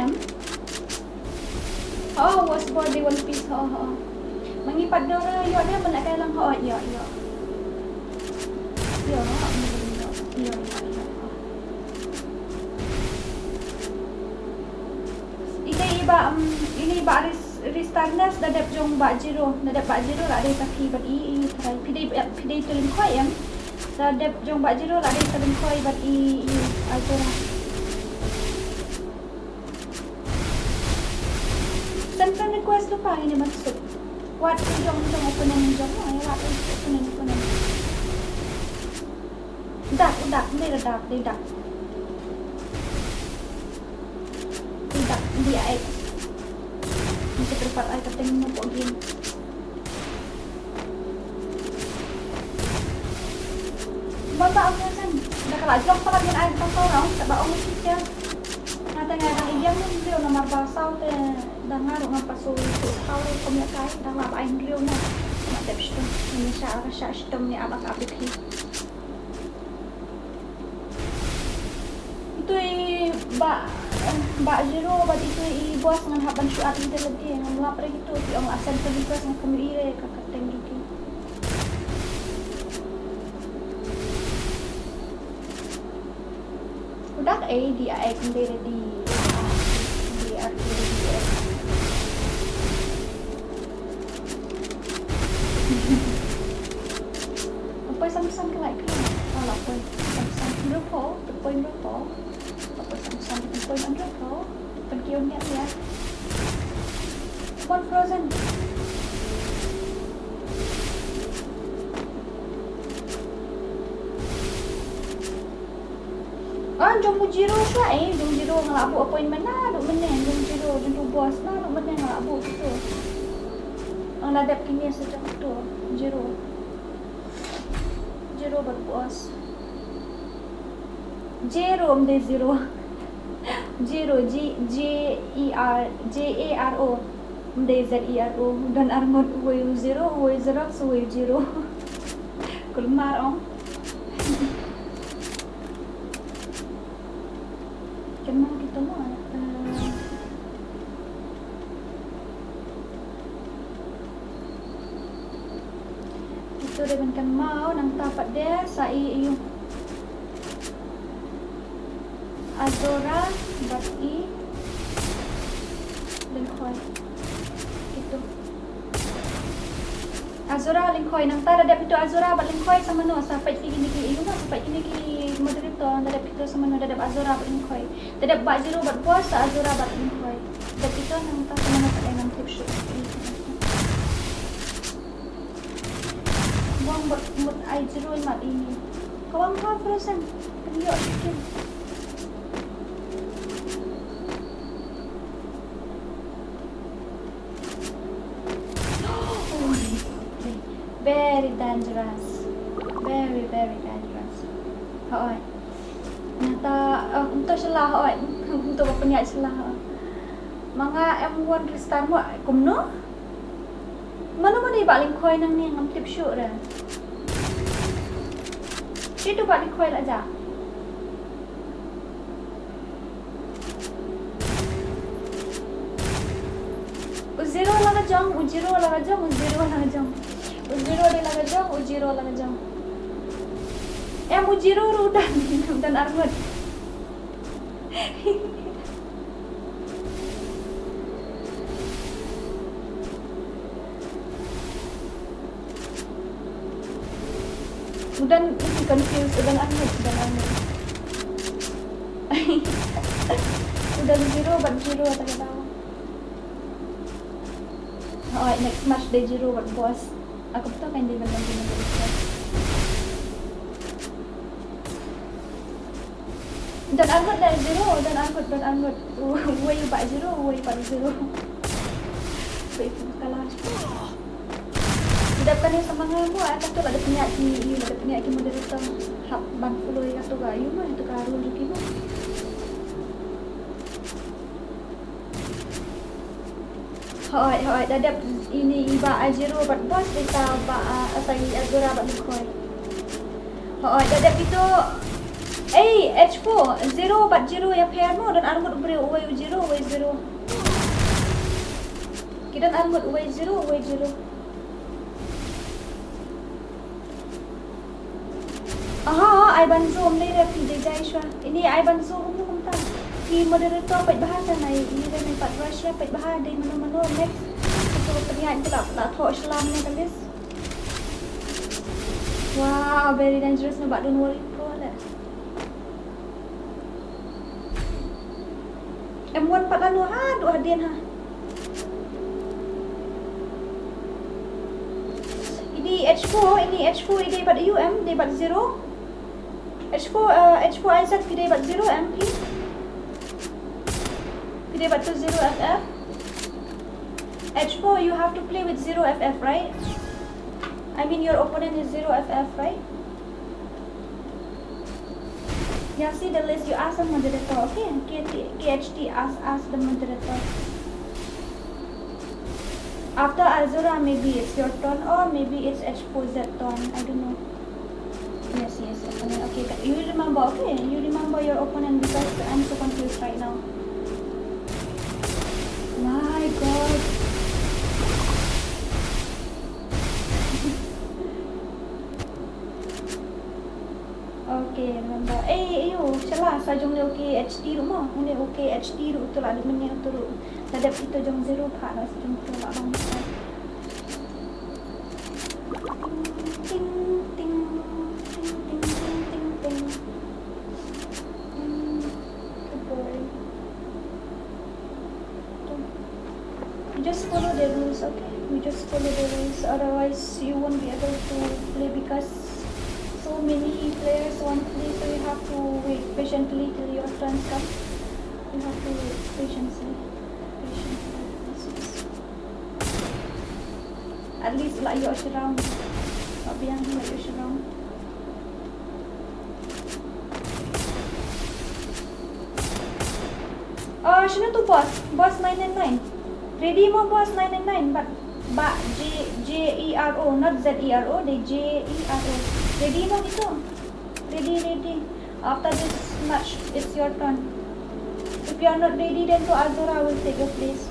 [SPEAKER 1] oh was body one piece mangipad na yun na man kaya lang yo ini iba ristarnas dadap jong bajiro la ada taki bat i try pidai tulim koi dadap jong bajiro la ada tulim koi bat i azura Send request lupa ini maksud. What jong opening jong ay what opening. Dak ni dak. Tidak dia ay. Mesti terpat ay kateng mo po gin. Baba ako san. Nakalajong pala din ay pangtaw sa baong siya. Nata nga ang iyang video na mabasaw te dangar nga pasuwi ko sa kumya kay dama ay video na matapos to ni siya stom ni abak apiki ito ba zero ba ito i-boss ng haban siya ating talaga ang mga pre ito ang asal sa bigas ng kumire kakateng dito udah di ay kundi di apa Samsung like kalau pun Samsung Rupo point Rupo apa Samsung point Rupo penkiunnya ya one frozen jom jiro siya jom jiro ngalabu appointment na do menen jom jiro boss na do menen ngalabu gitu ang ladap kini sa to jiro berboss jero zero Jaro Zero dan armod way zero way jiro kulmar Kemana kita mau? Itu dia kan mau nang tapat dia sai yung Azora bati lingkoy itu Azora lingkoy nang tada dia itu Azora bat lingkoy sama no sampai kini iyo na sampai kini moderator dadap itu sama no dadap Azora bat lingkoy dadap bat zero bat puasa Azora bat lingkoy But ito nang tatanong pala ng tip shoot. Buang buat ay zero mat ini. Kawang ka frozen. Piliyo chicken. Very dangerous. Very dangerous. Hoy. Nata untuk salah hoy. Untuk penyak salah. Mga M1 Kristan mo kumno? Mana mana ibaling koi nang ni ngam tip shoot dah. Itu balik koi aja. Zero laga jong, zero laga jong, zero laga jong. Zero de laga jong, zero laga jong. Zero dan Armut. Udah confused, udah Armut. Udah zero, but zero tak tahu. Oh, next match day zero buat boss. Aku betul kan dia berganti dengan boss. Dan Armut dari zero, dan Armut. Where you buy zero, where you buy zero. Baik, kalah. Tidak kan yang sama ngamu, atas tu ada penyak moderator hak ban follow yang tu gayu mah itu karu lagi mah. Hoi, dadap ini iba zero buat bos kita asal azura buat nikoi. Hoi, dadap itu H4 zero buat zero ya pair mo dan Armut beri away zero. Kita Armut away zero. Aha, Ivan Zoom ni dah PJ Jaishwa. Ini Ivan Zoom tu kumta. Di moderator pet bahasa nai ini dah ni Pat Russia pet bahasa di mana-mana next. Itu terlihat tu tak tahu Islam ni guys. Wow, very dangerous ni buat don't worry pro lah. M1 4 lalu duk hadian Ini H4 ini pada UM dia pada 0. H4 Isaac dia pada 0 MP. Dia pada 0 FF. H4 you have to play with 0 FF, right? I mean your opponent is 0 FF, right? Yeah, see the list. You ask the moderator, okay? KHT ask the moderator. After Azura, maybe it's your turn or maybe it's H4Z turn. I don't know. Yes. Okay. You remember, okay? You remember your opponent because I'm so confused right now. My God. Okay, remember. Salah. Saya jom le okay HD rumah. Mune okay HD tu lah ada menit tu. Tadap kita jom 0 part lah jom tu lah bang. Ting. You just follow the rules, okay? You just follow the rules. Otherwise, you won't be able to play because so many players want to play, so you have to wait patiently till your turn comes. You have to wait patiently. At least like you are around. Biang like you around. Sino tu boss 999. Ready mo boss 999 but Jero not Zero, they Jero. Ready mo dito. Ready. After this match, it's your turn. If you are not ready, then to Azura will take your place.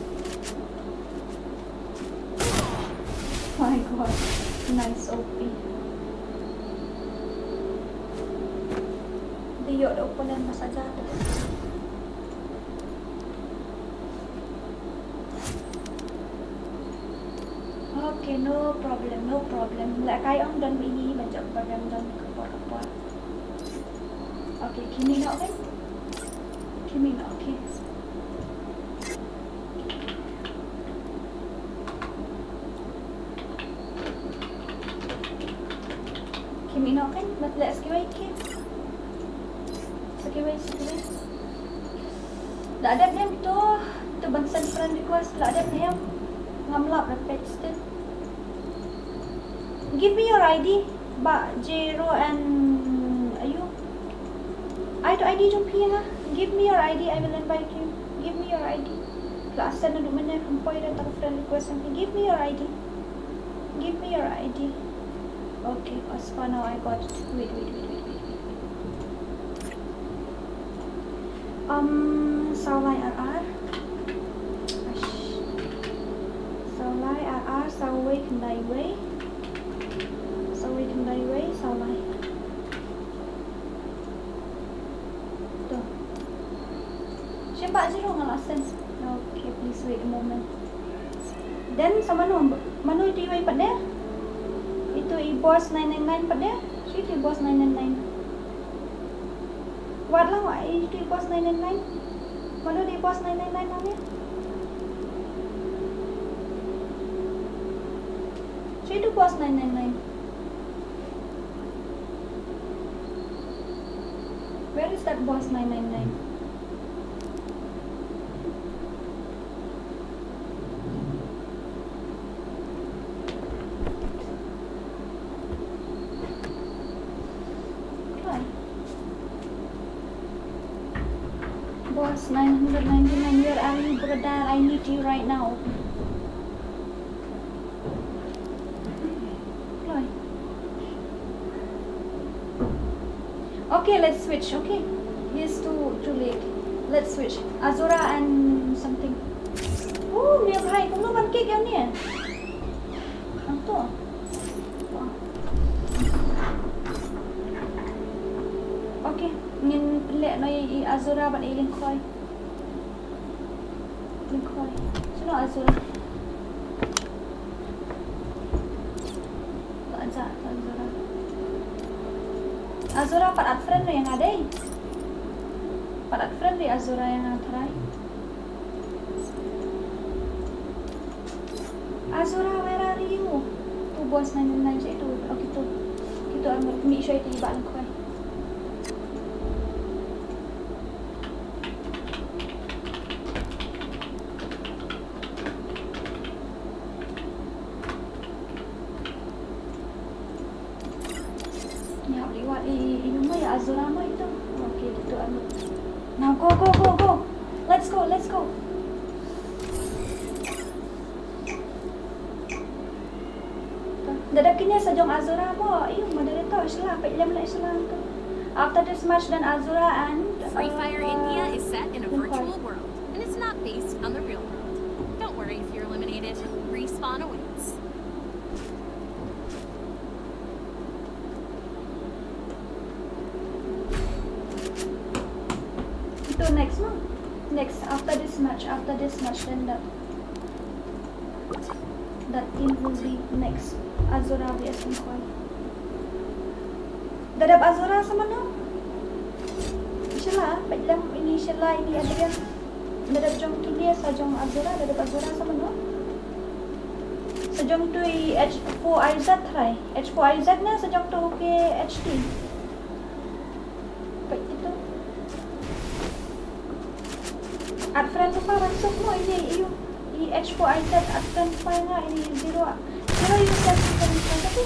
[SPEAKER 1] My God, nice OP. Dia ada opponent masa jatuh. Okay, no problem. Like I am done ini macam program done kapal. Okay, Kimi nak kan? Okay. Imino kan? Let's give away Kim. Give away. Dah ada name tu bangsa friend request. Dah ada name. Ngamlap na page still. Give me your ID. Ba Jero and Ayu. ID jom pia. Give me your ID. I will invite you. Give me your ID. Class na dulu mana employee dan tak friend request nanti. Give me your ID. Give me your ID. Okay, Aspa, now I got it. Wait. Saulai RR. Saulai RR, Saulai Kendai Way. Saulai. Tuh. Siapa aja lo nggak sense? Okay, please wait a moment. Then sama mano itu iway pada? Itu iBoss 999 pada? Itu iBoss 999. What lang wa itu iBoss 999? Mano di iBoss 999 namanya? Itu iBoss 999. Where is that boss 999? Boss 999, where are you, brother? I need you right now. Okay, let's switch. Okay, it's too late. Let's switch. Azura and something. Oh, Mia bhai, kamu pancake yang ni? Anto. Okay, ngin pelak noi Azura ban ilin koi. Sino Azura? Tak Azura. Azura parat friend yang ada. Parat friend di Azura yang ada. Azura, where are you? Tu boss 999 itu. Okay tu. Itu ambil make sure itu ibak koi. Azura mo itu. Okay, gitu ambil. Now go. Let's go. Dadap kini sajong Azura mo. Iyo, moderator sila. Pailam na sila tu. After this match dan Azura and
[SPEAKER 2] Free Fire India is set in a virtual world, and it's not based on the real world. Don't worry if you're eliminated. Respawn awaits.
[SPEAKER 1] Next after this match then that team will be next. Azura vs Mkoy. Dadap Azura sama no? Inshallah, paglang ini inshallah ini ada yang dadap jong India sa jong Azura, dadap Azura sama no? Sa jong tu H4IZ try. H4IZ na sa jong tu ke HT. At friend pa masuk mo ini H4IZ at friend pa nga ini zero yung send me friend request ako.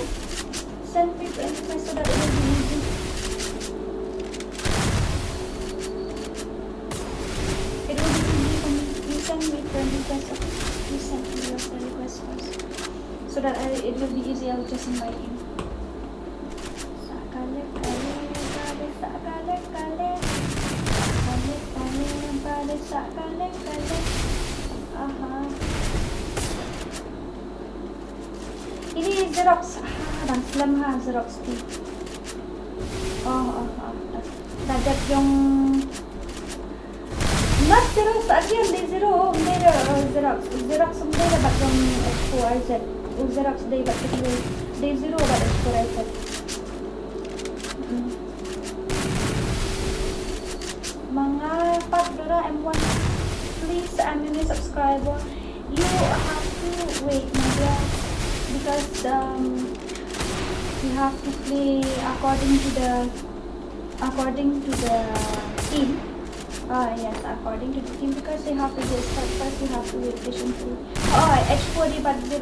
[SPEAKER 1] Send me friend request so that it will be easy. It will be easy for me. You send me friend request. Okay? You send me your friend request first. So that it will be easy. I'll just invite you. Sakale. Aha. Ini Xerox. Dan slam ha Xerox tu. Dadat yung not Xerox again day zero. Xerox someday dapat yung X4IZ. Xerox day dapat day zero dapat X4IZ. Mga Dora M1, please, I'm a new subscriber. You have to wait, my dear, because You have to play according to the team. Yes, according to the team, because you have to go start first, you have to wait patiently. H4 di 40.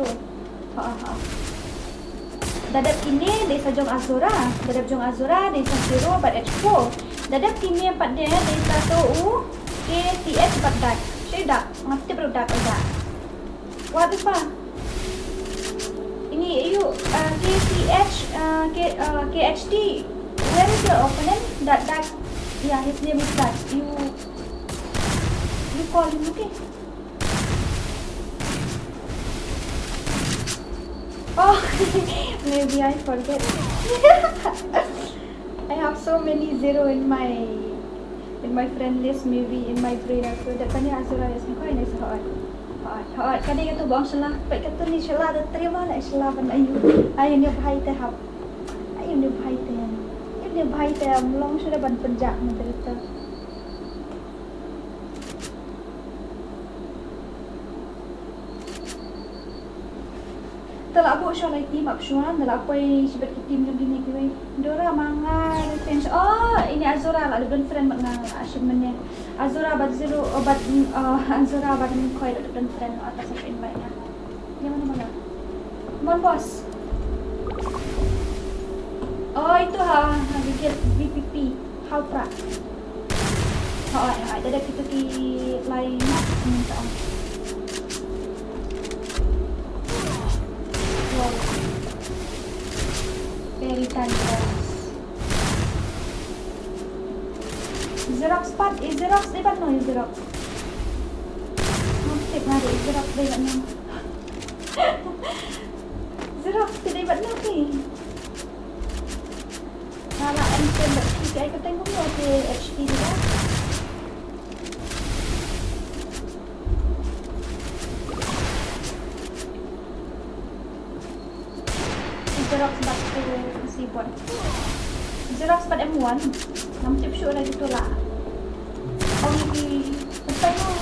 [SPEAKER 1] Dadap kini desa jong Azura. Dadap jong Azura desa 0 bat H4. Dadap kini 4 dia desa tu KTH 4 dak. Dak, mati produk aja. What apa? Ini you KHD. Where is your opponent? That yeah, his name is that. You call him, okay? Oh, maybe I forget. I have so many zero in my friend list, maybe in my brain also. That kan ya Azura is kau ini sahot. Kan dia tu bang salah. Baik kata ni salah ada terima lah salah ban ayu. Ayu ni bahai teh hap. Ayu ni bahai teh. Ayu ni bahai teh long sudah ban penjak nanti kita. Telah aku show lagi tim absuan, telah aku sebab tim lebih ni kau. Dora manga defense. Oh, ini Azura lah, lebih friend mengang achievement-nya. Azura bat zero, Azura bat ni kau lebih friend atas invite-nya. Yang mana? Mon boss. Oh, itu bikin VPP, how pra. Ada kita di lain minta on. Very dangerous. Xerox part, Xerox di mana no Xerox? Nanti mari Xerox di mana? Xerox di mana ni? Kalau enter berarti saya ketemu ni ada HD juga. Xerox bat tu si buat. Xerox bat M1. Nam tip show lagi tu lah. Kau ni penting lah,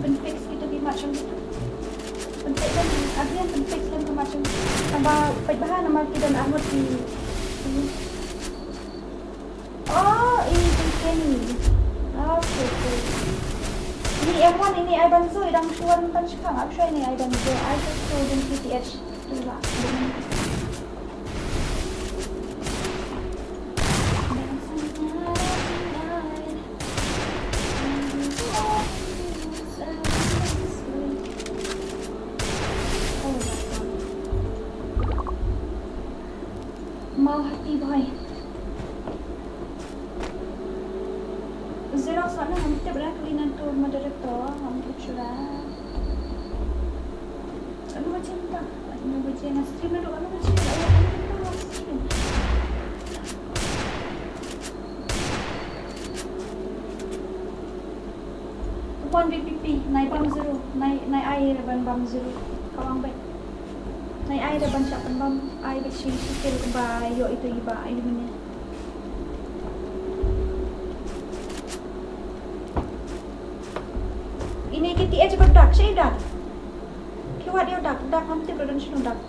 [SPEAKER 1] penfix kita di macam tu. Penfix kan, akhirnya penfix kan macam tambah bahan nama kita dan armor di. Oh, ini penting ni. Okay. Ini M1 ini I bantu idang suan kan sekarang. Aku ini I bantu. I just show them PTH tu lah. Mau hati boy. Xerox mana hampir berapa kali nanti moderator hampir curang. Anu macam tak? Anu macam stream ada anu macam stream. Upon VPP naik bam zero, naik air bam zero. Kawang baik. Naik air dah banyak bam air bersih sikit ke bayo itu iba air mana. Ini KTH berdak, saya dak. Kiwat dia dak hampir production dak.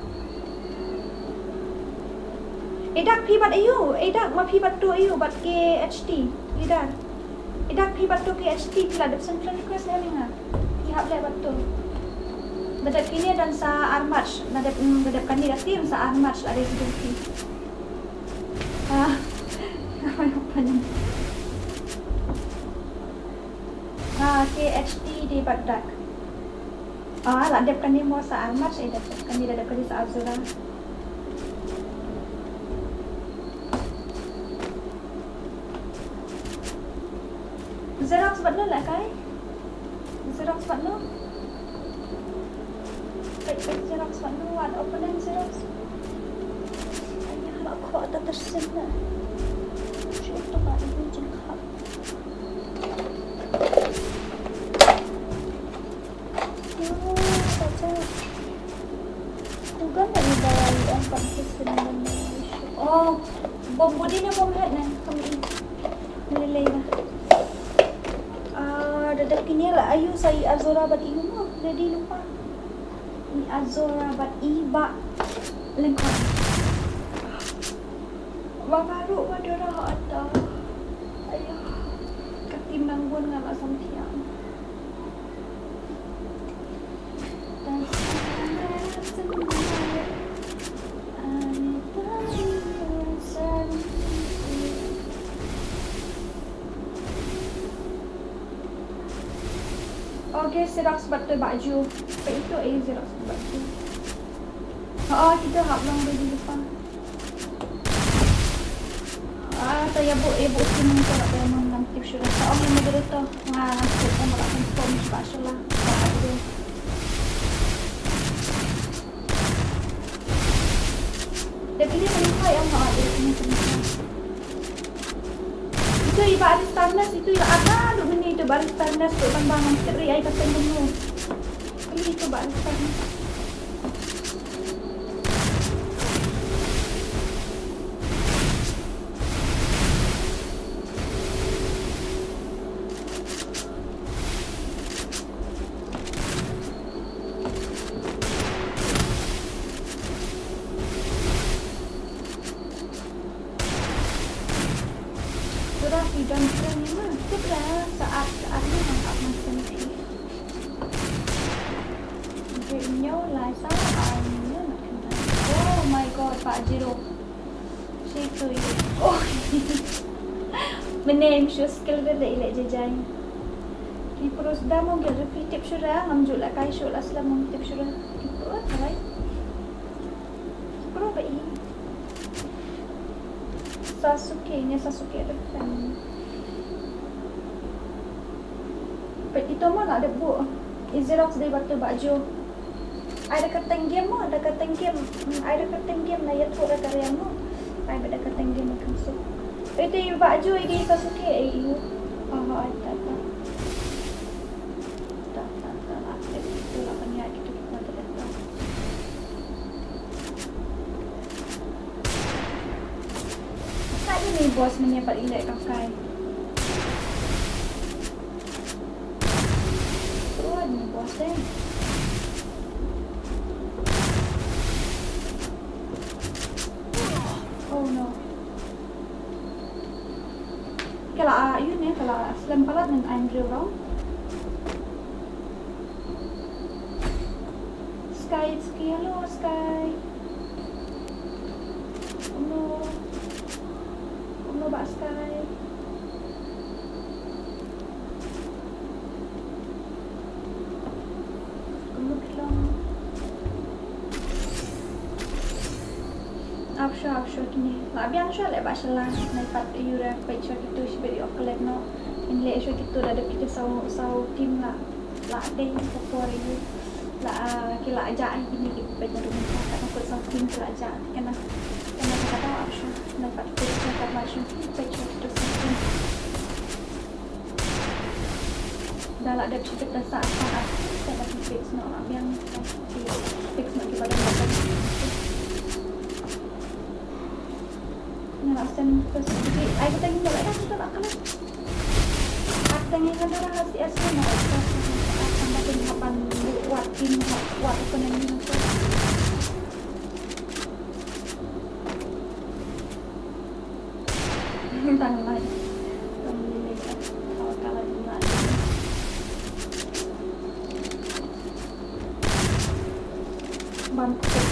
[SPEAKER 1] Dak pibat ayu, dak ma pibat tu ayu bat KHT. Dak. Dak pibat tu KHT pila ada pesan request ni ngah. Ihap le bat tu. Dadap kini dan sa armatch, dadap kandidat tim sa armatch ada di sini. Apa ni? KHT di Baghdad. Ladap kani mo sa armatch ay dadap kani sa Azura. Xerox bat no lah kai? Xerox bat no? Xerox bat no? Ada opponent Xerox? Ay, halak ko ada tersen na. Siya ito ba? Ibu jengkak. Oh, bom body ni bom head ni. Kami nilai lah. Dadak kini lah ayu saya Azura bat ibu mo. Ready lupa. Ni Azura bat iba lengkap. Baru pada dah ada. Ayah, ketimbang pun dengan asam tiang. Okay, Xerox betul baju. Itu Xerox baju. Oh, kita hap lang di depan. Saya ibu sini kalau saya mau nanti sudah tahu yang ada itu. Nah, kita melakukan form special lah. Tapi ini menikah yang mau ada ini semua. Itu iba ada standar itu iba ada dulu ini itu baru standar untuk tambangan seri air kata dulu. Ini itu baru standar. Jam ni mah sudah saat-saatnya angkat macam ni. Beliau lah saatnya nak kena. Oh my god, Pak Jiro. Situ itu. Oh. Menem show skill dia ilek jajai. Ki terus dah mau gel repeat sudah, ngamjul lah kai show lah selama tip sudah. Itu apa? Pro ba ini? Sasuke ada kan. Itu mah nak ada bu. Xerox dari batu baju. Ada kertas game mah, ada kertas game. Ada kertas game na ya tu ada karya mah. Ada kertas game macam tu. Itu baju ini Sasuke itu. Tak. Aktif itu lah banyak itu kita tak. Tadi ni bos menyiapkan ilek kakai. Oh no. Kalau yun kalau slam palat ng Andrew Brown. Sky, hello Sky. Ano ba Sky? Afsha kini. Labi ang siya leba siya lang. Naipat yura pa siya kito siya beri okolek no. Inle siya kito ada kita sa team la day sa pori yu. Kila aja ini kita rumah kata ko sa team kila aja. Kena kata afsha. Naipat ko siya kata siya pa siya kito sa team. Dala ada siya kita sa saat kita fix no. Labi ang fix no kita ada Sen terus jadi aku tanya boleh kan kita nak kena aku tanya kan rahasia asli nak tambah penghappan buat ekonomi macam tang lain kalau nak bantu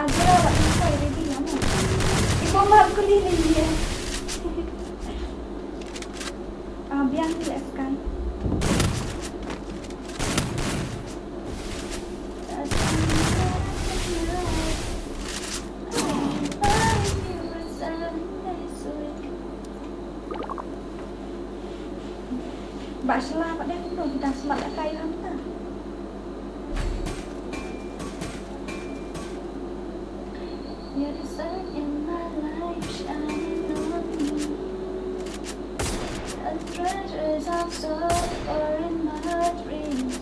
[SPEAKER 1] Aja awak sampai ready lama. Ibu mak kuliah dia. Biar relax kan. Baiklah, Pak Dan, kita semangat kaya hantar. You're the sun in my life, shining on me. The treasures I've stored are in my dreams.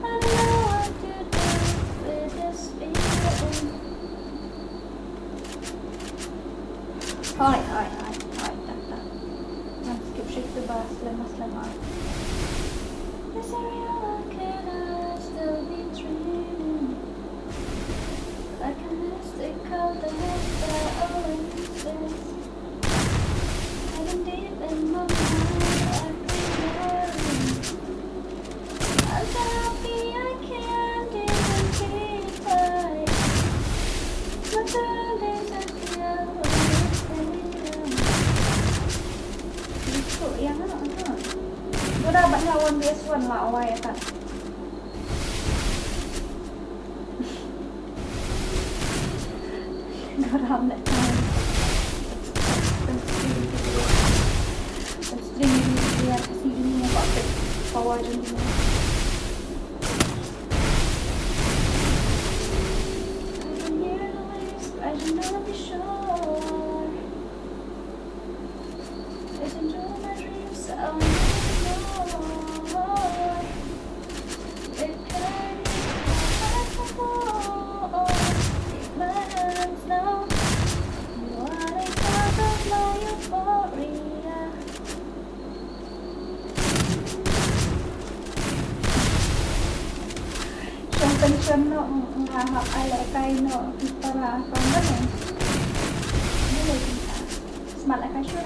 [SPEAKER 1] I know what to do with this feeling. Hai, tak. Nak skip shift tu bahas lemas. Is it real or can I still be dreaming? like a mystical dancer, oasis. Hiding deep in my mind, everywhere. I'm so happy I can't even keep quiet. My darling, I feel itu yang mana? Gue dapat lawan BS1 lah awal ya kan. Gue dapat string dia si ini yang pakai power ini. I don't know be sure. I don't know my dreams so more. It can't take my hands now. What I thought of my euphoria. Pension no ngahap ala kay no para kamu nih ini lagi smart like sure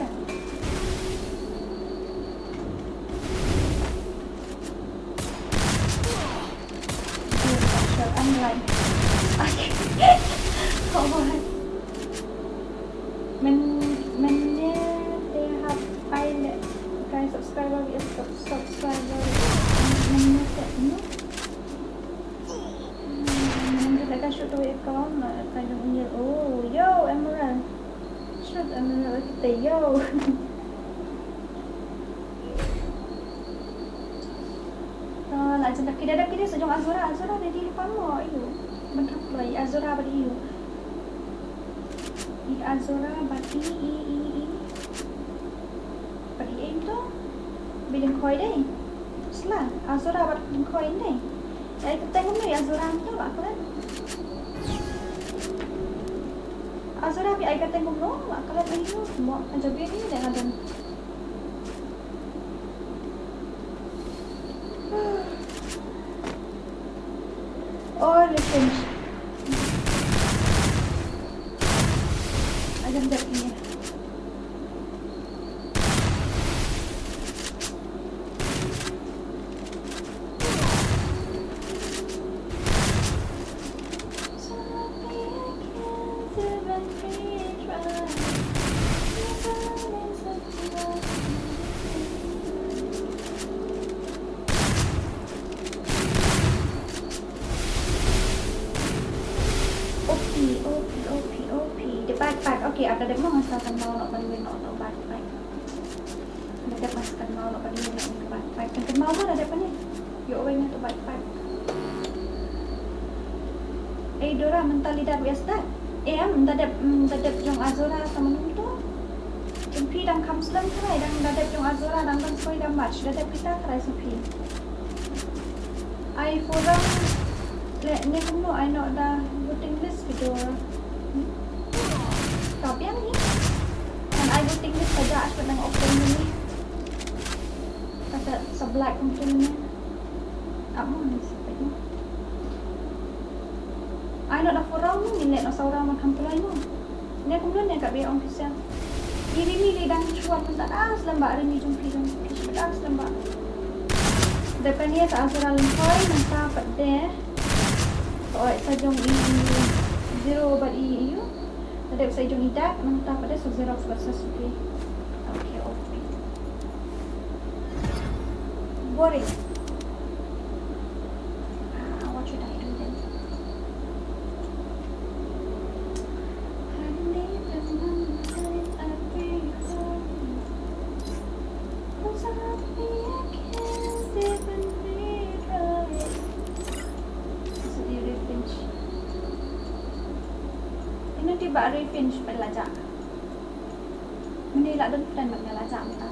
[SPEAKER 1] online oh my mennya they have pilot guys subscriber mennya no I should do it calm, kind of near. Oh, yo, Emerald. Shoot, Emerald, kita yo. Lah, jangan kita sejong Azura ada di depan mo, iyo. Bentar play Azura badi iyo. I Azura badi badi itu. Bilang koi deh. Selah, Azura badi koi deh. Saya ketemu ni Azura tu apa kan? Azura bi ay kateng gumno, akalat ayo, mo anjabi ni dengan dan. Oh, revenge. Agam dak ni. Okay, ada dek mau masakan mau nak panggil nak baik. Ada dek masakan mau nak panggil nak baik. Kan mau mana dek ni? Yo orang nak baik. Dora mental lidah biasa. Dadap jong Azura sama tu. Jempi dan kamslam kerai dan dadap jong Azura dan soi dan match. Dadap kita kerai sepi. I forum ni kamu I know dah voting list video. Tapi yang ni dan I voting list saja asyik nang open ni kata sebelah mungkin apa ni sebenarnya I nak forum ni nak seorang macam pelai ni ni kemudian yang kat biar official ini ni dan cuak pun tak ada selambak hari ni jumpa tak ada selambak depan ni tak asal lempoi nanti pada oh sajong ini zero bagi you ada saya jom hidat mentah pada zero sebesar suki. Okay. Boring. What should I do then? Tiba revenge pada lajak. Menilak dan plan bagi lajak minta.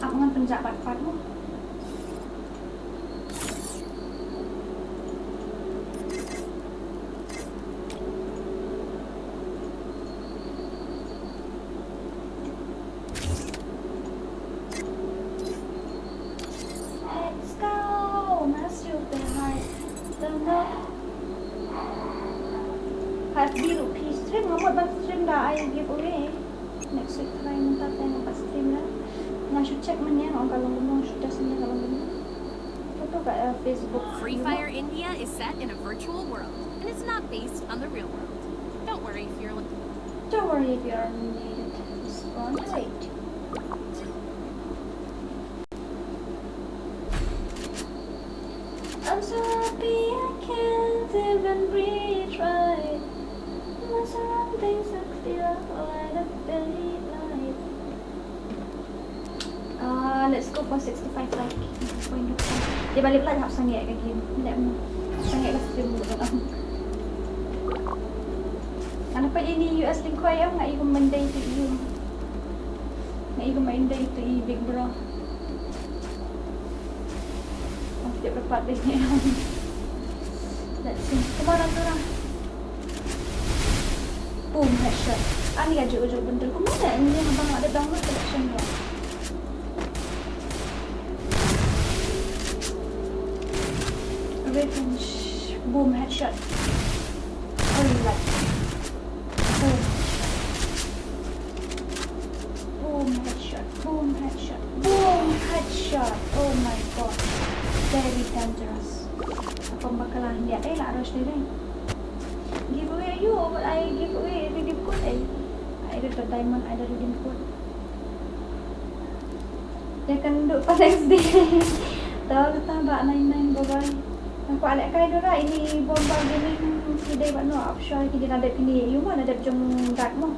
[SPEAKER 1] Aku dengan penjabat partmu. kat biru pi stream ngamot ban stream dah I giveaway. Next week try minta tengok kat stream lah. Nah, should check man ya orang kalau ngomong sudah sebenarnya kalau ngomong. Foto kat Facebook.
[SPEAKER 2] Free Fire India is set in a virtual world, and it's not based on the real world. Don't worry if you're
[SPEAKER 1] Don't worry if you're needed. Respond late. I'm so happy I can't even breathe right. My surroundings are clear like a daylight. Let's go for 65 like. Dia balik pula dah sangat ke game. Tidak mau. Sangat lah stream dulu kan. Kenapa ini US link kau yang nak ikut mendai tu you? Nak ikut main day tu big bro. Oh, tidak berpat deh. Let's see. Kemana tu orang? Boom, headshot. Ni gajuk-gajuk benda. Kemana ni abang ada download collection dia? Revenge. Boom, headshot. Oh, you like. Boom. Boom, headshot. Boom, headshot. Boom, headshot. Oh my god. Very dangerous. Apa bakalan dia lah harus dia ni. Giveaway you, but I giveaway redeem code I ada the diamond, I ada redeem code. Dia akan duduk pada next day. Tahu kata mbak 99 bye-bye. Aku alek kai dora ini bomba gaming si day bakno offshore kita ada pilih you mana ada jong dak mo.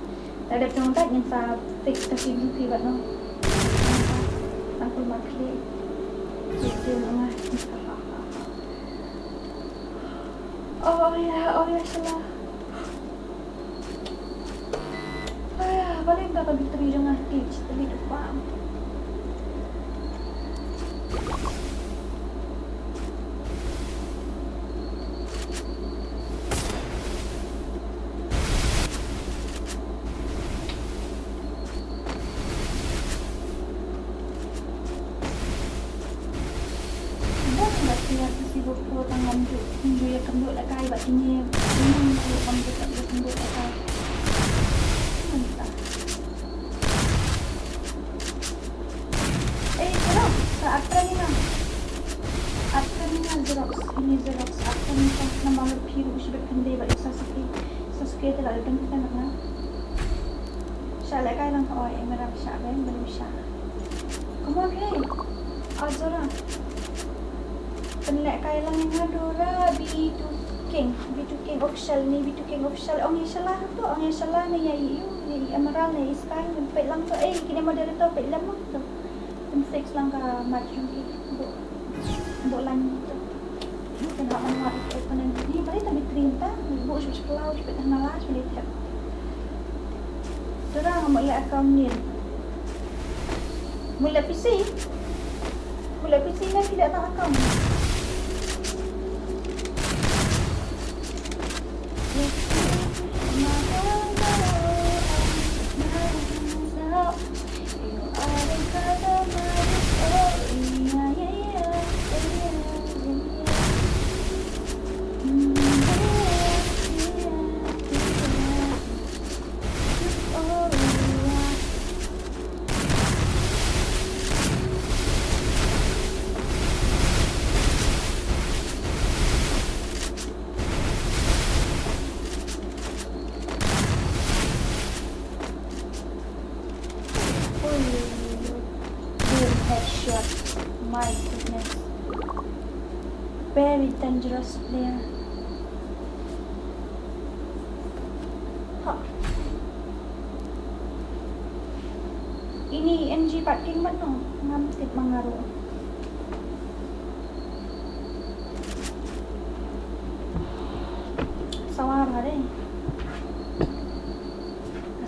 [SPEAKER 1] Ada jong dak yang sa fix ke PVP bakno. Aku makli. Itu nama. Oh ya salah. Balik dah bagi teri jangan tips tadi depan. Tangan tu, tunjuk ya kembut lah kai, buat sini, ini kembut tak boleh kembut lah kai. Mantap. Xerox, Atra ni lah. Atra ni lah Xerox, ini Xerox. Atra ni lah nambah lebih sebab kendai balik Sasuke tu lah, dan kita nak lah. Syah lah kai lang, oh merah Syah kan, belum Syah. Come on hey, Azora. Penak kaya lang yang adora B2 King official ni B2 King official ang yang salah tu ang yang salah ni ya you ni emerald ni sky pet lang tu kini moderator pet lang mo tu fix lang ka match yung bo lang tu kena manwat open ni balik tapi 30 bo sa cloud pet na last balik tak dora mo ila account ni mula PC na tidak nak account. My goodness. Very dangerous player. Ha. Ini NG Pating mana? Ngamtit mengaruh. Sawar deh.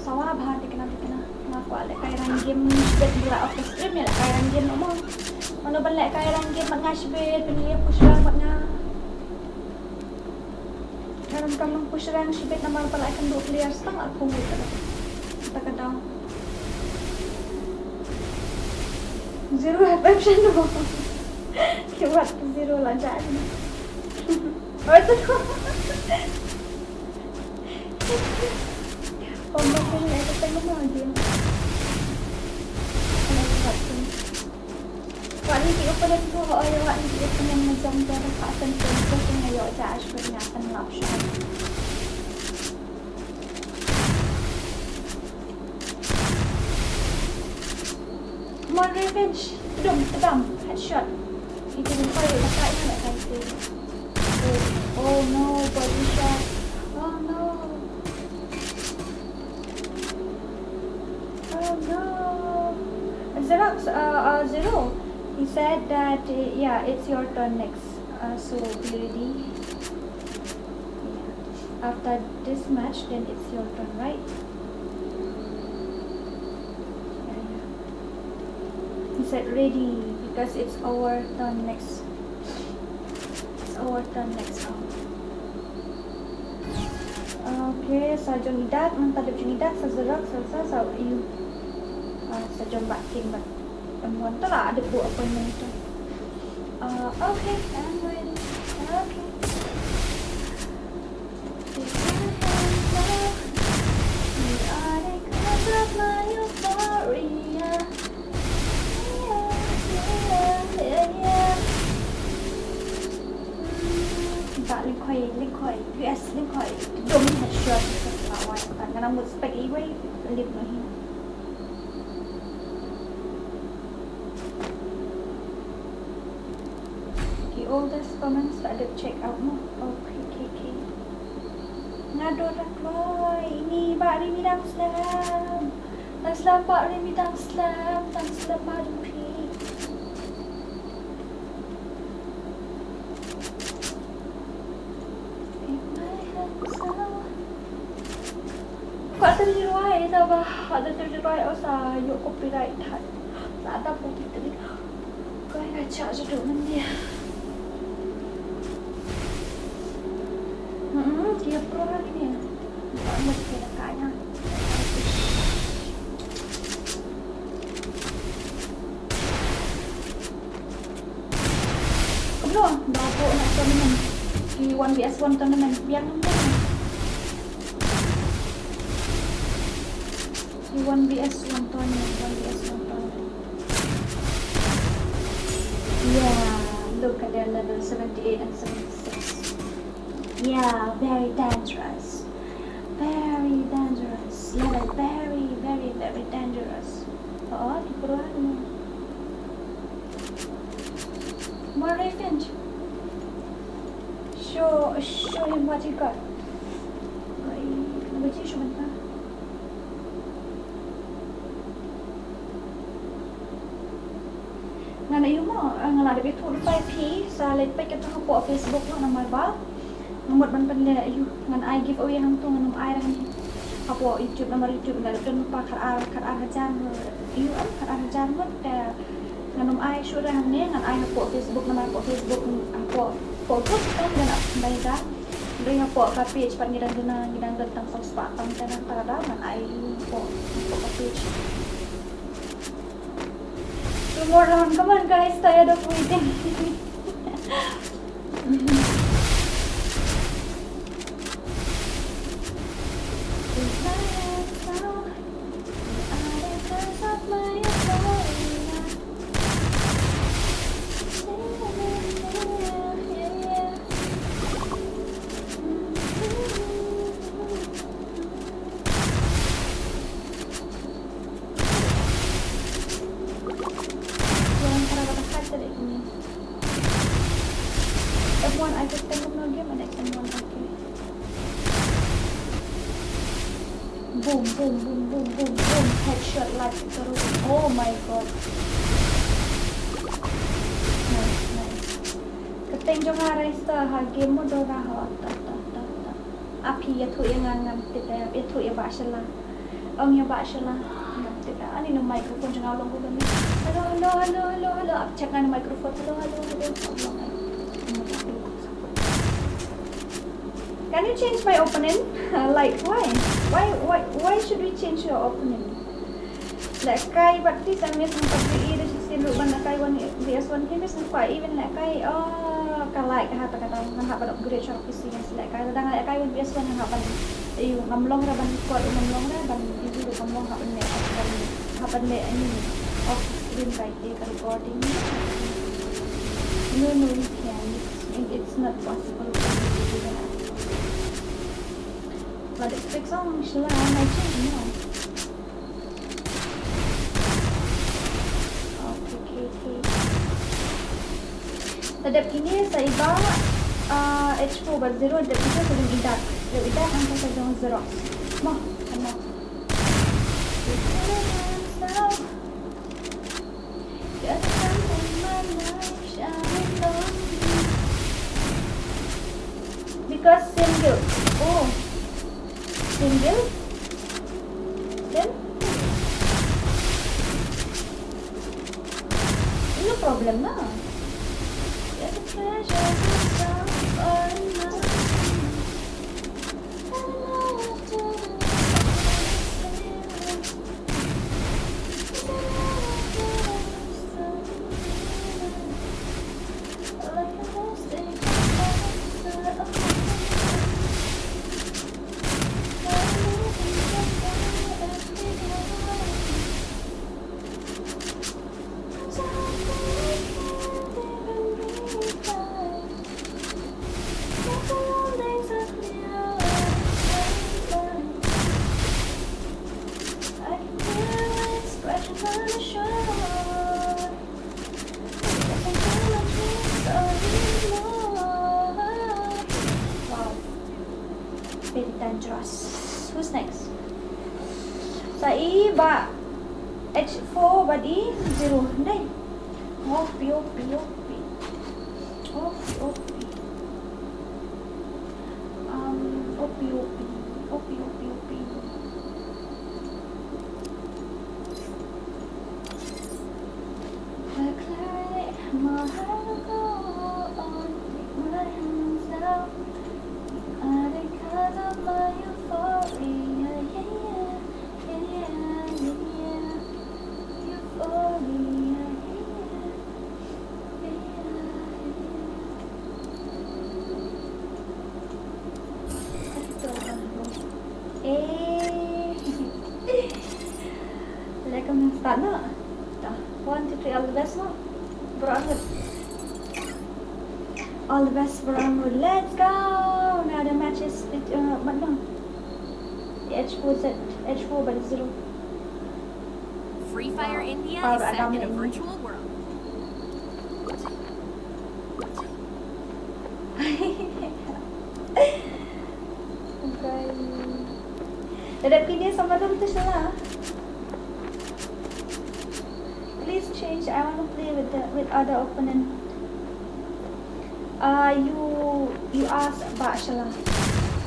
[SPEAKER 1] Sawar bahar dikena. Aku ada kairan game bet gila off the stream ya kairan game nomor. Mana balik kairan game mak ngashbet penyia push rang mak nga. Karam kamang push rang shibet nama pala akan 2 player stang aku gitu. Kita down. Zero FF channel. Kiwat zero lah jadi. Oh itu. Pembahasan yang kita tengok dia. Wak ni tiga pada tu orang wak ni tiga pada macam cara pasan tentu dengan yo jas peringatan lapshan. More revenge. Pedam, headshot. Itu kau yang tak nak kata. Oh no, body shot. Oh no. Oh no. Xerox, Zero. He said that yeah, it's your turn next. So be ready. Yeah. After this match, then it's your turn, right? He said ready because it's our turn next. It's our turn next round. Okay, sa Jonidat, mantadap Jonidat, sa Zerak, sa you. Sa Jombak King, but temuan tu lah ada buat appointment tu. Okay, I'm ready. Okay. We are the cause of my euphoria. Tak linh khỏe US linh khỏe đúng headshot là ngoài bạn cái nào một spec ý với liệp nữa hi. The oldest comments tak ada check out no. Okay. Ngado dah keluar. Ini Pak Rimi dah Islam. Islam Pak Rimi dah Islam. Tak Islam maju pi. Kau terjeruai tau bah. Ada terjeruai osa yuk copyright tak. Tak ada pun kita ni. Kau yang ngacak je duduk dengan dia. Dia pro hari ni. Tak mesti dekatnya. Kau belum? Berapa nak tournament? Di 1vs1 tournament. Biar nampak. Di 1vs1 tournament. Yeah, look at their level 78 and 76. Yeah, very dangerous. Very dangerous. Yeah, very dangerous. Oh, di peruan. More revenge. Show him what you got. Baca sebentar. Ngana you mo ngala de betul pai pi sa let pai kita po Facebook no nama ba. Nomor ban pandai you ngan I give away hang tu ngan ai dah ni. Apo YouTube nomor YouTube ngan don pa kar hajan you an kar hajan mo ta ngan I show dah ni ngan I po Facebook nomor po Facebook apo foto kan dan bai dah. Beri apo ka page pan ngidang tentang sospa tang tanang tada ngan I po ka page. Two more round, come on guys, tired of waiting. F1 I just tengok no game and F1 okay. Boom. Headshot like terus. Oh my god. Nice. Keteng jong harai sta ha game mo do ra ha ta. Api ya thu yang ngam tita ya thu ya ba shala. Ong ya ba shala. Tita ani no microphone jong along ko ni. Hello. Check na microphone. Hello. Can you change my opening? Like why should we change your opening? Like kai but this I miss ng pag-i-register lo ban na kai 1vs1 games na pa even like kai ka like ha ta kata nang ha ban upgrade shop PC yang selek ka dang ai kai biasa nang ha ban ayu ngamlong ra ban ko ngamlong ra ban ibu ngamlong ha ban ne ha ban le ani off screen kai te ka recording no you can it's not possible to do that but it's fix on shall I change now okay Tadap ini saya iba H4 ber 0 dan kita sudah idak. Sudah idak angka saja 0. Mah, sama. Because single. Oh. Single? Then? No problem na. Very dangerous. Who's next? Saya ba H4 badi 0. Dai. Opi. Opi. My heart go on, my hands out. Because of my euphoria, euphoria, Lekker met start na. 1, 2, 3, all the best na. Brother. All the best, brother. Let's go. Now the match is what now? H4 set H4 but 0.
[SPEAKER 2] Free Fire India
[SPEAKER 1] Power
[SPEAKER 2] is set in a
[SPEAKER 1] dominating.
[SPEAKER 2] virtual world.
[SPEAKER 1] Okay. Dadap kini sama dong tu salah. Please change. I want to play with other opponent. You ask about Shala.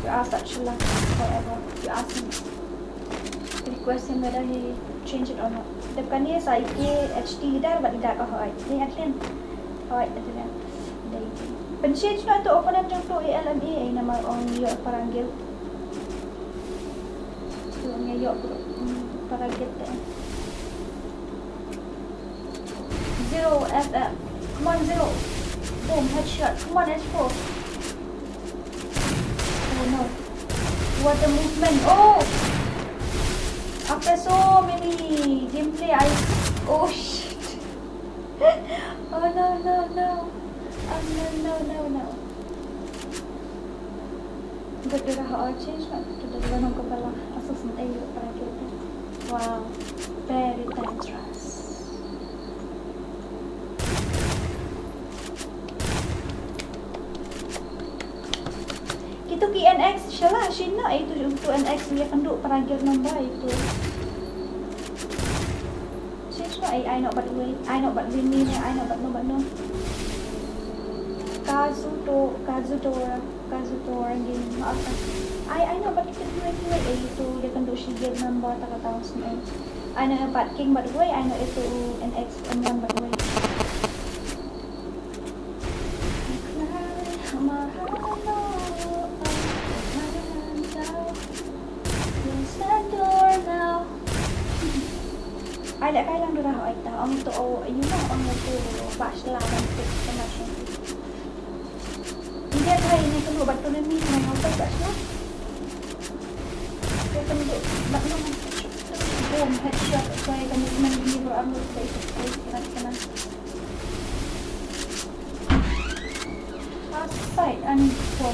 [SPEAKER 1] You ask that Shala, whatever. You ask him. Request him whether he change it or not. Depan ni saya HT dah, but tidak kahai. Ni atlen. Kahai atlen. Dari. Penchange na to opponent yang to ALMA ay nama orang yo paranggil. So ngayo paranggil ta. 0 FF. Come on 0. Boom, headshot. Come on, H4. Oh no. What a movement. Oh! After so many gameplay, oh shit. Oh no. No. Ganda how I changed na. Ito ganun ko pala. Asas na tayo para kita. Wow. Very dangerous. Itu KNX siya lah, Shina itu untuk NX dia kenduk peragil nombor itu. Shina I know but win, I know but win ni, I know but no. Kazuto orang gini. Maaf. I know but kita itu dia kenduk shigel nombor tak tahu semua. I know but king but way, I know itu NX M1 but way. Ai lại cái đang đưa ra hỏi tao ông tổ you know ông tổ bà sẽ làm làm việc cho mà chuyện ni kena batu ni main apa kat semua. Dia kena duduk nak nak boom headshot saya kena main ni berambil saya kena. Aside ani ko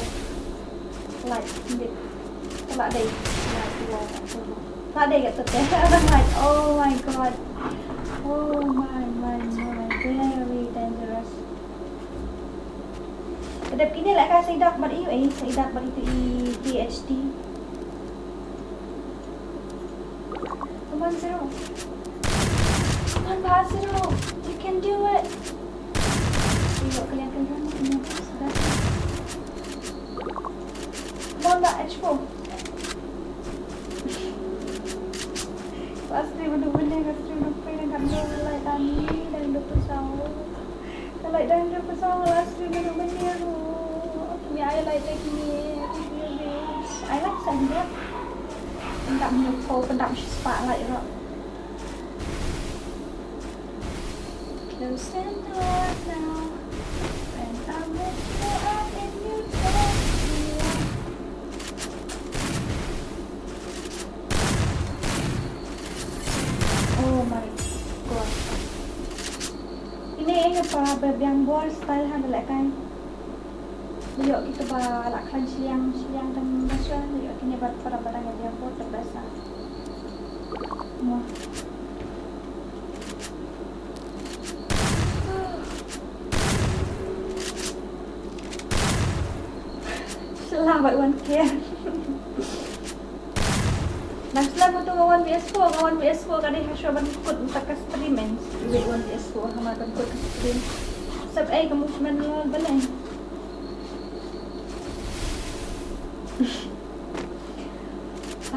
[SPEAKER 1] like bit tak ada like wall tak ada kat tepi. I'm like oh my god, oh my very dangerous. Ada ini lah kan saya dah buat saya dah buat itu PhD. Come on Zero, come on Pak Zero, you can do it. Tengok kelihatan punya sudah. Come on Pak H4. Pasti benar-benar kasi lupa dengan kamera tadi dan lupa sama. Kalau dah lupa sama pasti benar-benar. Me I like technique. I like sandra. Pendap nyupo, pendap spotlight rock. Close the door now. And I'm with you up in your door. Oh my god. Ini apa yang ball style ada lek kan. Yuk kita balak kan siang dan masuk. Yuk kini buat barang-barang yang ball terbiasa. Wah. Selamat 1K. Nah, setelah tu kawan PS4 kan dia hasya ikut tak ke stream kan. Kawan PS4 sama kan ikut ke stream. Sab kamu cuma balai.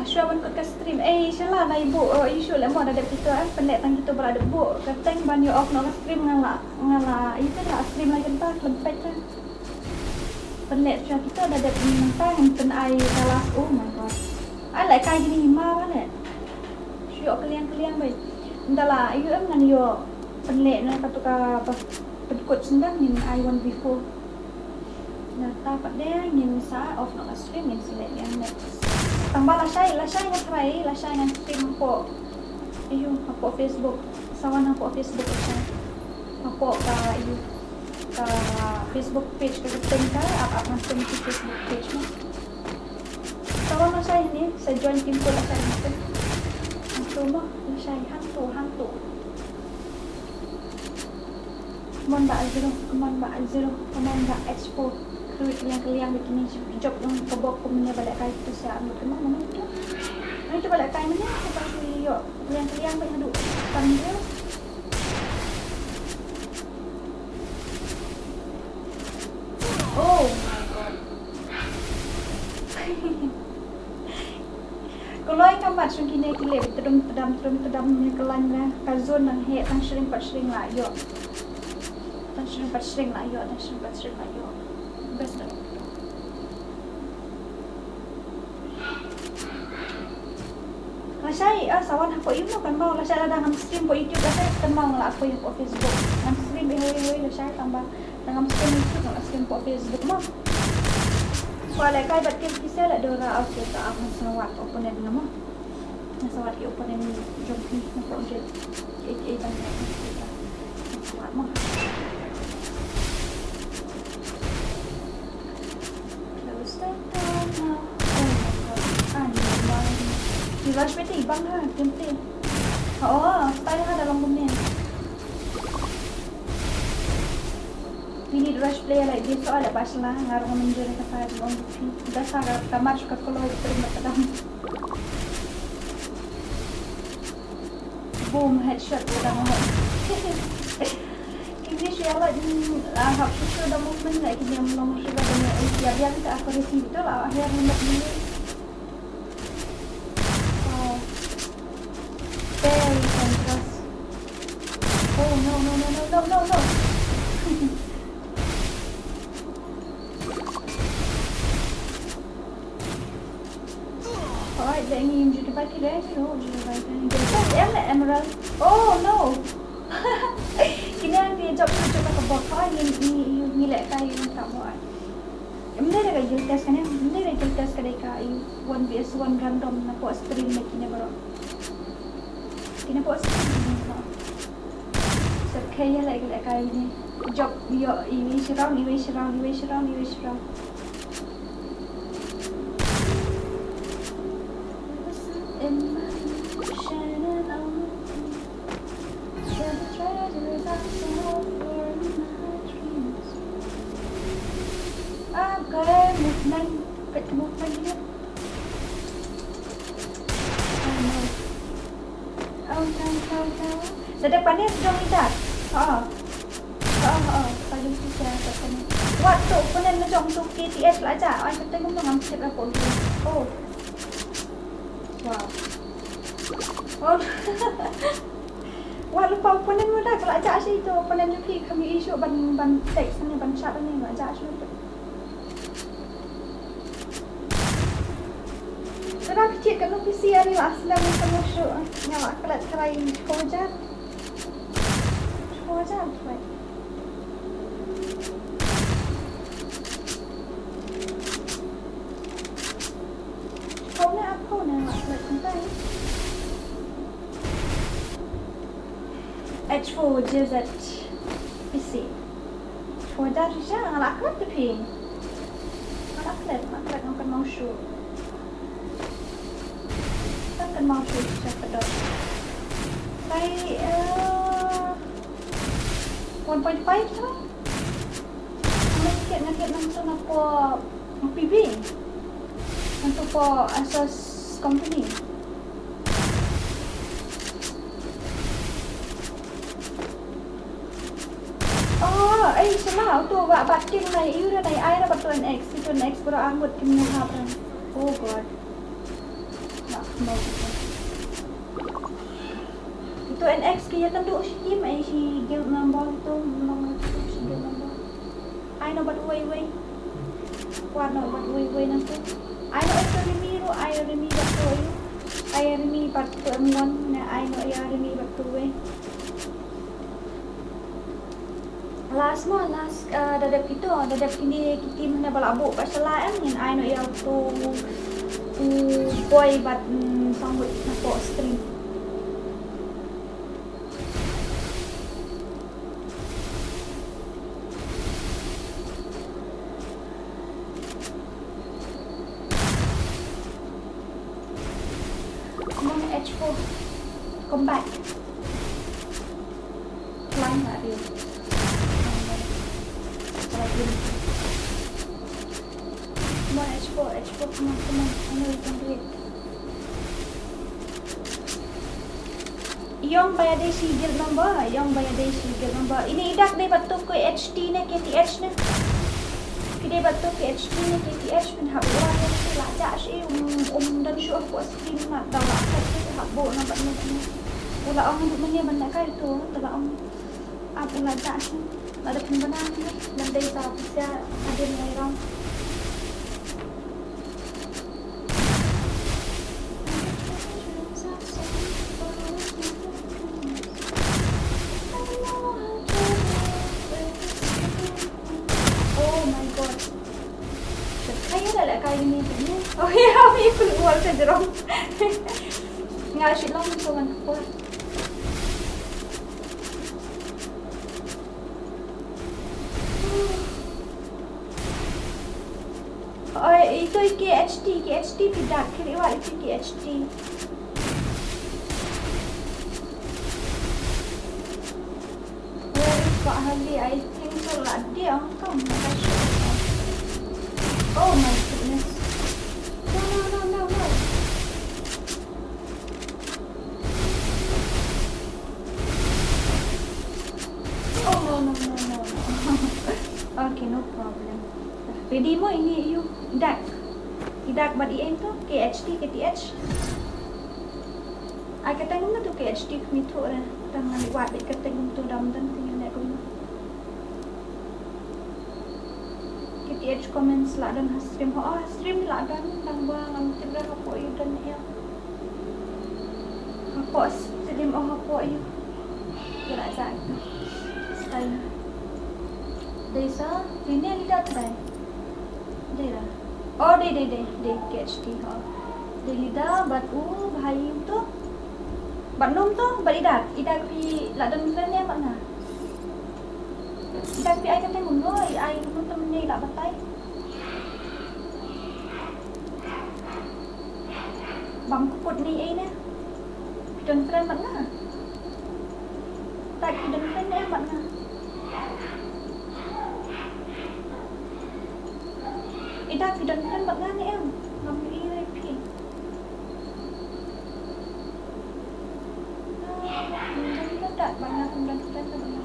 [SPEAKER 1] Hasya ikut ke stream. Insyaallah na ibu isu lah mau ada kita pendek tang kita berada bu. Kateng ban you off nak stream ngala itu lah stream lagi entah lempet kan. Pendek kita ada tang ten ai kelas oh my god. I like kain gini hima kan? Syok kalian baik. Entahlah, you dengan yo penlek na katuka pedkut sendang nin I want before. Nah, dapat dia nin sa off nak stream nin select yang next. Tambah lah saya nak try dengan stream po. Iyo, po Facebook. Sawan po Facebook saya. Po ka iyo ka Facebook page ka tengka apa stream di Facebook page mo. Tawa na siya ini, sa join team ko lang siya natin. Hantu mo, na siya, hantu. Come on ba Expo. Kaliang bikin job yung kabok ko muna balik kahit ito siya. Ano ito? Ano ito balik kayo muna? Kapag yun, kaliang ba yung panggil? Oh my god. Kalau yang kamat sung kini kilip tedam ni kelan lah. Kazon nang he tang sering lah yo. Tang sering lah yo. Best dah. Lasai sawan aku ibu kan mau lasai ada ngam stream po YouTube lasai kan mau lah aku yang po Facebook. Ngam stream hoi lasai tambah ngam stream YouTube ngam stream po Facebook mau. Soalnya kay bat kin kisah lah dora okay tak akan sawat opponent nama. Sawat ke opponent joki na project. Banyak kita. Sawat mah. Close the door now. Oh my god. Di rush peti ibang ha, tempe. Oo, style ha dalam bumi. We need rush player like this soalnya pas lah ngarung menjadi kata bang dasar kamar suka kalau terima kadang boom headshot udah mau ini siapa hak sudah movement lagi dia nomor sudah banyak dia kita akurasi itu lah akhir hendak ini very dangerous. Oh no. Alright, then you need to back it there. Em là Emerald. Oh no. Kini ang dia job ke bawah ni lại tay tak buat. Em ni dekat guild test kan ya, hindi rin guild test kadai ka 1vs1 random na po stream na kinabaro. Kinapo stream na. So kaya like kaya ni job yo iwi round. Movement dia. Tahu. Depan dia sudah lihat. Paling susah depan. Waktu punan macam tu KTS lah aja. Ai kata ngomong ngam siap apa gitu. Oh. Wow. Oh. Wah lupa punan muda kalau aja sih itu punan juga kami isu ban teks ni ban chat ni aja sih. Kenapa kecil kalau PC ni lah sedang masuk nyala kelat kerain kojar baik. Kau nak apa nak kelat sampai H4 JZ PC kojar je nyala kelat tapi nyala kelat makan mau show kan mau susah pedot. Kai 1.5 tu. Nakit nang po PB. Nanti po Asus company. Oh, salah tu batin nai iu dah nai ai dah betul NX baru anggut kimnya hapan. Oh god. Itu NX kaya tanduk si mai si guild number itu nomor si guild number. I know but way. Kuat no but way nanti. I know itu remi betul. I remi betul M1 na I know ya remi betul. Last dadap ini kita mana balabuk pasal ni I know ya tu boy but sambut nak stream. Come on H4 come back. Line tak dia. Come on H4 come on. I know you can do it. Yang bayar dia si guild number. Ini idak dia betul ke HT ni KTH ni. Dia betul ke HT ni KTH pun habis ni lajak si dan show aku stream nak tahu apa tu habis nampak ni. Pula orang duk mana benda kai tu telah orang apa lajak si ada pembenahan ni dan dari tahu bisa ada ni orang. Oh ya, kami keluar ke jerong. Ngasih long tuan keluar. Oh itu KHT tidak kira itu KHT. Where is Pak Hali? I think so lah dia come. Oh my goodness. No. Oh no. Okay, no problem. Ready mo ini you idak badi ento KHT KTH. Ai katang mo tu KHT mito ra tangan wat katang tu dam dan tinggal nak guna. KTH comments lah dan stream lah dan bang ang tiga hapo yu dan ya. Hapo stream hapo yu. Kira sa ito. Style. Desa ini lihat try. đây là đây KHT họ đây lidah bat bahaya tu bat nom tu bat idak pi la dan friend ni mana idak pi ai kata muno ai muno temen ni la batai bang kuput ni ai na dan friend mana tak dan friend ni mana idak pi dan friend mana ni em ngam ni pi tak banyak dan friend tak banyak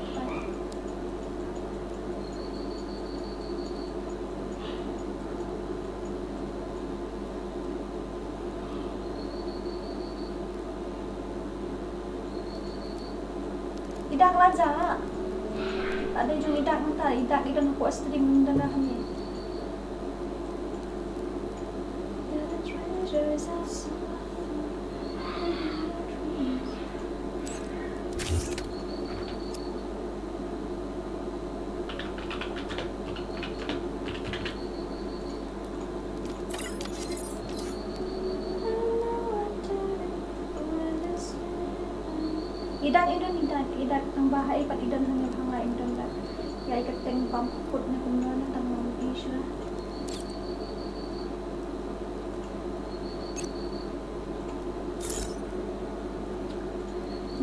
[SPEAKER 1] idak laja tak ada juga idak mata idak di dalam kuat stream dan rahmi idak tambah hai pat idan hang hang lain dan dak ya ikat teng pam put na kumna na tang mam isra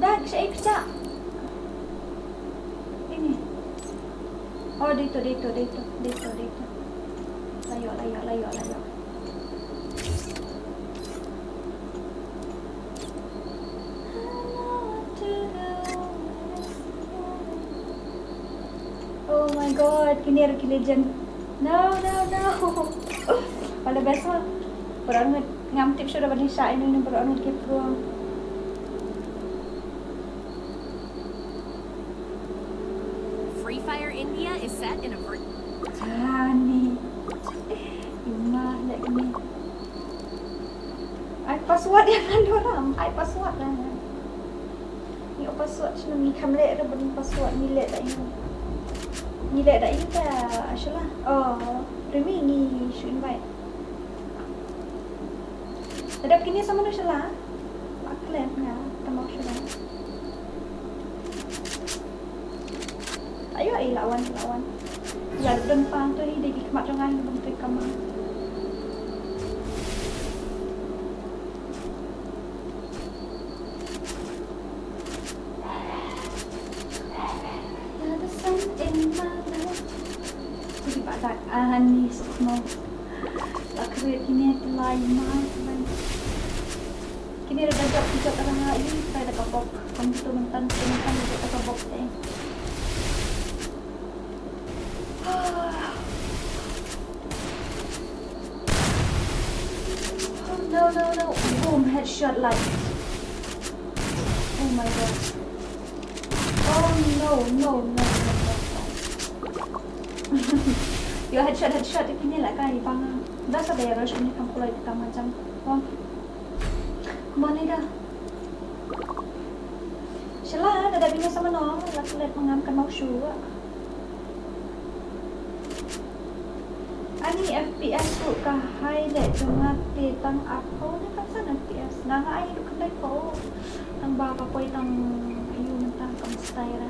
[SPEAKER 1] dak saya kerja ini oh dito layo oh my god, kini ada legend. No. Pada besok, beranut ngam tips sudah bani sa ini beranut ke pro.
[SPEAKER 2] Free Fire India is set in a
[SPEAKER 1] Ni. Imah lek ni. Ai password yang ada orang, ai password lah. Ni password ni kamle ada bani password ni lek tak ini. Nilai dah ini dah, asyiklah. Oh, Remy ni should invite. Ada kini sama tu asyiklah. Aklan ya, tambah asyiklah. Ayo lawan. Ya, dan pang tu ni dia kemat jangan bentuk kamar. Ni semua akhirnya kini telah iman kini ada jap kita orang lagi saya ada kapok komputer mentan kita kapok no boom headshot like oh my god oh no Yo headshot ini lah kan ibang dah sadar rush ini kamu mulai kita macam mana dah Sheila ada bini sama no lagi lihat mengamkan mau shoe ani FPS tu kah highlight cuma tang apa ni kan sana FPS nang ai tu kedai ko tang ba apa poi tang ayu mentang kam style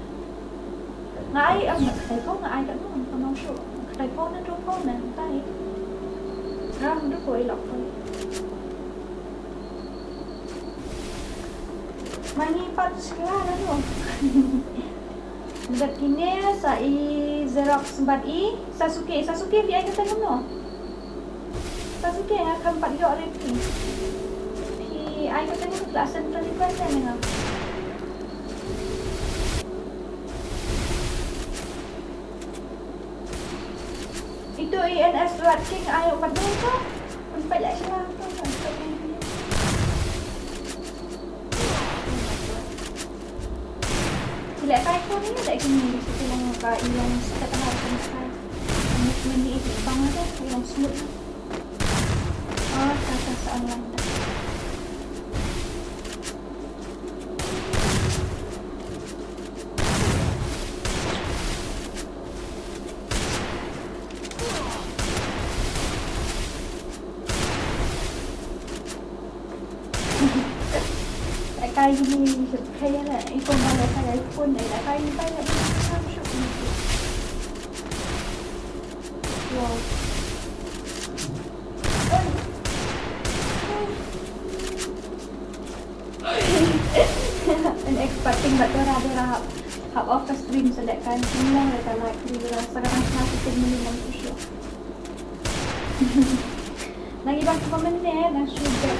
[SPEAKER 1] ngai kedai ko ngai kan mau shoe Tại phone nó trốn phone nè, tay đó, nó quậy lọc thôi Mani pat sekolah dah tu Dekat kini saya Xerox 4i Sasuke dia kata kamu Sasuke akan 4 jok lagi ai kata kamu kelasan request ni ngah Itu INS Rat King ayo pada tu. Sampai lah Sheila tu. Sila kai ko ni dak kini situ lang ka ilang sa tengah kan sai. Meni itu bang ada ilang smooth. Kata saan lang dah. kayak gini kayaknya iPhone balik kayak iPhone kayak wow. And expecting that there have off the stream so that kan semua mereka like dia sekarang satu minimum tu. Lagi bang komen ni dan sudah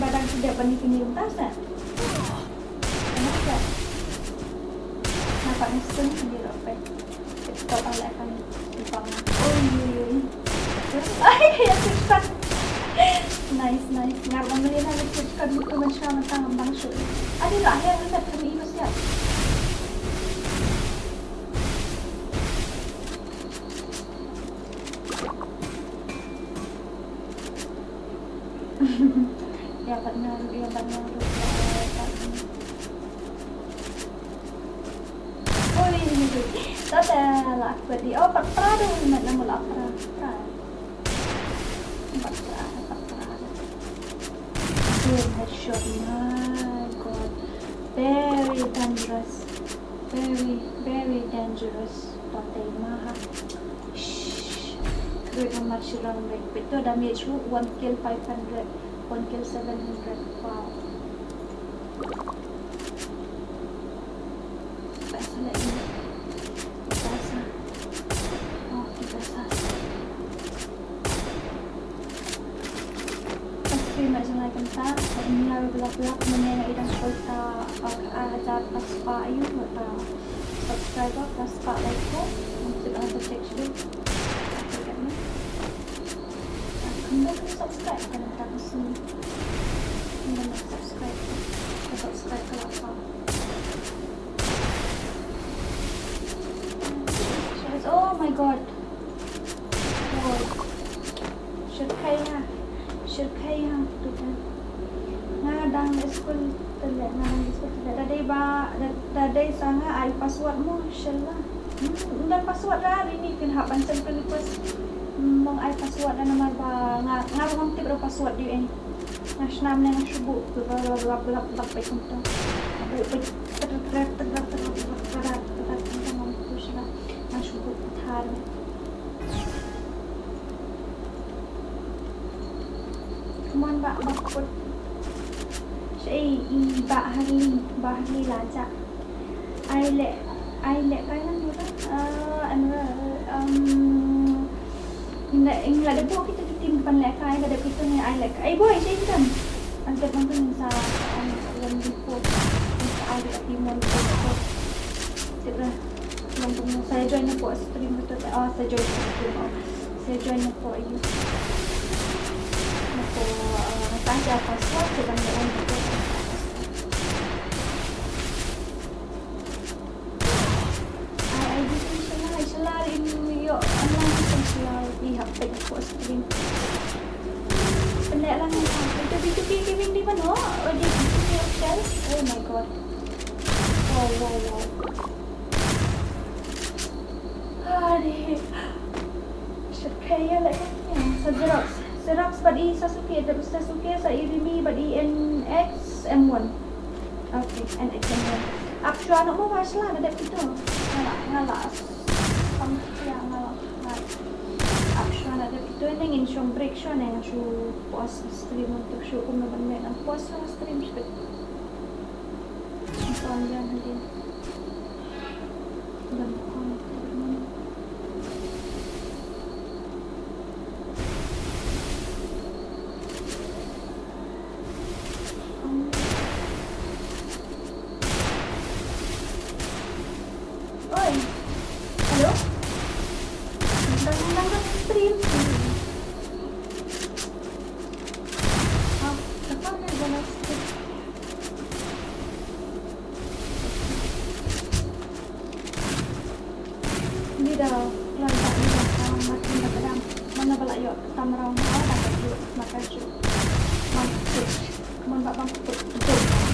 [SPEAKER 1] barang sudah pandai untasan. Kenapa? Nampak nesen dia apa? Kita balik akan dipang. Oh iya. Ay, cepat. Nice. Ngar bang na cepat buku macam tang bang shoot. Ada lah yang ada kami ibu siap. Ya benar. Oh ini. Tata lah berdi. Oh patra dong nak mula patra. Patra. Good headshot. My God. Very dangerous. Very dangerous. Tata maha. Good much wrong with. Itu damage 1 kill 500. 1 kill 700. Wow. Biasa lagi. Biasa. Oh, biasa. Pasti macam lagi kentar. Ini lalu belak-belak mengenai dan kota ajar paspa ayu kota subscriber paspa like ko. Untuk ada text. Anda kena subscribe kan tak sini. Anda nak subscribe ke apa? Oh my God. Oh. Should kaya tu kan. Ngadang school telah. Tadi sangat ai password mu insyaallah. Dan password hari ni kan hak pancen request. Mong ay password na naman ba ngarong tip ro password di en national na subu bla pa kunto kuman ba bakut syai bahli laja ai le kailan nila Enggak ada buah kita di tim depan leka ada kita ni I like. Boy, saya kan. Angkat nonton sa yang di port. Sa ada timon port. Sila nonton saya join na po stream betul. Saya join stream. Saya join na po you. Nako tanya password sebab dia betul. Lihat aku stream. Pendek lah ni. Itu gaming di mana? Di official. Oh my God. Wow. Adik. Kaya lah kan. Xerox badi Sasuke. Terus Sasuke sa Irimi badi NX M1. Okay, NX M1. Apsyo anak mo wasla ada itu. Ngalas. Ngalas. Apsyo ada itu yang insyong break siya na yang siya puas stream untuk siya kung naman ang puas na stream siya. Ito ang yan din. Oi, halo? Nang stream. Saka na gana stream. Hindi daw, lantak nila sa matin na kadang. Mana bala yuk, tamaraw na ako, dapat yuk, makasyo. Maksud, kumanbabang tutup.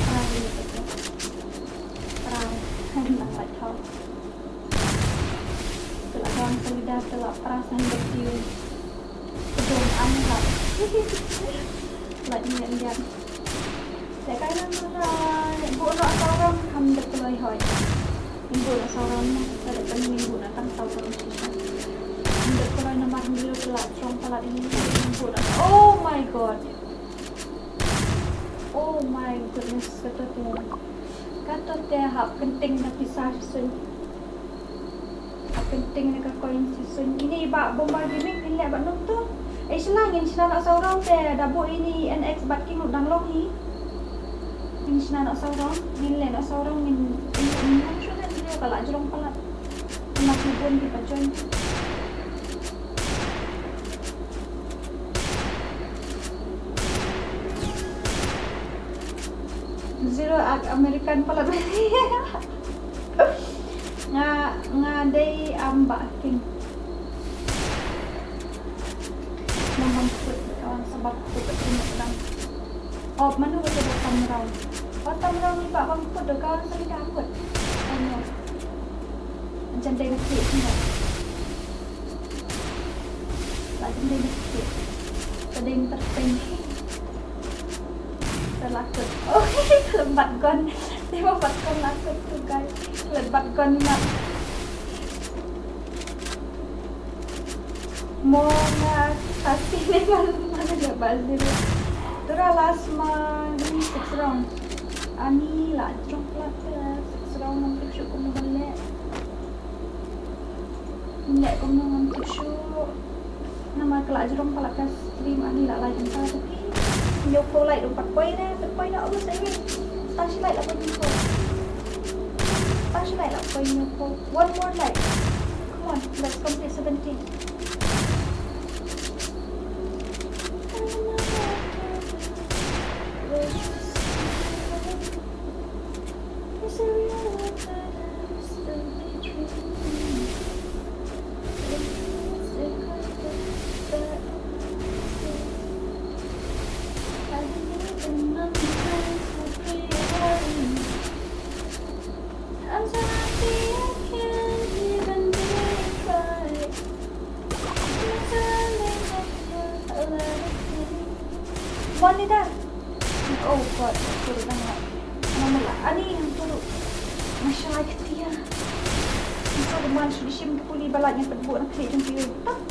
[SPEAKER 1] Parang yun ito. Parang, nang lataw. Orang lidah telah perasaan berdiam Kedung anggap Like ni yang Lek kai nang bu nak saurang ham dak keloi hoi. Minggu nak saurang mah ada kan minggu nak tang saurang sisa. Dak keloi nama minggu pelat trong pelat ini minggu nak. Oh my god. Oh my goodness kata teh hap kenting nak pisah sun. Hap kenting nak koin sun. Ini ba bomba gaming pilih ba nom tu. Selangin sila nak saurang teh dabo ini NX bat king udang long hi. Ini sila nak saurang, nilai nak saurang min sudah dia kalau jerong pelat. Nak pun di pajon. Zero American pelat. Ngadai ambak king. Memangkut sebab aku bertemu dengan oh mana kita datang merau tamrau ni pak bangkut dah kawan tadi dapat macam dia kecil semua macam dia kecil ada yang terpengki terlakut oh lembat gon dia lembat gon lakut tu guys lembat gon nak mau nak kasih ni mana dia bazir Tura last month ini 6 round ani lah jerong pelat 6 round nanti syuk kena balik balik kena nanti syuk nama kelak jerong pelat ke stream ani lah lagi entah tapi nyoko like 4 poin dah Allah saya touch like lah poin nyoko touch like lah poin nyoko one more like come on let's complete 70 Wanita. Oh god, turut banget. Nama lah, ani yang turut. Masyarakat dia. Masa deman sudah puli balatnya terbuk nak klik jumpa you. Tak.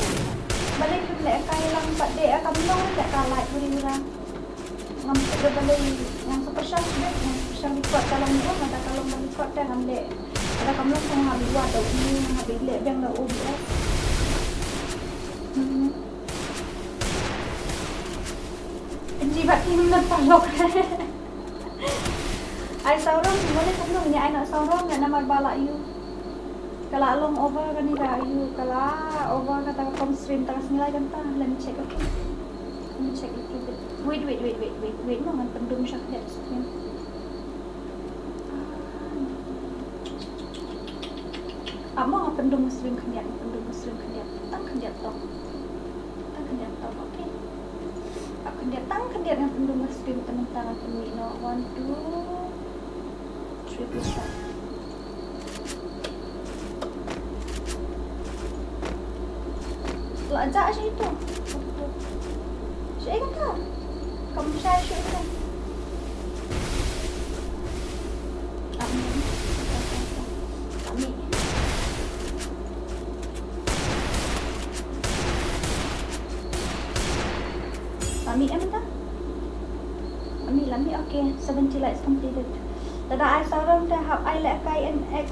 [SPEAKER 1] Balik tu nak kaya lang empat dek akan belum tak kalah boleh murah. Ngam sudah balik yang spesial sudah yang spesial ikut dalam ni ada kalau balik ikut dah ambil. Ada kamu sang habis buat atau ini habis lek yang dah OBS. Jibat ini terpalok. Ai saurang boleh sebelum ni ai nak saurang nak nama balak you. Kalau along over kan ni dah you. Kalau over kata kom stream terus nilai kan tak. Let me check okay. Let me check little bit. Wait. Mangan pendum syak dia stream. Amo pendum stream kendian, Tang kendian tong. Okay. Akan datang yang pendung stream tentang aku ni no 1 2 triple shot. Setelah ajak asyik itu. Syek kata. Kamu syek kata. Amin. Ambil apa tak? Ambil okay. 70 likes completed. Tada I saurang dah hap I like kai NX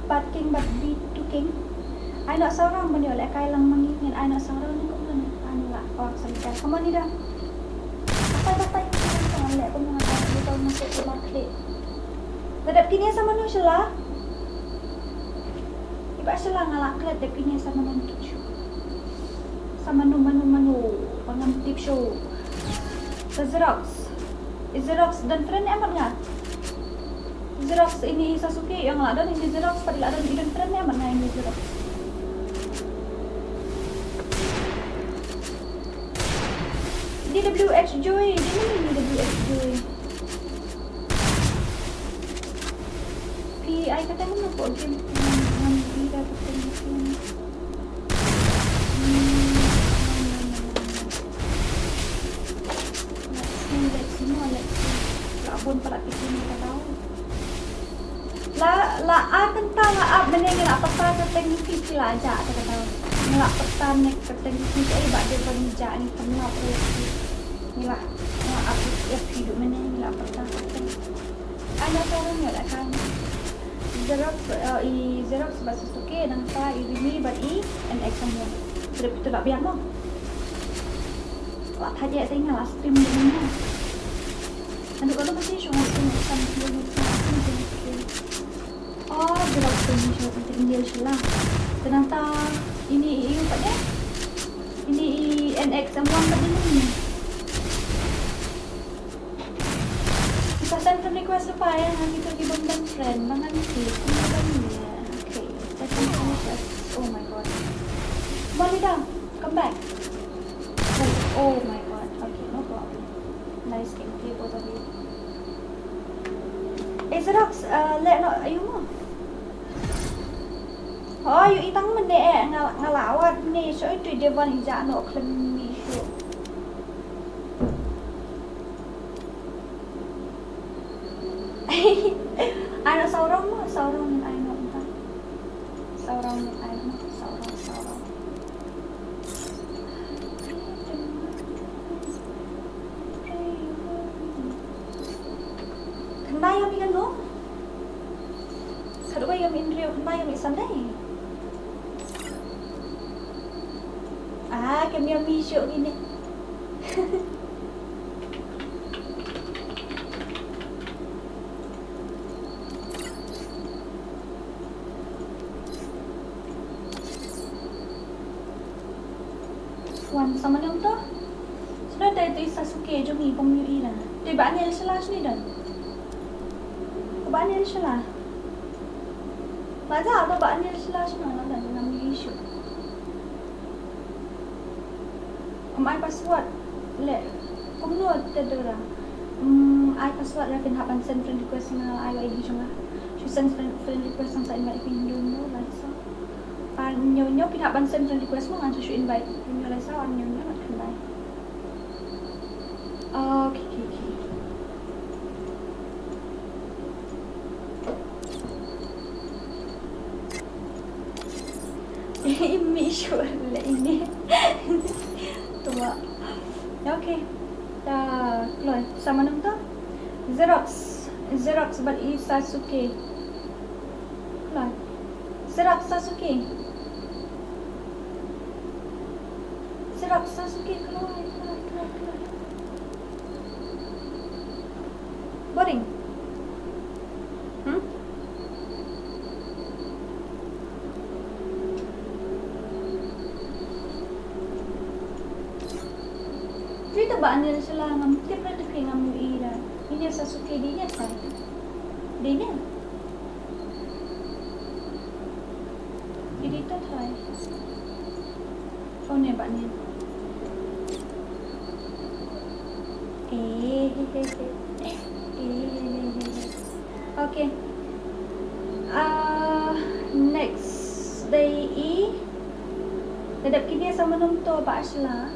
[SPEAKER 1] bat king bat B2 king. I nak saurang benda like kai lang mangingin. I nak saurang ni kok mana? Anu lah orang sampai. Kamu ni dah. Apa jangan like pun dengan aku tahu masuk ke klik. Dadap kini sama nu sela. Iba sela ngalak klik dap kini sama nu tu. Sama manu pangan tip show Xerox dan trend amat ngah Xerox ini Sasuke yang ada ini Xerox pada ada di trend amat ngah ini Xerox DWX Joy ini DWX Joy PI kata mana kok game yang dia kata ni let's see. buôn pala kita ni kita tahu. La akan tahu la meneng la peta sa teknik pila aja kita tahu. La peta nek ke teknik ai ba de panija ni pernah ni la aku ya hidup meneng la peta. Ada orang ya kan. Xerox bahasa suke dan ta ini ba and example. Sudah betul tak biar mau. Lah tadi saya ingat lah stream ni. Ando kalau masih cuma stream dulu. Oh, Xerox ini cuma tinggal silang. Ternyata ini EU pada. Ini NX1 tadi ni. Kita send friend request apa ya? Nanti kita dibanding friend. Mana ni? Okay. Oh my god. Walida, come back. Oh my god. Okay, no problem. Nice game, both of you. Xerox, let no, ayo mo. Oh, you itang mende ngalawat ni. So itu dia ban ija no klemi so. Ano saurang mo? Saurang ay no ta. Saurang ay no, saurang. Kenapa yang ikan no? Kedua yang Indrio, kenapa yang Sunday? Kami yang misuk gini. Wan sama ni untuk? Sudah ada itu Sasuke jom ni pom UI lah. Dia banyak slash ni dah. Banyak slash. Baca atau banyak slash mana dah nama isu. My password let kumno tedera. I password la fin haban send friend request na I ID chunga. She send friend request sang sa invite pin dun like so. Nyo pin haban send friend request mo ngan she invite pin like so nyo mat kanday. Okay. Ini sure lah ini. Tua. Okay. Dah keluar. Sama nama tu? Xerox but is Sasuke. Keluar. Xerox Sasuke. Keluar. Boring. Kita bakal sila ngam tiap ada kering ngam ira. Ini Sasuke dia sai. Dia. Jadi tu try. Phone ni bakal. Okay. Next day Dadap kini sama nunto ba sila.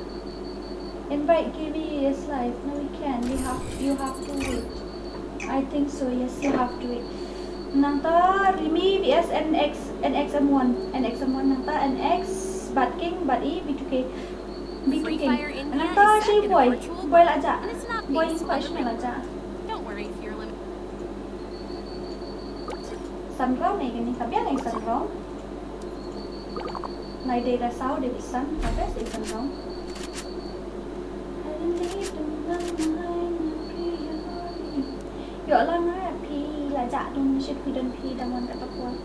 [SPEAKER 1] Invite Kiwi, yes live. No we can. You have to wait. I think so, yes, you have to wait. Nanta Rimi vs NXM1 nanta NX Batking Bati B2K nanta si boy lah aja. Boy inspirational aja.
[SPEAKER 2] Don't worry if you're limited.
[SPEAKER 1] Sunrow nih gini, tapi ada yang sunrow. Này đây là sao để bị sun, và best is sunrow. Yo lang ha P là dạ đúng shit quy đơn P đang on kata kuat.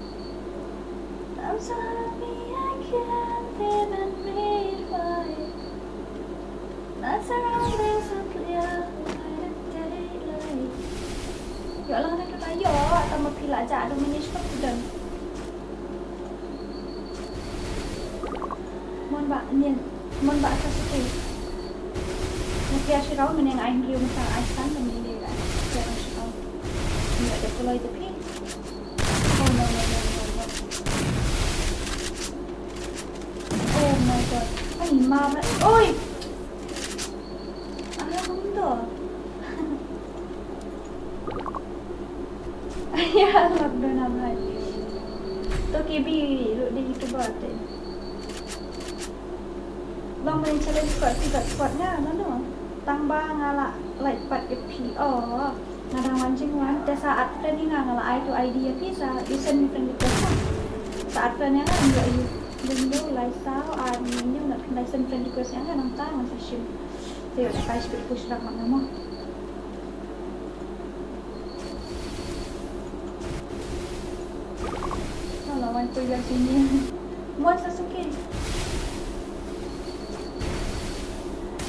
[SPEAKER 1] I'm sorry I can't even read right. That's surrounding so clear by the daylight. Yo lang na kata yo atau P là dạ đúng mình shit quy đơn. Mon ba Sasuke. Nanti Ashirao meneng aing riu misal Aisan meneng dia kan. Dia Ashirao. Ini ada pulai tepi. Oh no. Oh my god. Ay mama. Oi. Ano mundo? Ya, lockdown amat. Tu KB, duduk di YouTuber tu. Long main challenge squad-nya, mana? Tambah ngalak like 4 FP. Oh, nadang mancing wan. Te saat friend ni ngalak I to ID ya bisa. You send me friend request lah. Saat friend yang kan enggak you. Dulu laisau adminnya nak send friend request yang kan nang tang session. Tengok nak speed push dak mak nama. Lawan tu yang sini. Muat Sasuke.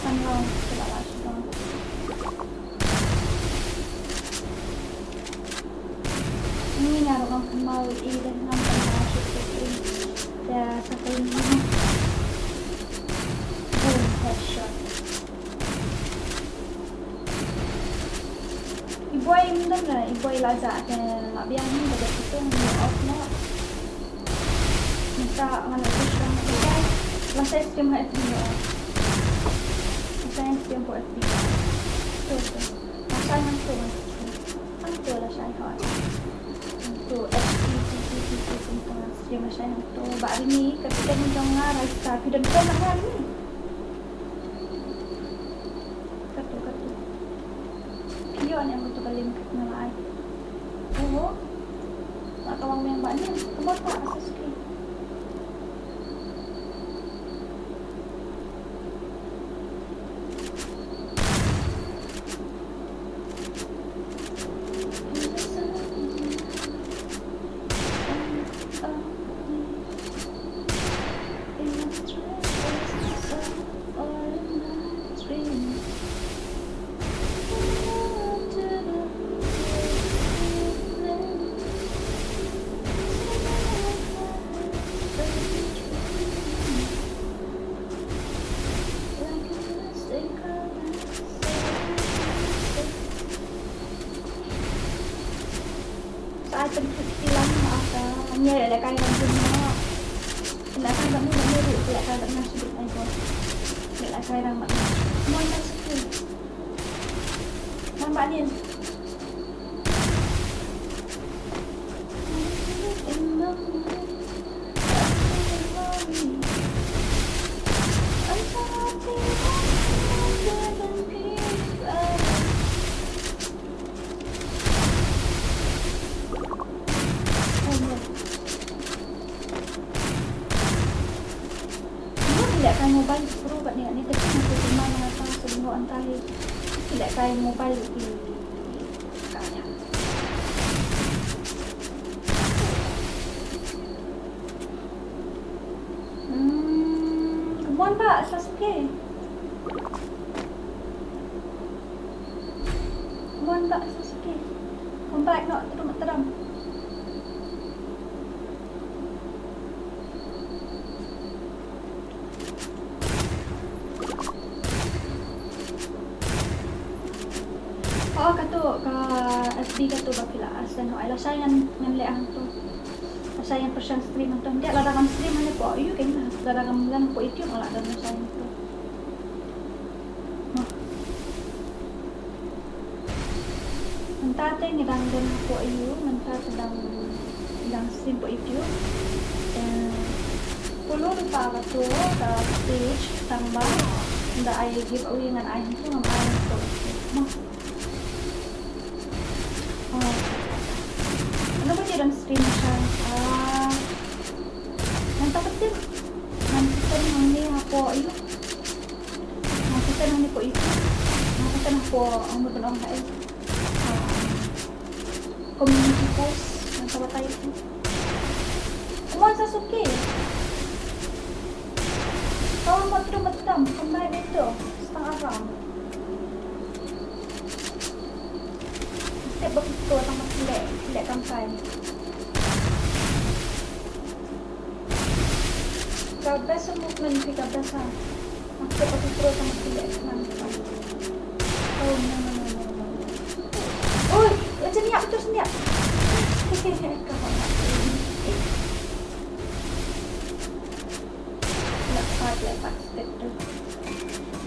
[SPEAKER 1] Sanlau tidak langsung. Ini ngaruh orang kenal dan nampak masuk ke dah sampai ini. Boom, headshot. Ibu ay minum lah, ibu ay lazat dan mak biang ni dah kita ni off nak. Minta mana push orang tu. Masa stream kat FB ni. Masa stream buat FB. Tu. Masa yang tu. Itu lah saya hot. Tu FB tentang stream masa yang tu. Hari ni ketika ni jangan rasa dan pun hari ni. Katu. Pion yang betul kali ngelai. Oh. Tak kawan yang banyak. Kemana tak asas ke? Pencucian apa? Ni ada kain rambutnya. Silakan kamu menurut silakan dengan sudut aiko. Silakan kain rambut. Mohon maaf. Nampak ni. Tidak kain mobile pro kat ni tapi untuk rumah mengata sebelum antai tidak kain mobile di kanya. Kemon Pak Sasuke. Kemon Pak Sasuke. Kompak nak teram. Oh, kato ka SD kato ba pila asan ho. Ala sayan ngan leang to. Sayan persian stream to. Hindi larangan stream ani po. Ayu kay na. Larangan lang po ito wala daw na sayan to. Ang tatay ni dangdan po ayu, nang tatay dang stream po ito. Pulong pa kato ka stage tambah. Nda ay giveaway ngan ay to ngam ay to. Ano ba yung stream siya? Nantakot din. Nantakot nang niya po. Ayun. Nantakot nang niya po ito. Nantakot nang po ang magulong na community post. Nantakot tayo ito. Kumang Sasuke. Kawang matram. Kumain ito. Setengah araw. Step begitu sama tidak sampai. Kabel movement di kabel sana. Step begitu sama tidak sampai. Oh no. Oh, senyap betul senyap.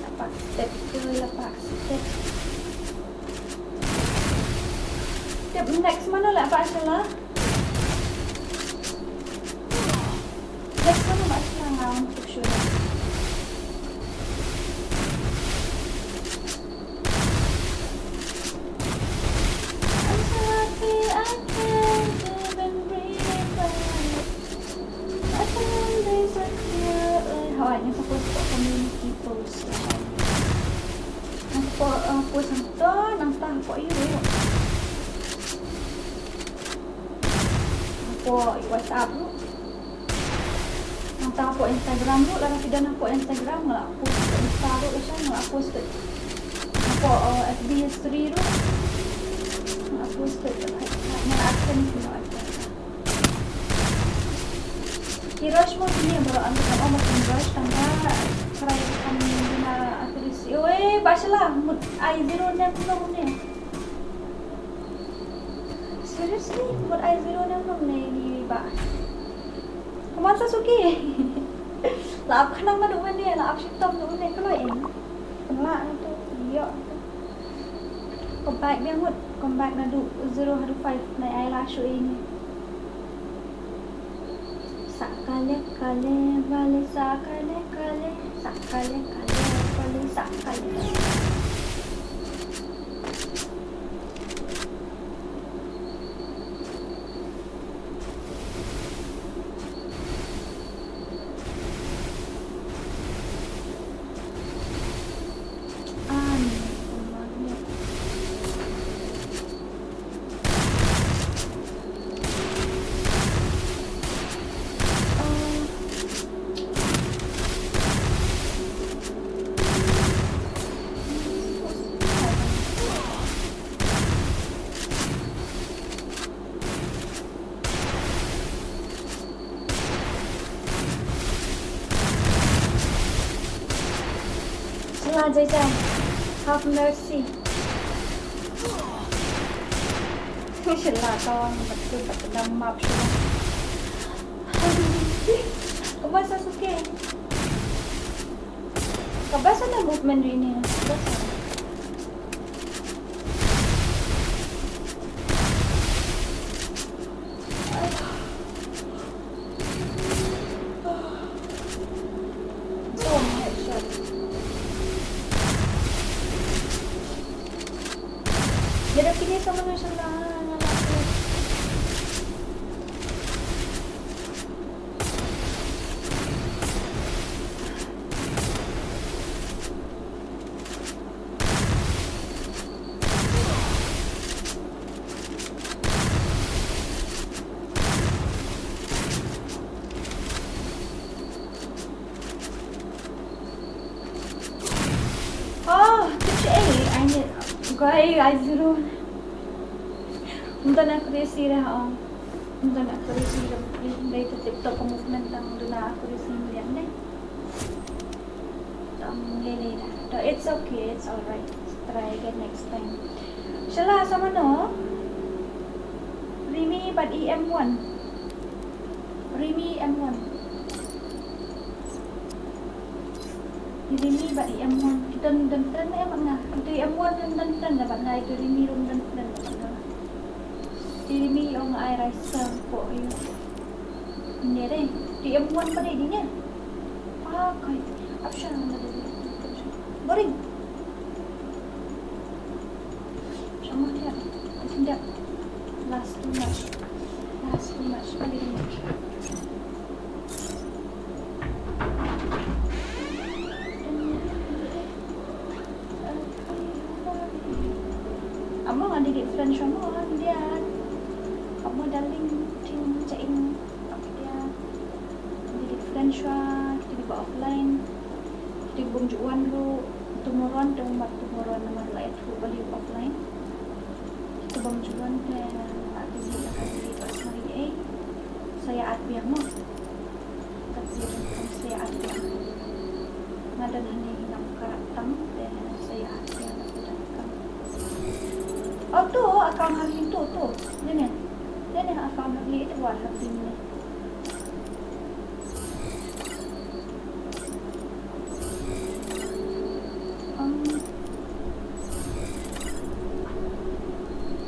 [SPEAKER 1] Lepas step tu. Step next mana lah Pak Syala? Next mana Pak Syala untuk show? I'm so happy I can't even breathe. I found this right here. Hawanya sa post po community post. Ang post ang to, nang tahan po yun. Po WhatsApp mo. Ang tao po Instagram mo, lang tidak na po Instagram, nga ako sa Instagram o siya, nga ako sa po FB history ro. Nga ako sa nga action mo ata. I-rush mo din bro, ang ko mag-rush tanda. Try kami na accuracy. Oy, basa lang. Ay zero na ko na. Seriously, buat I zero na belum ni ba? Kumasa suki. Laap ka nang maduman niya, laap si Tom doon niya kalau ini. Pengla itu, iya. Comeback dia mut, comeback na do 005 na eyelash ini. Sakale kale vale sakale kale sakale kale vale sakale. Jai Jai, have mercy. Sila tawang betul map sila. Kabasa suke. Kabasa na movement rin niya. Kabasa. Jadi kini sama nusa na I zero. Unta na crazy ra oh. Unta na crazy ra. Dai ta TikTok movement ang duna crazy yan dai. Gini na. So it's okay, it's alright. Try again next time. Shala sama no. Rimi but EM1. Rimi M1. Rimi but EM1. Dan na mga itu M1 dan dapat na itu Rimi rum dan dapat na. Rimi yung ay rice po yun. Hindi rin. Di M1 pa rin niya. Kahit option ang nadali. Boring. Sama dia. Hindi. Last too much. Balik ni. Amo nga di friend siya mo dia. Amo daling ting chain dia. Di friend siya di ba offline. Di bungjuan lu tumuron naman lahat ko balik offline. Di bungjuan dan ati sila kasi pas mari saya at biar mo. Kasi saya at biar. Ngadahan ni hinang karatang dan saya at biar datang. Oh tu account hari tu. Ni account hari itu war hari ni.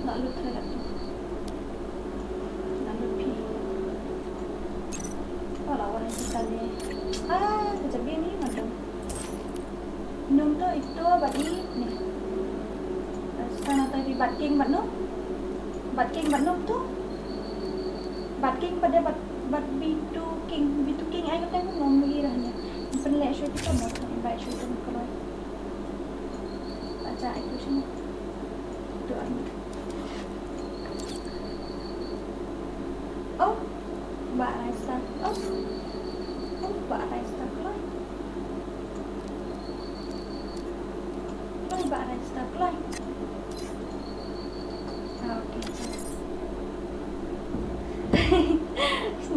[SPEAKER 1] Nak lu terhadap tu. badi ni. Sekarang tadi bat king bat no. Bat king bat no tu. Bat king pada bat B2 king ai kata aku mau irahnya. Penlek show kita mau invite show tu kalau. Baca itu semua. Tu ani. Oh. Bat Raisa. Oh. Oh, bat Raisa kelai. Bat Raisa kelai. Okay.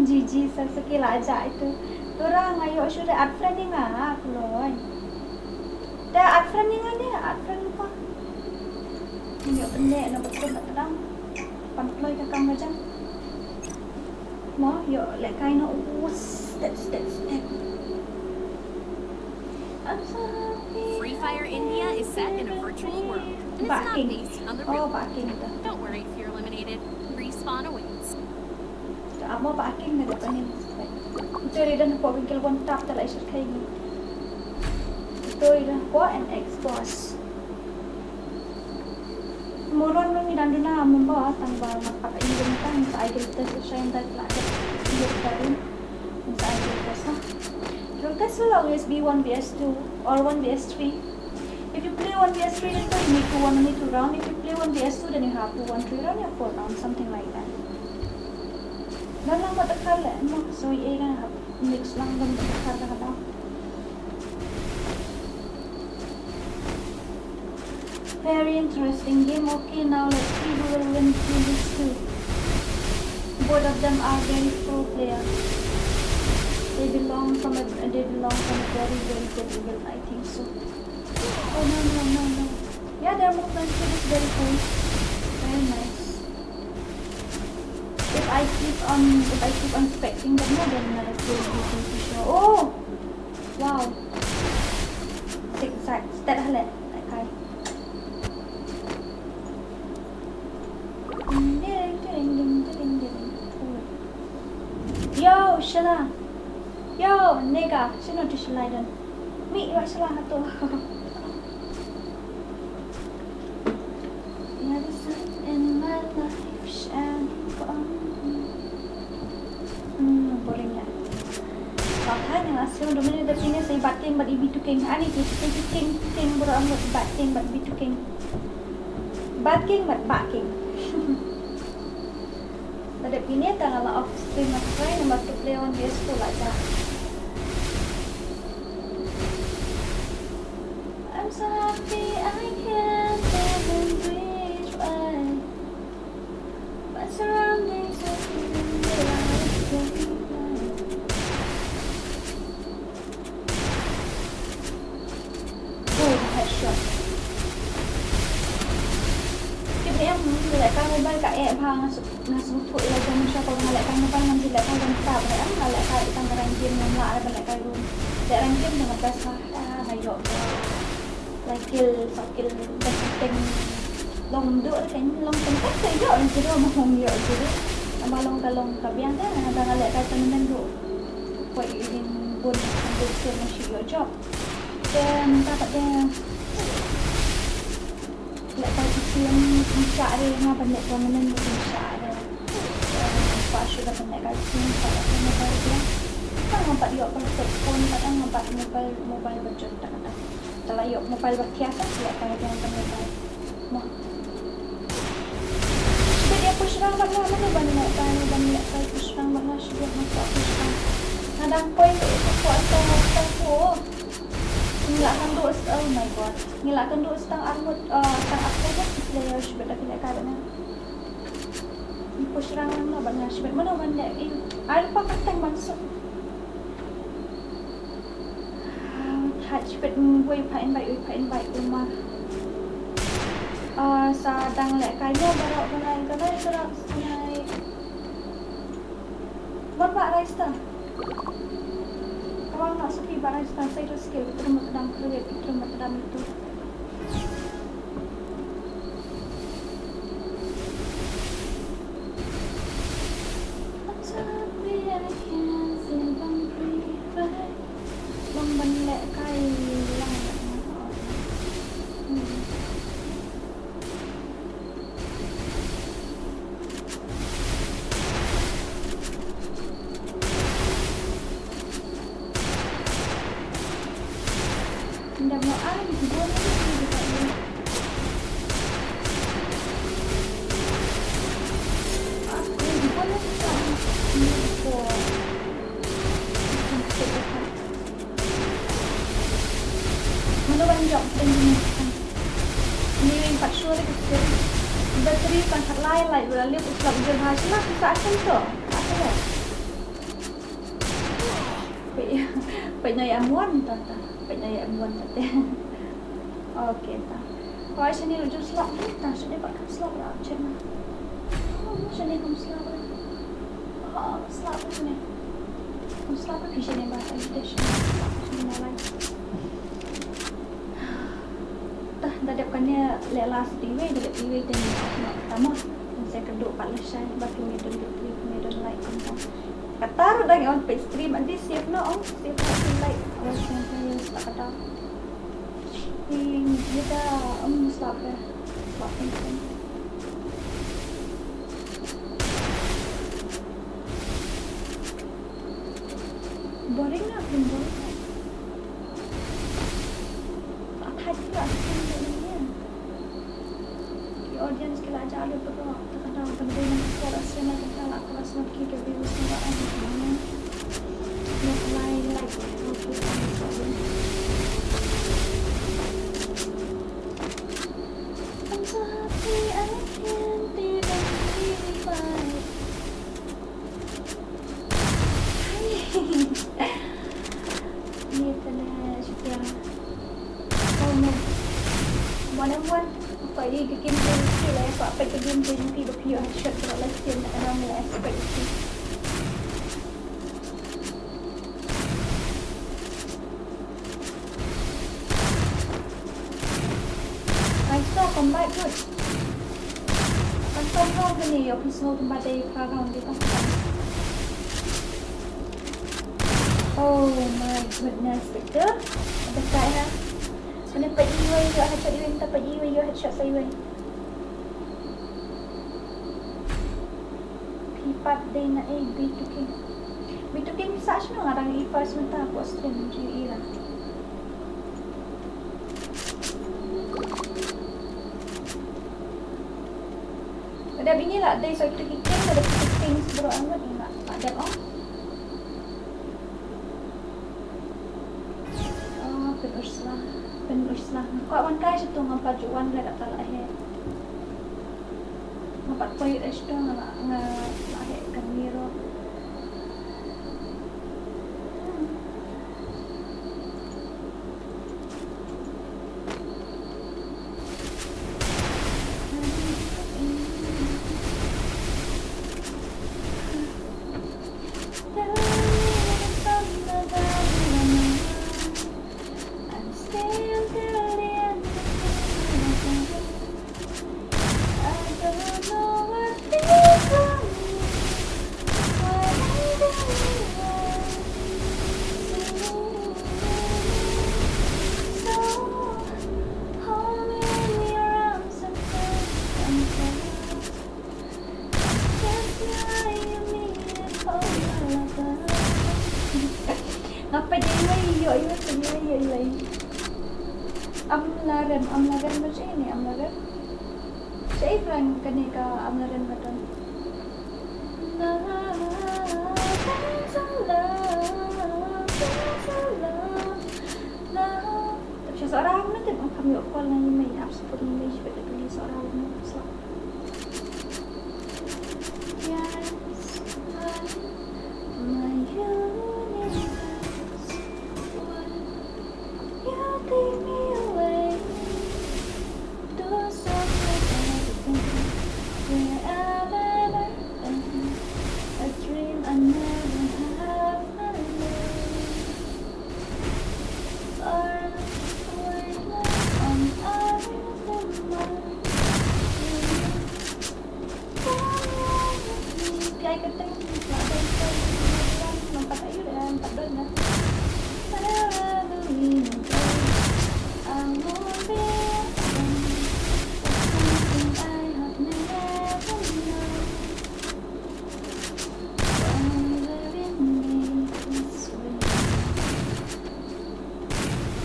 [SPEAKER 1] Gigi sesekali aja itu. Orang ayo sudah art friend ni ngah keluar. Dah art friend ni ngah dia art friend apa? Ni pendek nak betul nak terang. Pamploi kakang macam. Mau yo like kind of step.
[SPEAKER 2] Free Fire India is set in a virtual world, and it's not
[SPEAKER 1] Backing.
[SPEAKER 2] based on the real
[SPEAKER 1] Oh,
[SPEAKER 2] world.
[SPEAKER 1] backing dah.
[SPEAKER 2] Don't worry if you're eliminated. Respawn awaits.
[SPEAKER 1] Amo backing na dapat ni. Ito rin po bigkel one tap talay siya kay ni. Ito rin po and expose. Moron nung ilan doon na mumba tangbal magpakailin ka sa idol test siya yung dahil lahat. Hindi ka rin sa idol test ha. Idol test will always be 1 vs 2 or 1 vs 3. If you play 1 vs 3 then you need to 1 only 2 round. If you play 1 vs 2 then you have to 1 3 round or 4 round, something like that. Dan lang matakal eh, no? So iya kan mix lang dan matakal na daw. Very interesting game. Okay, now let's see who will win between these two. Both of them are very pro players. They belong from a very good level, I think so. Oh no. Yeah, their movement is very cool. Very nice. If I keep on expecting them more, then I will be for sure. Oh, wow! Zigzag, step halet, okay. Yo, Shala. Yo, nigga, sino tu Shala dan? Mi, iwak Shala tu. In my life, shine on. Boring ya. Bahkan yang asal domain ada punya saya batin bat ibi tu king. Ani tu king beramut batin bat ibi tu king. Bat king bat king. Ada punya tanggal off stream apa yang nombor tu play on dia sekolah aja. I'm so happy I can even breathe right. My surroundings are feeling like headshot. Kita yang melihatkan mobile kat app hang ngasut put lah jangan siapa melihatkan mobile nanti lihatkan dan tak boleh melihatkan tanggaran game yang lah ada melihatkan room. Lihatkan game dengan basah hayok. Like kill dan long duk kan long tempat saja orang jadi orang home yo jadi ama long kalong kabiang kan ada ngalek kata menen duk. Buat ini pun untuk semua your job. Dan dapat dia lepas itu yang insya ada yang apa nak permanent insya ada pas sudah pernah kasi pada mobile dia kan nampak dia perfect phone kadang nampak mobile budget tak ada kalau yok mobile berkiasa dia akan yang mobile mah sudah dia push rang mana banyak kali push rang mana sudah masuk push rang kadang point itu kuasa aku Ngilakkan dua oh my god. Ngilakkan dua setang armut setang aku dah player shibet dah pilih kadang. Push rangan lah banyak shibet mana benda ini. Ada apa kata masuk. Hat shibet gue pain baik rumah. Sadang lek kaya barak balai serak naik. Bapak Raista. Kalau nak sepi barang saya itu skill terima kedam kulit terima kedam itu. Long ban lek kai lang. bateri pangkat lain lah beralih usap jelas lah kita akan tu apa ya penyayamuan tata penyayamuan tata oke ta kalau sini lu just slap kita sini pakai slap lah cina sini kamu slap lah slap sini kamu slap di sini bahasa Inggris sini mulai dadapkannya lelas TV dan pertama dan saya kedua paling saya bagi medon like konten kata udah on page stream nanti siap no on siap like awas saya tak kata feeling kita stop ya stop konten boring lah belum boring audience के लिए चालू तो तकड़ा बंदे ने थोड़ा से ना तकड़ा ला क्लास में के भी उसमें आने मैं like I'm so happy I can't even ये तने शुक्रिया one phải đi cái kim tiền khi lấy quả phải cái kim tiền khi được hiểu chuyện của lấy tiền là đang lấy phải đi I saw come back good anh không không cái này ở phía sau come back đây khá gần đi không oh my goodness betul ada saya Mana pergi way yo headshot dia minta pergi way yo headshot saya way. Pipat day na B2K. B2K search no ngarang first minta aku stream GE lah. Ada bini lah day so kita kikin ada kikin sebelum angot ni nak ada oh. Penuslah kau wan kai situ ngapa juan le tak lah he ngapa koi esto nga he kamiro Ngapa jadi yo amlaran macam ini amlaran saya pernah kena ke amlaran betul tapi seorang nanti kami call lagi main apps seperti ini sebab dia seorang nanti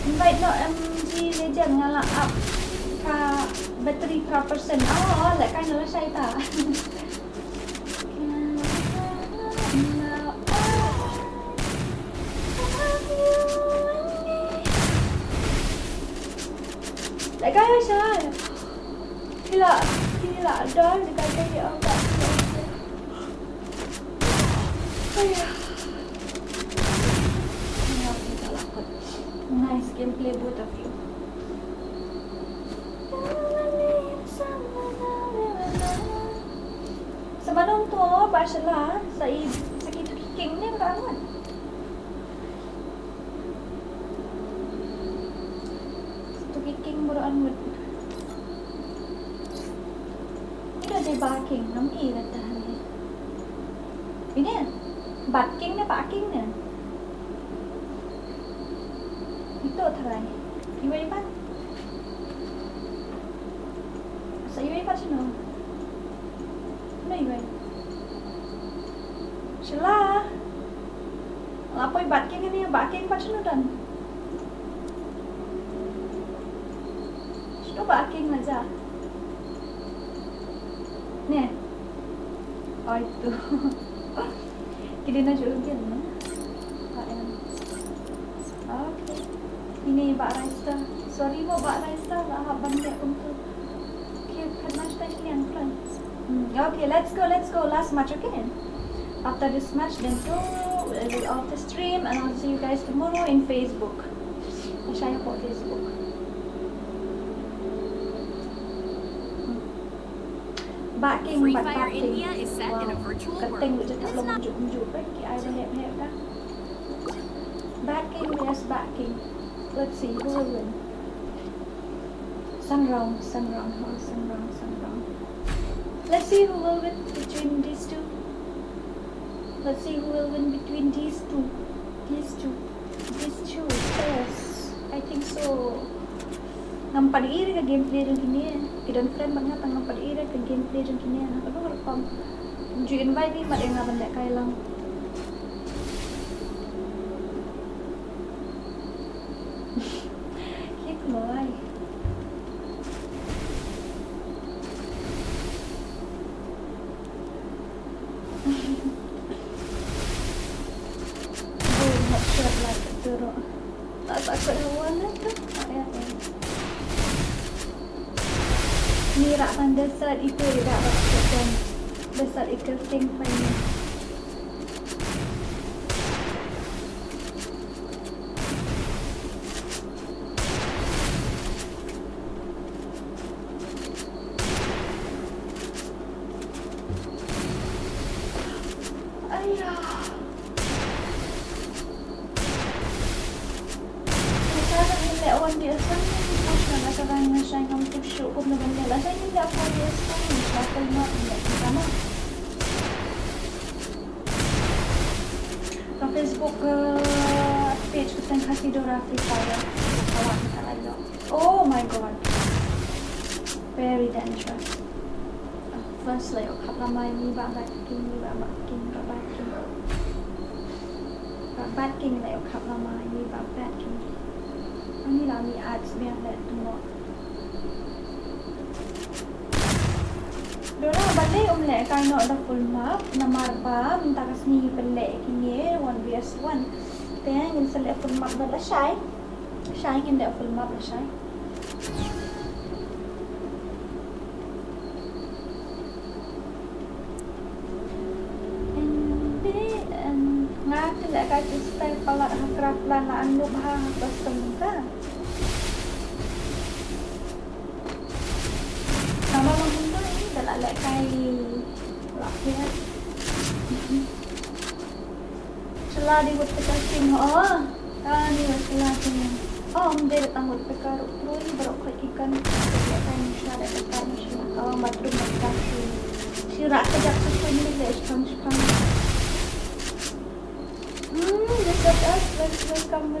[SPEAKER 1] Invite no MG Legend ngalah up ka battery per person. Oh, like kind of saya ta. Like kayo siya. Hila là đó người ta cái gì ông bạn nice gameplay both of you. Sebelum tu Barcelona sakit king ni berangan. Sakit king berangan. Ini ada barking, nam i kata ni. Ini barking ni barking ni. Itu terai. Iwan. Sa Iwan sino? Ano Iwan? Sila. Apoy barking ni, barking pa sino dan? Sino barking na za? Ni. Oh itu. Kini na juga na. Okay. Ini Mbak Raista. Sorry mo Mbak Raista, lah banyak untuk match tadi yang front. Okay, let's go. Last match, okay? After this match, then we'll off the stream, and I'll see you guys tomorrow in Facebook. I'll show you about Facebook. Backing,
[SPEAKER 2] Free
[SPEAKER 1] but
[SPEAKER 2] Fire
[SPEAKER 1] backing.
[SPEAKER 2] India is set in a virtual world.
[SPEAKER 1] Kating je tak
[SPEAKER 2] It's
[SPEAKER 1] belum
[SPEAKER 2] not
[SPEAKER 1] unjuk kan? I will have that. Backing, yes, backing. Let's see who will win. Sunround. Let's see who will win between these two. These two. Yes, I think so. Nampak iri ke gameplay dun kini. Kidan friend banget ang nampak iri ke gameplay dun kini. Ano ba rekam? Ju invite ni mat nga benda kay lang. Hit mo ay. Not sure like turo. Tak takut lawan lah tu. Ayat. Mira kan dasar itu tidak dapat dasar itu ting final. Ayah. Sekarang ini lawan dia sana. Sekarang na siya ng push ko na nila. Sa hindi ako yes na shuffle na sama. Sa Facebook page ko tayong Hasidora Free Fire. Kawan talaga. Oh my god. Very dangerous. First layo kaplamay ni babatking layo kaplamay ni babatking. Ini lah mi ads biar lihat semua. Dora balik lek kaino ada full map namar ba minta kasni balik kini 1vs1. Tanya ingin select full map bala shy. Shy ingin lihat full map lah shy. Ngati lek kasi style pala craft lan la anu bah custom ka. Sama mengunda ini dah lek kai lakian. Celah di buat pekasing oh. Ni celah sini. Oh, dia datang buat pekar. Ini baru klik ikan. Dia kan syara dekat ni. Kalau bathroom dekat sini. Syara kejap sekali dia spam. Look at us. Welcome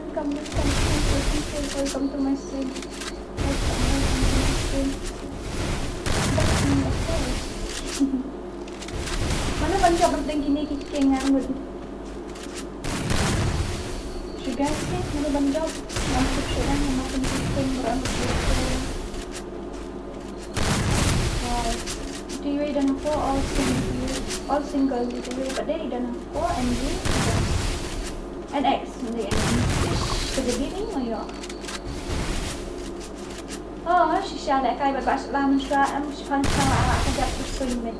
[SPEAKER 1] to my stream. Mana banca berteng gini kikengan mud. Guys, mana banca masuk sedang makan kikeng berambut. Wow. DUA dan aku all single DUA pada dan aku and X in the end. So the beginning or your Shisha lại cay bạc làm ra em phân ra cái đẹp của swing mình.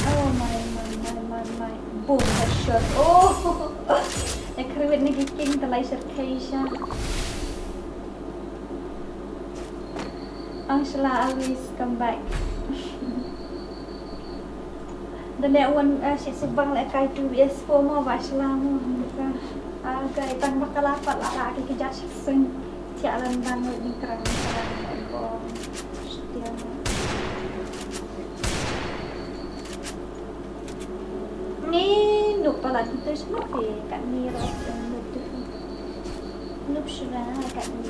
[SPEAKER 1] Oh my boom headshot. Oh, jeg kræver den ikke igen, der laser Keisha. Angela always come back. Dan dia wan si subang lại cay tu bias fomo Angela mo. Agak tang bakal apa lah lagi kerja swing jalan bangun di kerang kerang setia. Ni lupa lagi tu semua kat ni lupa sudah kat ni.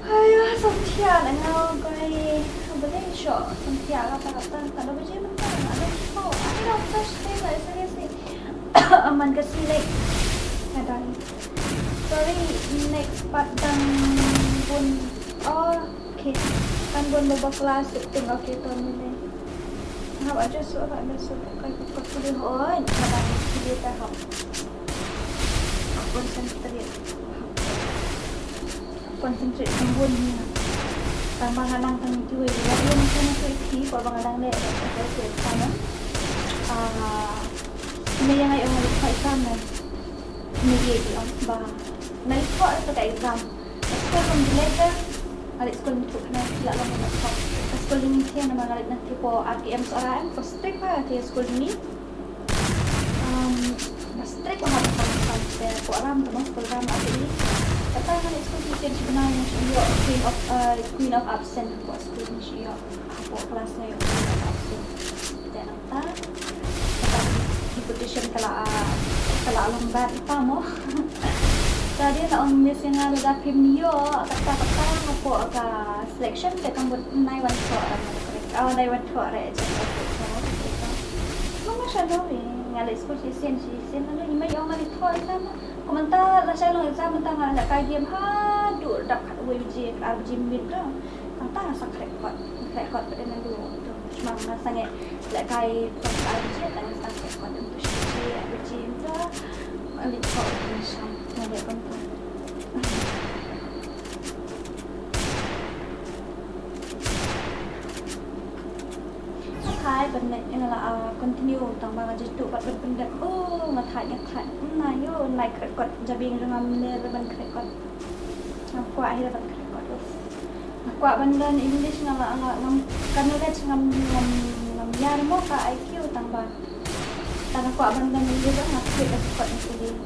[SPEAKER 1] Ayah setia dengan gay. Boleh shock sentiasa kata-kata tak ada macam mana ada tahu ada fresh day lah seriously aman kasi like ada sorry next part dan pun okay kan pun beberapa kelas setting okay tu ni hab aja suara ada suara kai kau boleh hoi kadang dia tak hab concentrate pun ni tambah halang tang cuy jadi macam tu isi kalau halang ni ada sana ini yang ayam ada exam ni dia dia bah naik kok tu kat exam sekolah pembelajar alik sekolah ni tu kena silap lama nak kok sekolah ni tiada nama alik nanti po ATM soalan po strict lah dia sekolah ni strict lah sampai po alam tu sekolah ram ATM kata kan sekolah teacher sebenarnya dia queen of absent buat sekolah ni dia apa kelasnya yang queen of absent dan apa competition kalau lambat apa mo tadi nak umis yang ada film dia kata apa ka selection dia kan buat naik one shot naik one shot aja mama shadow ngalai sekolah sen lalu ini yang mari thoi sama komentar lah saya long exam tentang ada kai game haduh dapat WJ RJ mid tu kata sak record pada nandu tu cuma sangat like kai RJ dan sak record tu sih RJ tu alik kau macam ada kontak hai benda yang lah continue tambah aja tu buat benda ngatanya nah yo naik record jabing dengan leban record aku akhirnya dapat record aku benda English ngam knowledge ngam yar mo ka IQ tambah tan aku benda English ngam record itu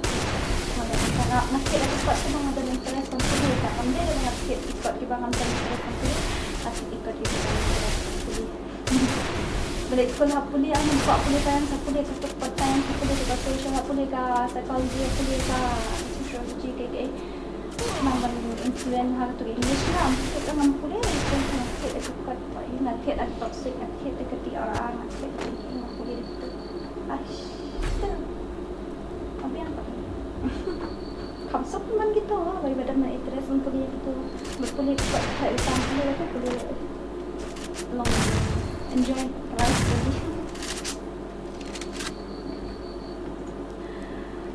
[SPEAKER 1] karena nakit record sebab ada interest untuk tak ambil dengan record di bawah interest untuk kasih ikut di balik sekolah apa boleh aman buat boleh kan saya boleh tutup petang saya boleh buat social apa boleh ke psikologi apa boleh ke sociology ke memang influence hal tu English lah kita kan boleh kan nak kita kuat ini nak ada toxic nak kita ketik orang nak kita nak boleh itu apa yang kamsok man gitu lah daripada mana interest untuk boleh itu boleh buat hal utama boleh tu boleh long enjoy life tadi.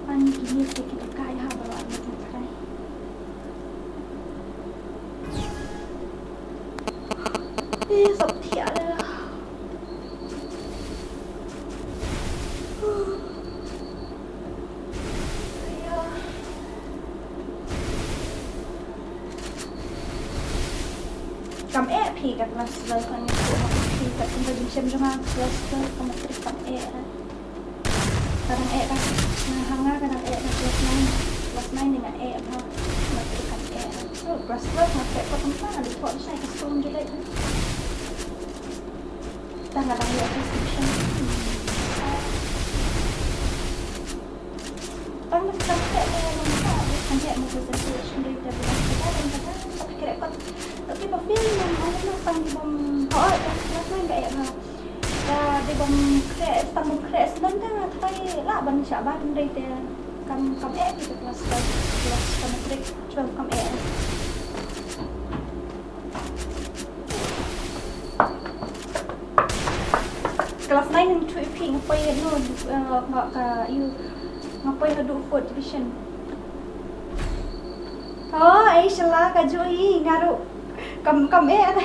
[SPEAKER 1] Ani kini kita kaya bawa anak kita. Setia lah. Cầm ép thì các bạn sẽ còn kat tempat macam jangan kelas kementerian kat kadang kan hangar kadang kelas 9 dengan apa kementerian so kelas 12 nak kau tempat ada buat saya ke sekolah jelek tak ada lagi prescription tangan sampai sampai mau presentation dari dan kata tapi kira kau tapi film yang mana tang di bom kelas main gak ya di bom kres tang kres nanti thay lah ban siapa dari dia kam gitu kelas trik coba kam kelas 9 yang tu pi ngapai no ka you ngapai hadu fourth division. Oh, ai salah ka jui ngaru kam ada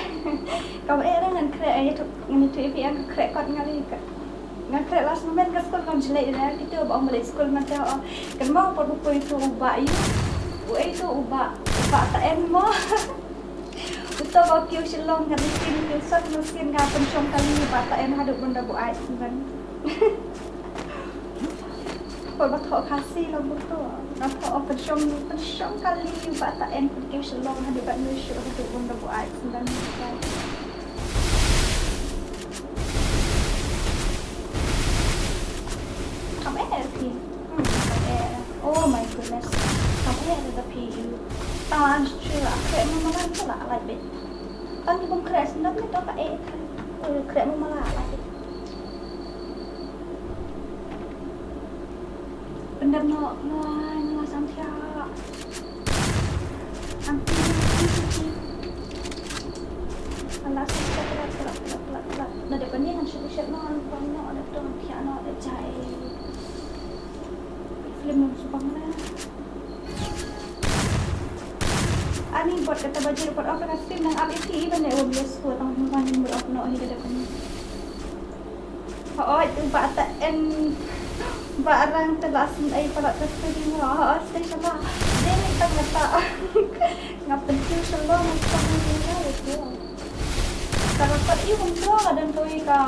[SPEAKER 1] ngan kre ai tu ngani tu pi ang kre kot ngali ka ngan kre last moment ka school kam jelek dah kita bawa balik school macam kan mau perlu itu ubah you itu ubah tak mo. Betul wakil shalom kan miskin kilsat miskin ka pencom kali bata en hadap benda bu ais kan. Kau batok kasih lah betul. Nampak pencom kali bata en wakil shalom hadap manusia hadap benda bu ais kan. Kamu erti. Oh my goodness. Kamu ada PU. Tahan cuy, krek mama tu lah lagi. Tang ibu krek senang ni tu tak kan. Krek mama lah lagi. Bener no samtia. Anti. Alas pelat. Dah depan ni kan syuk no ada tu piano ada cai. Film yang subang mana? Ani buat kata baju report off dengan stream yang APT benda OBS ko tang manin buat off no hidup depan. Oh itu bata en barang telasin ay pala kasi mo station lah. Dili tang mata. Ngapen tu selalu macam ni itu. Kalau tak yung tu kadang tu ka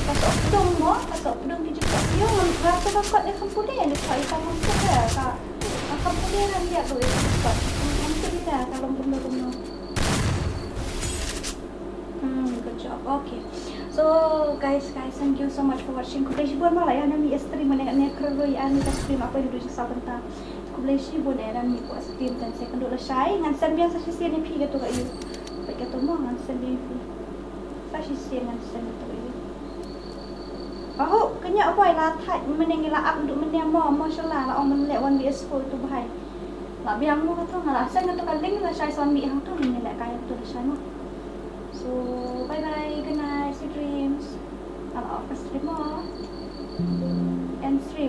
[SPEAKER 1] pasok dong mo, pasok dong di juga. Yung rasa dapat ni kampulian ni sai sama tu ka. Kampulian dia tu dapat. Tidak kalau benar-benar. Good job. Okay. So guys, thank you so much for watching. Kublesi buat malah ya nami stream mana ni keroi ani ka stream apa itu juga sabenta. Kublesi buat nami buat stream dan saya kendor syai ngan sen biasa sisi ni pi gitu kayu. Baik kata mo ngan sen ni pi. Sa sisi ngan sen itu kayu. Oh, kenya apa lah thai menengila up untuk menyam mo mashallah lah orang melek 1vs4 tu bahai. Nak biang mo tu ngarasa ngato kaling la syai son mi hang tu ni lek kaya tu syai mo. So bye bye, good night, sweet dreams. I'll offer stream more and stream.